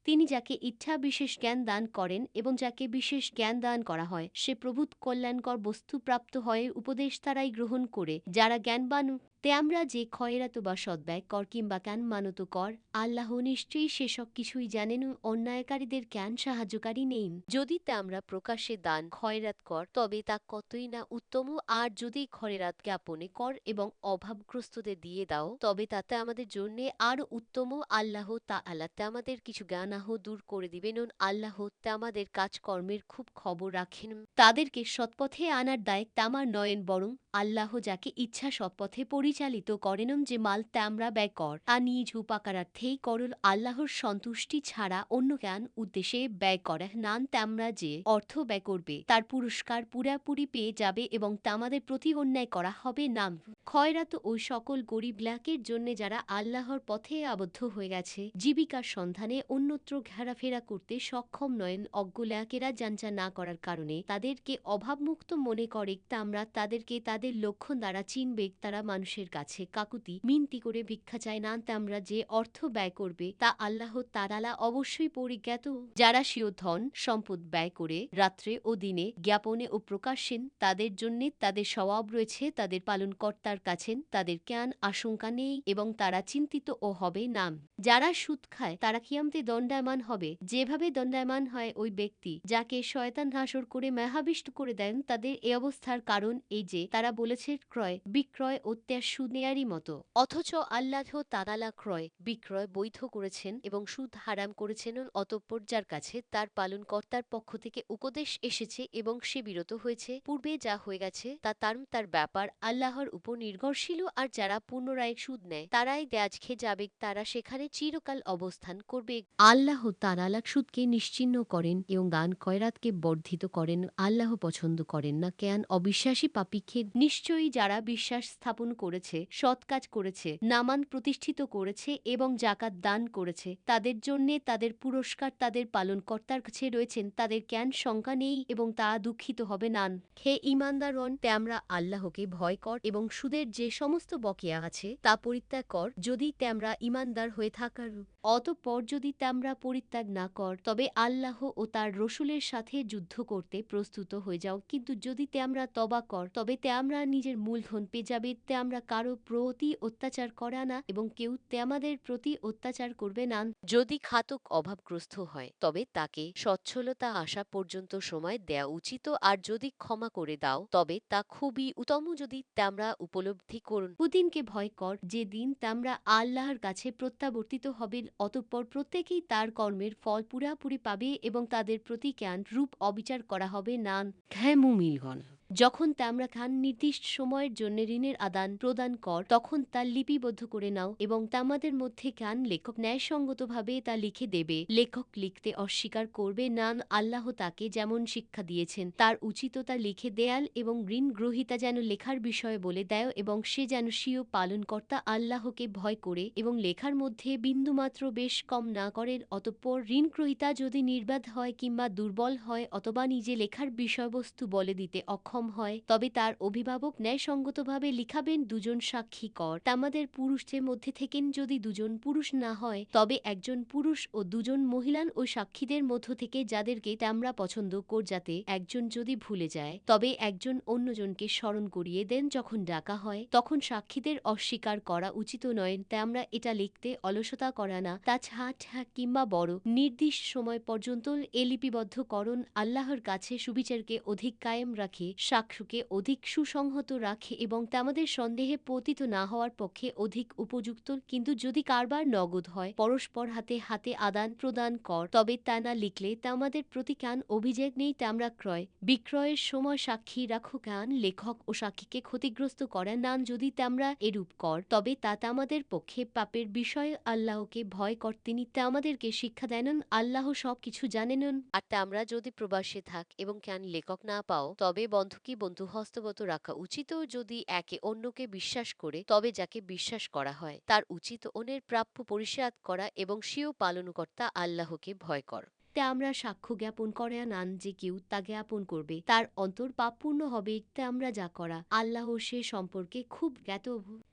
তিনি যাকে ইচ্ছা বিশেষ জ্ঞান দান করেন এবং যাকে বিশেষ জ্ঞান দান করা হয় সে প্রভূত কল্যাণকর বস্তু প্রাপ্ত হয় উপদেশ তারাই গ্রহণ করে, যারা জ্ঞানবান। তে আমরা যে খয়রাত বা সদ্ব্যয় কর কিংবা জ্ঞান মানত কর, আল্লাহ নিশ্চয়ই সেসব কিছুই জানেন, অন্যায়কারীদের জ্ঞান সাহায্যকারী নেই। যদি তা আমরা প্রকাশ্যে দান খয়রাত কর, তবে তা কতই না উত্তম। আর যদি খয়রাত জ্ঞাপনে কর এবং অভাবগ্রস্তদের দিয়ে দাও, তবে তাতে আমাদের জন্য আরো উত্তম। আল্লাহ তাআলা আমাদের কিছু জ্ঞানাহ দূর করে দিবেন। আল্লাহ আমাদের কাজকর্মের খুব খবর রাখেন। তাদেরকে সৎপথে আনার দায়িত্ব আমার নয়ন, বরং আল্লাহ যাকে ইচ্ছা সৎপথে পরিচালিত করেন। যে মাল আমরা ব্যয় কর তা নিজ উপকারার্থেই করল, আল্লাহর সন্তুষ্টি ছাড়া অন্য জ্ঞান উদ্দেশ্যে ব্যয় করে না। আমরা যে অর্থ ব্যয় করবে তার পুরস্কার পুরাপুরি পেয়ে যাবে এবং তামাদের প্রতি অন্যায় করা হবে না। খয়রাত ওই সকল গরিব লাকের জন্য যারা আল্লাহর পথে আবদ্ধ হয়ে গেছে, জীবিকার সন্ধানে অন্যত্র ঘেরাফেরা করতে সক্ষম নয়েন। অজ্ঞ লাকেরা জানচা না করার কারণে তাদেরকে অভাবমুক্ত মনে করে, তা আমরা তাদেরকে তাদের লক্ষণ দ্বারা চিনবে। তারা মানুষের কাছে কাকুতি মিনতি করে ভিক্ষা চায় না। আমরা যে অর্থ ব্যয় করবে তা আল্লাহ তাআলা অবশ্যই পরিজ্ঞাত। যারা স্বীয় ধন সম্পদ ব্যয় করে রাত্রে ও দিনে, জ্ঞাপনে ও প্রকাশ্যে, তাদের জন্য তাদের সওয়াব রয়েছে তাদের পালনকর্তার কাছে, তাদের জ্ঞান আশঙ্কা নেই এবং তারা চিন্তিত ও হবে না। যারা সুদ খায় তারা কিয়ামতে দণ্ডায়মান হবে, যেভাবে দণ্ডায়মান হয় ওই ব্যক্তি যাকে শয়তান হাসর করে মেহাবিষ্ট করে দেন। তাদের এই অবস্থার কারণ এই যে তারা বলেছে ক্রয় বিক্রয় অত্যাস সুদ নেয়ারই মতো, অথচ আল্লাহ তাআলা ক্রয় বিক্রয় বৈধ করেছেন এবং সুদ হারাম করেছেন। অতঃপর যার কাছে তার পালনকর্তার পক্ষ থেকে উপদেশ এসেছে এবং সে বিরত হয়েছে, পূর্বে যা হয়ে গেছে তা তার ব্যাপার আল্লাহর উপর নির্ভরশীল। আর যারা পুনরায় সুদ নেয় তারাই দেয়াজ খেয়ে যাবে, তারা সেখানে চিরকাল অবস্থান করবে। আল্লাহ তাআলা সুদকে নিশ্চিহ্ন করেন এবং দান খয়রাতকে বর্ধিত করেন। আল্লাহ পছন্দ করেন না জ্ঞান অবিশ্বাসী পাপীকে। নিশ্চয়ই যারা বিশ্বাস স্থাপন করেছে করেছে, সৎ কাজ করেছে, নামান প্রতিষ্ঠিত করেছে এবং জাকাত দান করেছে, তাদের জন্যে তাদের পুরস্কার তাদের পালনকর্তার কাছে রয়েছেন, তাদের জ্ঞান শঙ্কা নেই এবং তা দুঃখিত হবে নান। হে ঈমানদারগণ, তোমরা আল্লাহকে ভয় কর এবং সুদের যে সমস্ত বকেয়া আছে তা পরিত্যাগ কর, যদি তোমরা ঈমানদার হয়ে থাকার। অতঃপর যদি তোমরা পরিত্যাগ না কর, তবে আল্লাহ ও তার রসুলের সাথে যুদ্ধ করতে প্রস্তুত হয়ে যাও, কিন্তু যদি তোমরা তওবা কর, তবে তোমরা নিজের মূলধন পেয়ে যাবে। তোমরা কারো প্রতি অত্যাচার করা না এবং কেউ তোমাদের প্রতি অত্যাচার করবে না। যদি খাতক অভাবগ্রস্ত হয়, তবে তাকে সচ্ছলতা আসা পর্যন্ত সময় দেওয়া উচিত, আর যদি ক্ষমা করে দাও তবে তা খুবই উত্তম, যদি তোমরা উপলব্ধি করুন। পুতিনকে ভয় কর, যে দিন তোমরা আল্লাহর কাছে প্রত্যাবর্তিত হবে, অতঃপর প্রত্যেকেই তার কর্মের ফল পুরাপুরি পাবে এবং তাদের প্রতি জ্ঞান রূপ অবিচার করা হবে না। হ্যাঁ মুমিনগণ, যখন তোমরা খান নির্দিষ্ট সময়ের জন্য ঋণের আদান প্রদান কর, তখন তা লিপিবদ্ধ করে নাও এবং তোমাদের মধ্যে খান লেখক ন্যায়সঙ্গতভাবে তা লিখে দেবে। লেখক লিখতে অস্বীকার করবে না, আল্লাহ তাকে যেমন শিক্ষা দিয়েছেন তার উচিত তা লিখে দেয়াল, এবং ঋণ গ্রহীতা যেন লেখার বিষয়ে বলে দেয় এবং সে যেন স্বীয় পালনকর্তা আল্লাহকে ভয় করে এবং লেখার মধ্যে বিন্দুমাত্র বেশ কম না করেন। অতঃপর ঋণগ্রহীতা যদি নির্বাধ হয় কিংবা দুর্বল হয় অথবা নিজে লেখার বিষয়বস্তু বলে দিতে অক্ষম হয়, তবে তার অভিভাবক ন্যায়সঙ্গতভাবে লিখাবেন। দুজন সাক্ষী কর তোমাদের পুরুষদের মধ্যে থেকেন, যদি দুজন পুরুষ না হয় তবে একজন পুরুষ ও দুজন মহিলান ও সাক্ষীদের মধ্য থেকে যাদেরকে তোমরা পছন্দ কর, যাতে একজন যদি ভুলে যায় তবে একজন অন্যজনকে স্মরণ করিয়ে দেন। যখন ডাকা হয় তখন সাক্ষীদের অস্বীকার করা উচিত নয়। তোমরা এটা লিখতে অলসতা করা না, তা ছাড়া কিংবা বড় নির্দিষ্ট সময় পর্যন্ত এ লিপিবদ্ধকরণ আল্লাহর কাছে সুবিচারকে অধিক কায়েম রাখে, সাক্ষ্যকে অধিক সুসংহত রাখে এবং তোমাদের সন্দেহে পতিত না হওয়ার পক্ষে অধিক উপযুক্ত। কিন্তু যদি কারবার নগদ হয়, পরস্পর হাতে হাতে আদান প্রদান কর, তবে তা না লিখলে তোমাদের প্রতি কান অভিযোগ নেই। তোমরা ক্রয় বিক্রয়ের সময় সাক্ষী রাখো, কান লেখক ও সাক্ষীকে ক্ষতিগ্রস্ত করা না। যদি তোমরা এরূপ কর, তবে তা তোমাদের পক্ষে পাপের বিষয়। আল্লাহকে ভয় কর, তিনি তোমাদেরকে শিক্ষা দেন, আল্লাহ সব কিছু জানেন। আর তোমরা যদি প্রবাসে থাক এবং কান লেখক না পাও, তবে বন্ধুকে বন্ধু হস্তগত রাখা উচিত। যদি একে অন্যকে বিশ্বাস করে, তবে যাকে বিশ্বাস করা হয় তার উচিত অন্যের প্রাপ্য পরিশোধ করা এবং স্বীয় পালনকর্তা আল্লাহকে ভয় কর। তোমরা সাক্ষ্য জ্ঞাপন করে নান যে কেউ তা জ্ঞাপন করবে তার অন্তর পাপপূর্ণ হবে। তোমরা যা করা আল্লাহ সে সম্পর্কে খুব জ্ঞাত।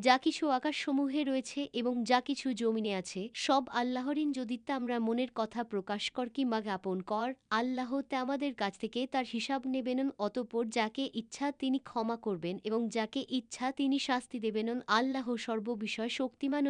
যা কিছু আকাশসমূহে রয়েছে এবং যা কিছু জমিনে আছে, সব আল্লাহরই। যদি তোমরা মনের কথা প্রকাশ কর কিংবা জ্ঞাপন কর, আল্লাহ তোমাদের কাছ থেকে তার হিসাব নেবেন। অতঃপর যাকে ইচ্ছা তিনি ক্ষমা করবেন এবং যাকে ইচ্ছা তিনি শাস্তি দেবেন। আল্লাহ সর্ববিষয় শক্তিমান।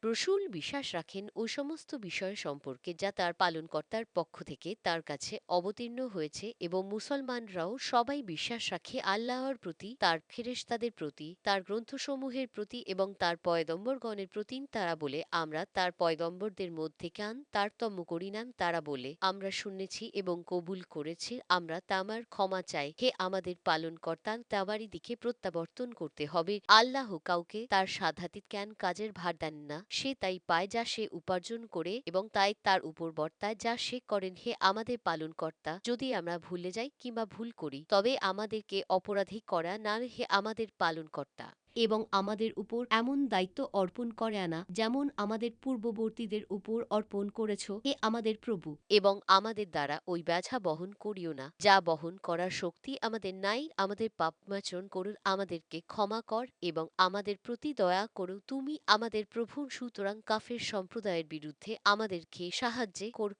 রসূল বিশ্বাস রাখেন ওই সমস্ত বিষয় সম্পর্কে যা তার পালনকর্তার পক্ষ থেকে তার কাছে অবতীর্ণ হয়েছে, এবং মুসলমানরাও সবাই বিশ্বাস রাখে আল্লাহর প্রতি, তার ফেরেশতাদের প্রতি, তার গ্রন্থসমূহের প্রতি এবং তার পয়গম্বরগণের প্রতি। তারা বলে, আমরা তার পয়গম্বরদের মধ্যে কান তারতম্য করি না। তারা বলে, আমরা শুনেছি এবং কবুল করেছি, আমরা তামার ক্ষমা চাই। হে আমাদের পালনকর্তা, তাবারই দিকে প্রত্যাবর্তন করতে হবে। আল্লাহ কাউকে তার সাধ্যাতীত জ্ঞান কাজের ভার দেন না, সে তাই পায় যা সে উপার্জন করে এবং তাই তার উপর বর্তায় যা সে করেন। হে আমাদের পালনকর্তা, যদি আমরা ভুলে যাই কিংবা ভুল করি, তবে আমাদেরকে অপরাধী করা না। হে আমাদের পালনকর্তা, এবং আমাদের উপর এমন দায়িত্ব অর্পণ করে না যেমন আমাদের পূর্ববর্তীদের উপর অর্পণ করেছ। হে আমাদের প্রভু, এবং আমাদের দ্বারা ওই ব্যাঝা বহন করিও না যা বহন করার শক্তি আমাদের নাই। আমাদের পাপমাচরণ করুন, আমাদেরকে ক্ষমা কর এবং আমাদের প্রতি দয়া করো, তুমি আমাদের প্রভু। সুতরাং কাফের সম্প্রদায়ের বিরুদ্ধে আমাদেরকে সাহায্য কর